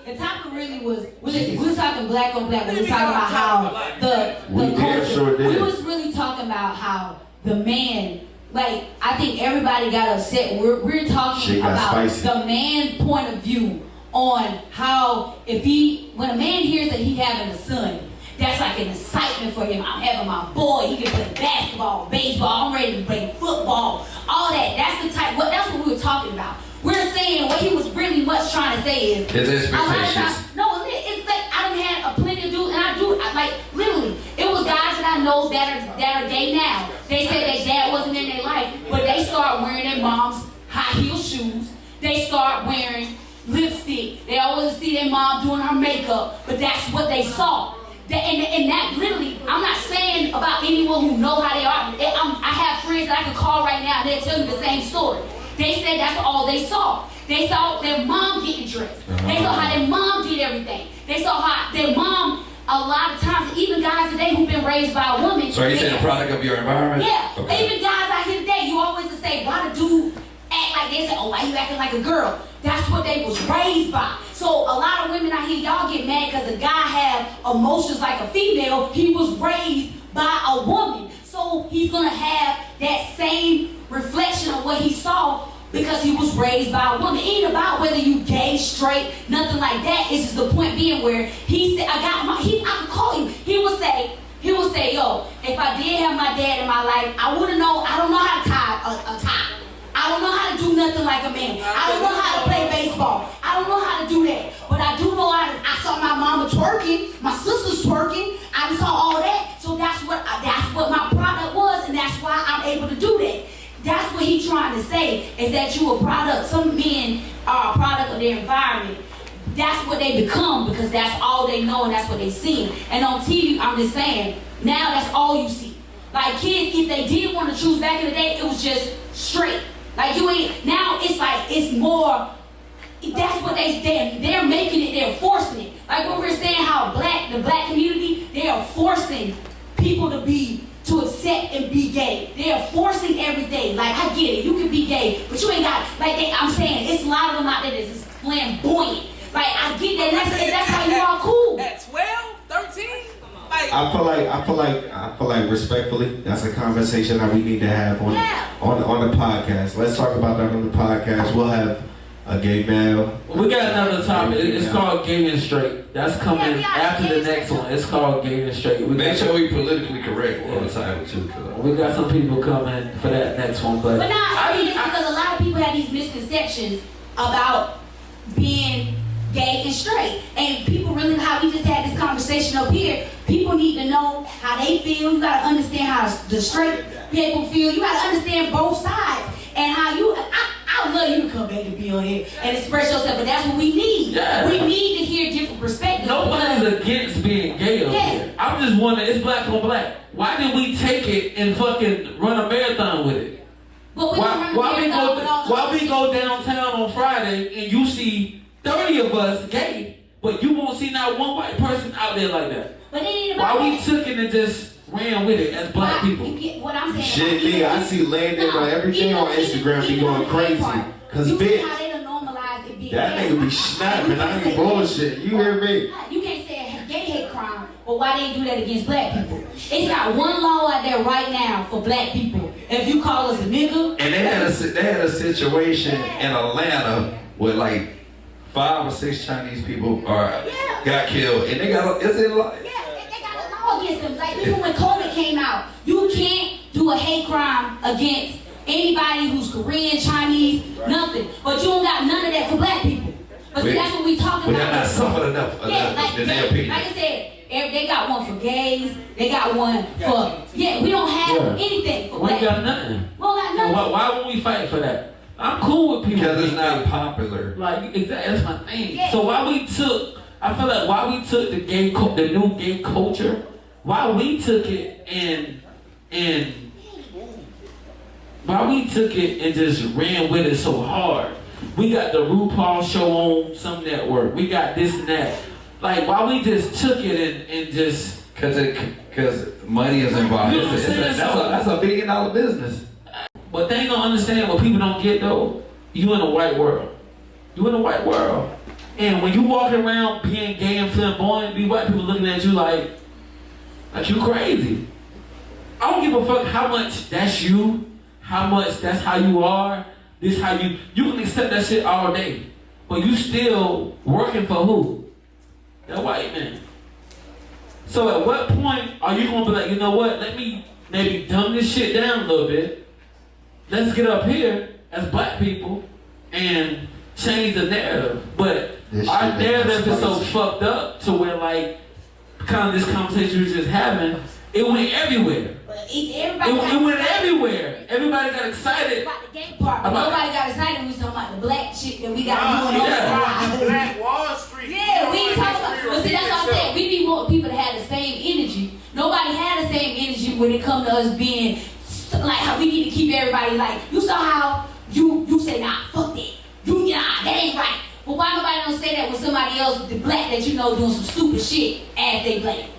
The topic really was, we was talking black on black, we was talking about how the culture, sure did. we was really talking about how the man, like, I think everybody got upset. We're talking about spicy. the man's point of view on how when a man hears that he having a son, that's like an excitement for him. I'm having my boy. He can play basketball, baseball. I'm ready to play football. All that. That's what we were talking about. We're saying what he was really much trying to say is his expectations. It's like I done had a plenty of dudes, and like literally, it was guys that I know that are gay now. They said their dad wasn't in their life, but they start wearing their mom's high heel shoes. They start wearing lipstick. They always see their mom doing her makeup, but that's what they saw. And that literally, I'm not saying about anyone who know how they are. I have friends that I can call right now and they'll tell you the same story. They said that's all they saw. They saw their mom getting dressed. They saw how their mom did everything. They saw how their mom, a lot of times, even guys today who've been raised by a woman. So are you saying a product of your environment? Yeah. Okay. Even guys out here today, you always say, why the dude act like they say, oh, why you acting like a girl? That's what they was raised by. So a lot of women out here, y'all get mad because a guy have emotions like a female. He was raised by a woman. So he's going to have that same reflection of what he saw because he was raised by a woman. It ain't about whether you gay, straight, nothing like that. It's just the point being where he said, I could call you. He would say, yo, if I did have my dad in my life, I don't know how to tie a tie. I don't know how to do nothing like a man. I don't know how to play baseball. I don't know how to do that. But I do know I saw my mama twerking, my sister's twerking. I saw all that. So that's what my product was, and that's why I'm able to do that. That's what he's trying to say, is that you a product. Some men are a product of their environment. That's what they become because that's all they know and that's what they see. And on TV, I'm just saying, now that's all you see. Like kids, if they did want to choose back in the day, it was just straight. Like now it's like, it's more, that's what they're making it, they're forcing it. Like when we're saying how the black community, they are forcing people to accept and be gay. They are forcing everything. Like I get it, you can be gay, but you ain't got, I'm saying, it's a lot of them out there that's just flamboyant. Like I get that, that's how you all cool. At 12, 13? I feel like respectfully, that's a conversation that we need to have on the podcast. Let's talk about that on the podcast. We'll have a gay male. We got another topic. It's called Gay and Straight. That's coming after the next one. It's called Gay and Straight. Make sure we politically correct on the title too. We got some people coming for that next one, but because a lot of people have these misconceptions about being gay and straight, and people really, how we just had this conversation up here, people need to know how they feel. You gotta understand how the straight people feel. You gotta understand both sides and how I I would love you to come back and be on here and express yourself, but that's what we need. Yeah. We need to hear different perspectives. Nobody's against being gay up here. I'm just wondering, it's black on black. Why did we take it and fucking run a marathon with it? But Why we go downtown on Friday and you see 30 of us gay, but you won't see not one white person out there like that? But it ain't about why we took it and just ran with it as black people? You get what I'm saying? Shit, me, I see Landon on everything on Instagram be going crazy. Cause you bitch, see how they done normalize it being that gay. nigga be snapping. I ain't bullshit. You hear me? You can't say a gay hate crime, but why they do that against black people? It's got one law out there right now for black people. If you call us a nigga, And they had a situation in Atlanta where like 5 or 6 Chinese people got killed, and they got they got a law against them. Like even when COVID came out, you can't do a hate crime against anybody who's Korean, Chinese, nothing. But you don't got none of that for black people. But see, that's what we talking about. We're not suffered enough in their opinion. Like I said, they got one for gays. They got one for we don't have anything for black people. We got nothing. We don't got nothing. Why won't we fight for that? I'm cool with people. Because it's not popular. Like exactly, that's my thing. So I feel like why we took the new gay culture. Why we took it and why we took it and just ran with it so hard. We got the RuPaul show on some network. We got this and that. Like why we just took it and just because money is involved. You know what I'm saying? That's $1 billion business. But they don't understand what people don't get though. You in a white world. You in a white world. And when you walk around being gay and flamboyant, these white people looking at you like you crazy. I don't give a fuck how much that's you, how much that's how you are, this how you can accept that shit all day. But you still working for who? That white man. So at what point are you gonna be like, you know what, let me maybe dumb this shit down a little bit. Let's get up here as black people and change the narrative. But our narrative is so fucked up to where like kind of this conversation we were just having, it went everywhere. It went everywhere. Everybody got excited about the gay part. But nobody got excited when we talking about the black shit that we got going on. Black Wall Street. Yeah, we ain't talking about. But see, that's what I'm saying. We need more people to have the same energy. Nobody had the same energy when it comes to us being like how we need to keep everybody like. You saw how you say nah, fuck that. That ain't right. But why nobody don't say that when somebody else, the black that you know doing some stupid shit as they black?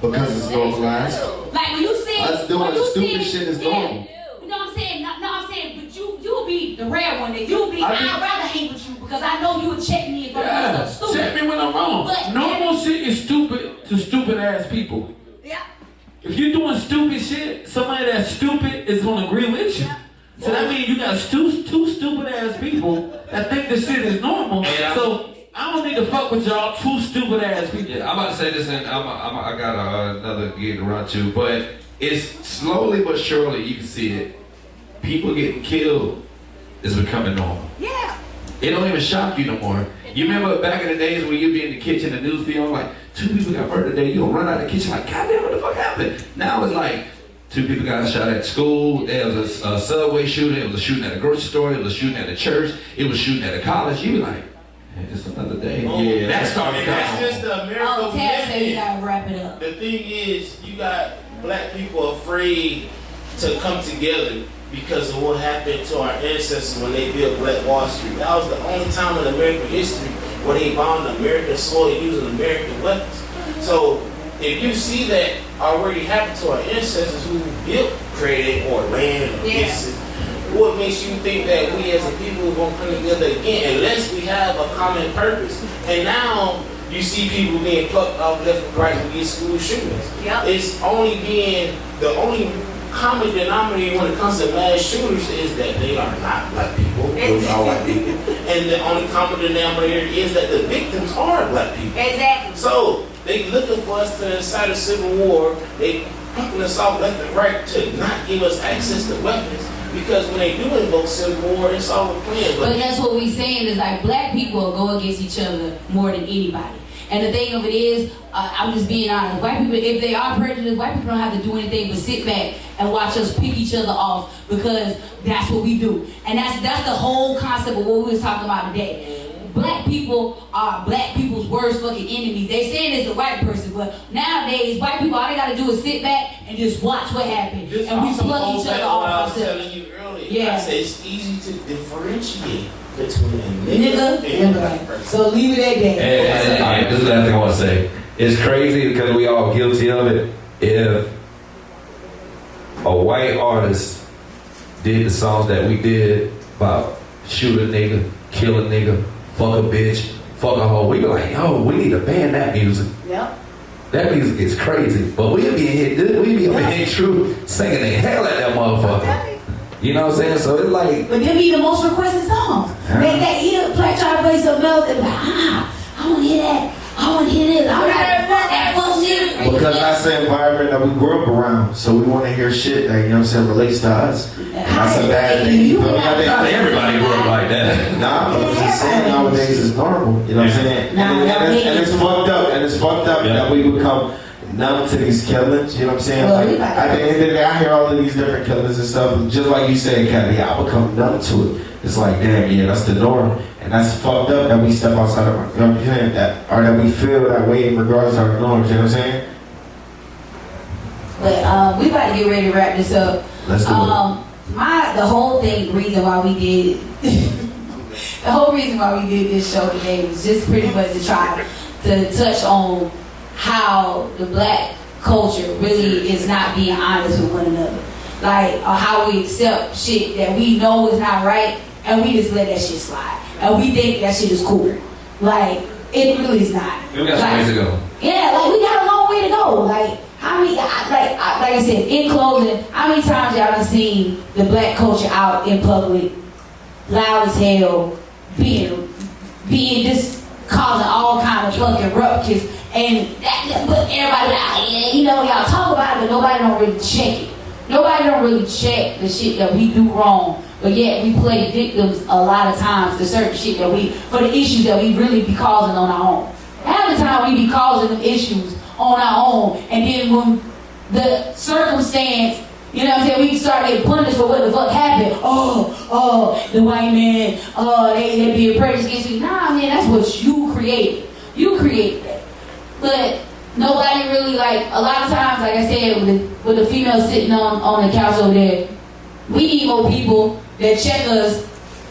Because it's normalized. Like when you see us doing stupid shit is normal. You know what I'm saying? No, I'm saying, but you'll be the rare one. That you'll be. I'd rather hang with you because I know you would check me if I'm doing something stupid. Check me when I'm wrong. But normal shit is stupid to stupid ass people. Yeah. If you're doing stupid shit, somebody that's stupid is gonna agree with you. Yeah. So that means you got two stupid ass people that think this shit is normal. So I don't need to fuck with y'all two stupid ass people. Yeah, I'm about to say this, and I got another gig to run to, but it's slowly but surely you can see it. People getting killed is becoming normal. Yeah. It don't even shock you no more. You remember back in the days when you'd be in the kitchen, the news be on like 2 people got murdered today. You gonna run out of the kitchen like, goddamn, what the fuck happened? Now it's like 2 people got shot at school. There was a subway shooting. It was a shooting at a grocery store. It was a shooting at a church. It was shooting at a college. You be like, just another day. Yeah, that's starting to come. That's just the American you gotta wrap it up. The thing is, you got black people afraid to come together because of what happened to our ancestors when they built Black Wall Street. That was the only time in American history where they bombed American soil using American weapons. So if you see that already happen to our ancestors who built, created, or land, or businesses, what makes you think that we as a people are going to come together again unless we have a common purpose? And now you see people being plucked off left and right with these school shootings. Yep. It's only being the only common denominator when it comes to mass shooters is that they are not black people, those are white people. And the only common denominator is that the victims are black people. Exactly. So they looking for us to incite a civil war. They plucking us off left and right to not give us access to weapons. Because when they do invoke civil war, it's all a plan. But that's what we saying is like black people will go against each other more than anybody. And the thing of it is, I'm just being honest. White people, if they are prejudiced, white people don't have to do anything but sit back and watch us pick each other off because that's what we do. And that's the whole concept of what we was talking about today. Black people are black people's worst fucking enemies. They saying it's a white person, but nowadays white people, all they gotta do is sit back and just watch what happens, and we plug each other off I was ourselves. telling you earlier. Yeah. I said it's easy to differentiate between a Nigga and a black person. So leave it at that. And this is the last thing I want to say. It's crazy because we all guilty of it. If a white artist did the songs that we did about shoot a nigga, kill a nigga, fuck a bitch, fuck a hoe, we be like, yo, we need to ban that music. Yep. That music is crazy. But we be over here TRU singing the hell at that motherfucker. You know what I'm saying? So it's like, But them be the most requested songs. They hear try to play something else, they be like, I want to hear that. I want to hear this. I got that fuck music. Because that's the environment that we grew up around. So we want to hear shit that, you know what I'm saying, relates to us. And that's a bad thing. You feel me? not everybody grew up like that. Nah, but I'm just saying nowadays it's normal. You know what I'm saying? And it's fucked up. And it's fucked up that we become numb to these killings. You know what I'm saying? Like, at the end of the day, I hear all of these different killings and stuff. Just like you said, Kathy, I become numb to it. It's like, damn, yeah, that's the norm. And that's fucked up that we step outside of our, you know what I'm saying? Or that we feel that way in regards to our norms. You know what I'm saying? But we about to get ready to wrap this up. Let's do it. The whole reason why we did the whole reason why we did this show today was just pretty much to try to touch on how the black culture really is not being honest with one another. Like, or how we accept shit that we know is not right and we just let that shit slide. And we think that shit is cool. Like, it really is not. We got some ways to go. Yeah, like we got a long way to go. Like, how many, like I said, in closing, how many times y'all done seen the black culture out in public, loud as hell, being just causing all kind of fucking ruckus, and but everybody like, yeah, you know, y'all talk about it, but nobody don't really check it. Nobody don't really check the shit that we do wrong, but yet we play victims a lot of times to certain shit that for the issues that we really be causing on our own. Half the time we be causing them issues on our own, and then when the circumstance, you know what I'm saying, we start getting punished for what the fuck happened. The white man, they being prejudiced against you. Nah, man, that's what you created. You created that. But nobody really, like, a lot of times, like I said, with the female sitting on the couch over there, we need more people that check us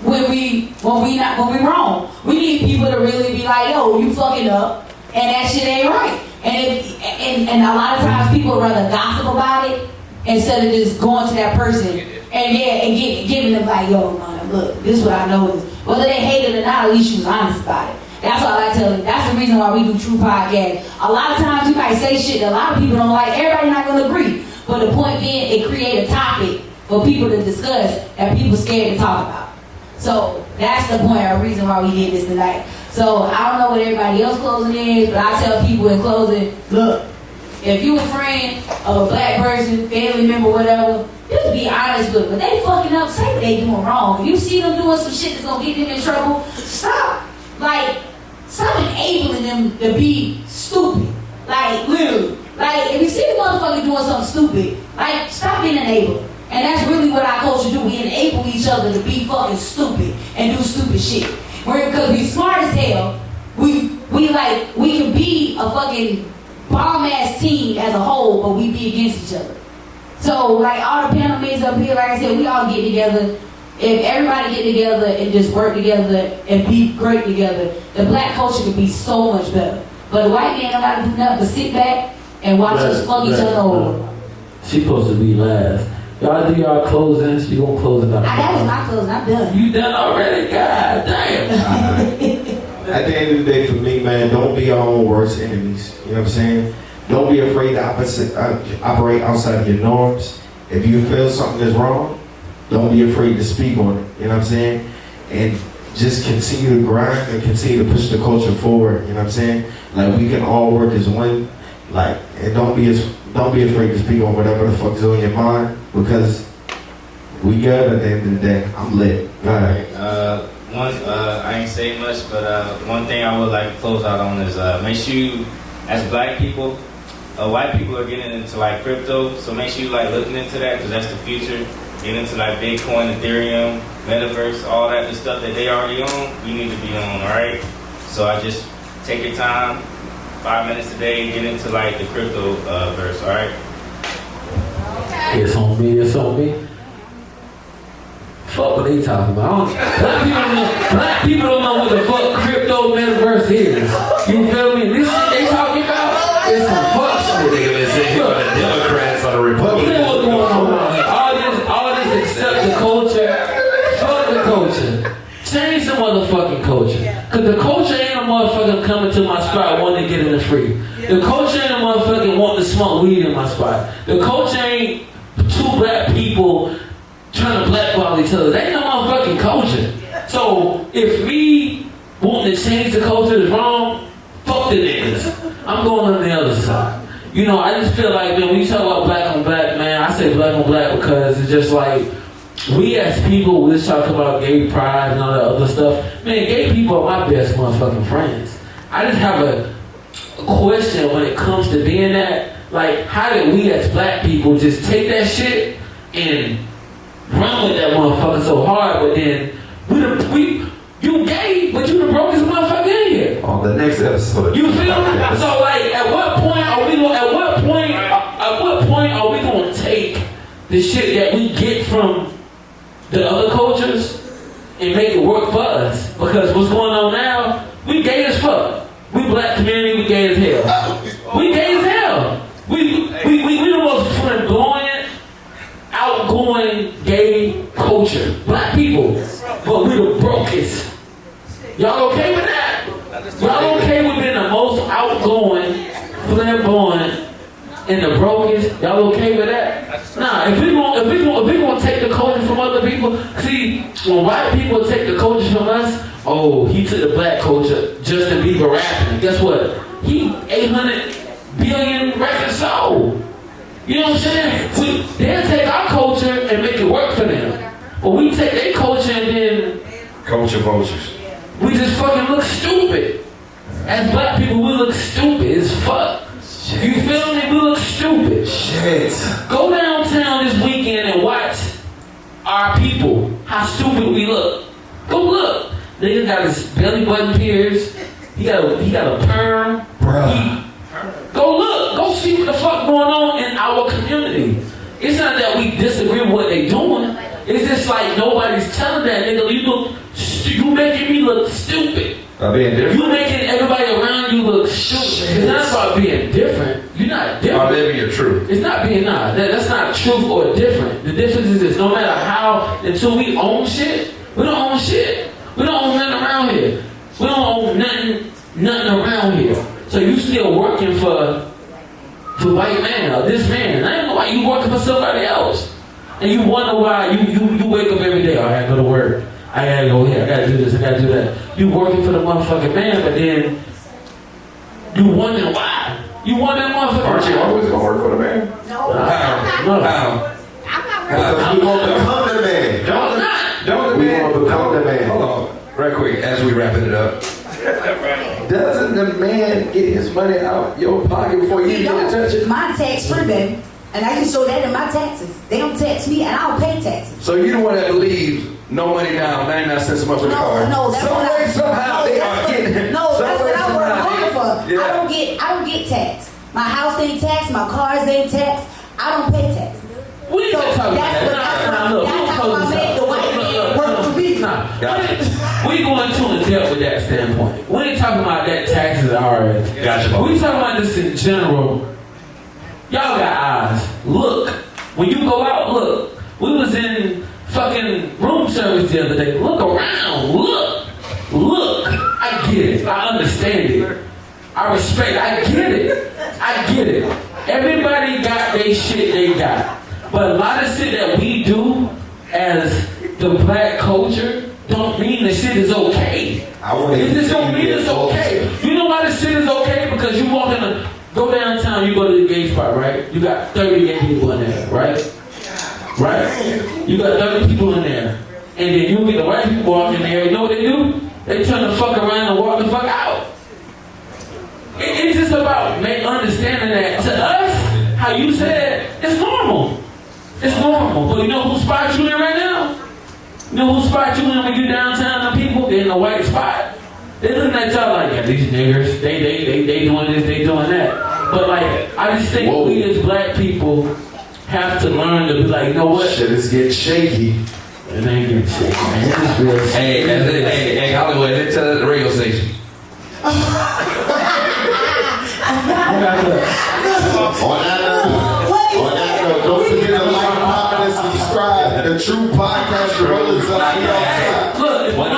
when we wrong. We need people to really be like, yo, you fucking up, and that shit ain't right. And a lot of times people rather gossip about it instead of just going to that person and giving them like, yo, man, look, this is what I know is, whether they hate it or not, at least you was honest about it. That's all I tell you. That's the reason why we do TRU podcast. A lot of times you might say shit that a lot of people don't like. Everybody's not going to agree. But the point being, it creates a topic for people to discuss that people scared to talk about. So that's the point or reason why we did this tonight. So I don't know what everybody else closing is, but I tell people in closing, look, if you a friend of a black person, family member, whatever, just be honest with them. But they fucking up, say what they doing wrong. If you see them doing some shit that's gonna get them in trouble, stop. Like, stop enabling them to be stupid. Like, literally. Like, if you see the motherfucker doing something stupid, like, stop being an enabler. And that's really what our culture do. We enable each other to be fucking stupid and do stupid shit. Because we smart as hell, we can be a fucking bomb-ass team as a whole, but we be against each other. So, like, all the panel mates up here, like I said, we all get together. If everybody get together and just work together and be great together, the black culture could be so much better. But the white man don't gotta do nothing but sit back and watch us fuck each other over. She supposed to be last. Y'all do y'all closings. You gonna close it out? That was my closing. I'm done. You done already? God damn. At the end of the day, for me, man, don't be your own worst enemies. You know what I'm saying? Don't be afraid to operate outside of your norms. If you feel something is wrong, don't be afraid to speak on it. You know what I'm saying? And just continue to grind and continue to push the culture forward. You know what I'm saying? Like, we can all work as one. Like, and don't be afraid to speak on whatever the fuck is on your mind, because we good at the end of the day. I'm lit. All right. I ain't saying much, but one thing I would like to close out on is make sure you, as black people, white people are getting into like crypto, so make sure you like looking into that because that's the future. Get into like Bitcoin, Ethereum, Metaverse, all that, the stuff that they already own, you need to be on, all right? So I just take your time, 5 minutes a day, get into like the crypto verse, all right? It's on me, it's on me. Fuck what they talking about. Black people don't know what the fuck crypto metaverse is. You feel me? This shit they talking about is some fuck shit. Nigga been sitting here on the Democrats on the Republicans. You know what's going on? All this except the culture. Fuck the culture. Change the motherfucking culture. Cause the culture ain't a motherfucker coming to my spot wanting to get in the free. The culture ain't a motherfucking wanting to smoke weed in my spot. The culture ain't two black people trying to blackball each other. That ain't no motherfucking culture. So if me wanting to change the culture is wrong, fuck the niggas. I'm going on the other side. You know, I just feel like, man, when you talk about black on black, man, I say black on black because it's just like, we as people, we just talk about gay pride and all that other stuff. Man, gay people are my best motherfucking friends. I just have a question when it comes to being that. Like, how did we as black people just take that shit and run with that motherfucker so hard, but then you gay, but you the brokest motherfucker in here. On the next episode. You feel me? So like, at what point are we gonna take the shit that we get from the other cultures and make it work for us? Because what's going on now, we gay as fuck. We black community, we gay as hell. We gay as hell. We the most flamboyant, outgoing gay culture. Black people. But we the brokest. Y'all okay with that? Y'all okay with being the most outgoing, flamboyant, and the brokest? Y'all okay with that? Nah, if we gonna take the culture from other people, see, when white people take the culture from us, oh, he took the black culture, Justin Bieber rapping. Guess what? He 800 billion records sold. You know what I'm saying? They'll take our culture and make it work for them. But we take their culture and then Culture vultures. we just fucking look stupid. As black people, we look stupid as fuck. You feel me? We look stupid. Shit. Go downtown this weekend and watch our people, how stupid we look. Go look. Nigga got his belly button pierced. He got a perm. Bruh. Go look. Go see what the fuck going on in our community. It's not that we disagree with what they doing. It's just like nobody's telling that nigga, you making me look stupid. By being different. You making everybody around you look stupid. It's not about being different. You're not different. By living your truth. It's not being that's not truth or different. The difference is this: no matter how, until we own shit, we don't own shit. We don't own nothing around here. We don't own nothing around here. So you still working for white man or this man. I don't know why you working for somebody else. And you wonder why you wake up every day, oh, I gotta go to work. I gotta go here, I gotta do this, I gotta do that. You working for the motherfucking man, but then you wondering why. You wondering motherfucking Aren't you always gonna work for the man? No. How? Because we want to become the man. Don't the man become the man. Hold on. Right quick, as we wrapping it up. Doesn't the man get his money out your pocket before you even touch it? My tax free, baby. And I can show that in my taxes. They don't tax me and I don't pay taxes. So you the one that believes no money down, 99 cents a month for the car. No, that's Some way, somehow they are getting. No, that's what I work hard for. Yeah. I don't get taxed. My house ain't taxed, my cars ain't taxed. I don't pay taxes. We ain't gonna talk about that. That's how I made the white man work for me. We going too in depth with that standpoint. We ain't talking about that taxes already. Gotcha. We talking about this in general. Y'all got eyes. Look. When you go out, look. We was in fucking room service the other day. Look around. Look. I get it. I understand it. I respect it. I get it. Everybody got their shit they got. But a lot of shit that we do as the black culture don't mean the shit is okay. It just don't mean it's okay. You know why the shit is okay? Because you go downtown, you go to the gay spot, right? You got 30 gay people in there, right? You got 30 people in there. And then you get the white people walk in there, you know what they do? They turn the fuck around and walk the fuck out. It's just about understanding that to us, how you said, it's normal. It's normal. But you know who spot you in right now? You know who spot you in when you downtown? The people in the white spot. They looking at y'all like, yeah, these niggers, they doing this, they doing that. But like, I just think we as black people have to learn to be like, you know what? Shit is getting shaky. It ain't getting shaky, man. It's just real shaky. Hey, Hollywood, they tell us at the radio station. On that note, don't forget to like, comment, and subscribe. The TRU podcast, Gorillas on the outside. Look, if one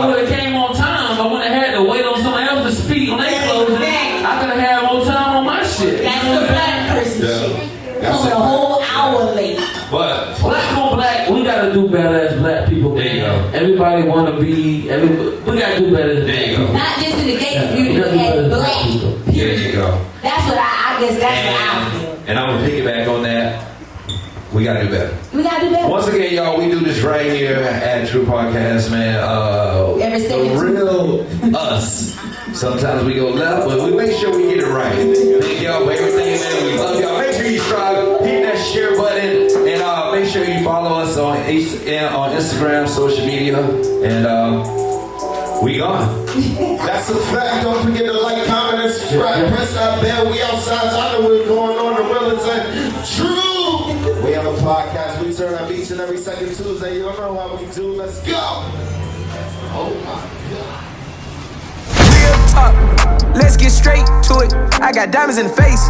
would have came on time, I wouldn't have had to wait on someone else to speak on their closing. I could have had more time on my shit. That's the black person shit. Coming a whole hour late. But black on black, we gotta do better as black people. There you go. Everybody wanna be. We gotta do better. There you go. Not just in the gay community, but as black people. There you go. That's what I guess. That's what I feel. And I'm gonna piggyback on that. We gotta do better. We gotta do better. Once again, y'all, we do this right here at TRU Podcast, man. Every second. The real us. Sometimes we go left, but we make sure we get it right. Thank y'all for everything, man. We love y'all. Make sure you subscribe, hit that share button, and make sure you follow us on Instagram, social media, and we gone. That's a fact. Don't forget to like, comment, and subscribe. Press that bell. We outside. I know what's going on. The Gorillas and TRU. We have a podcast. We turn up each and every second Tuesday. You don't know how we do. Let's go. Oh my God. Real talk. Let's get straight to it. I got diamonds in the face.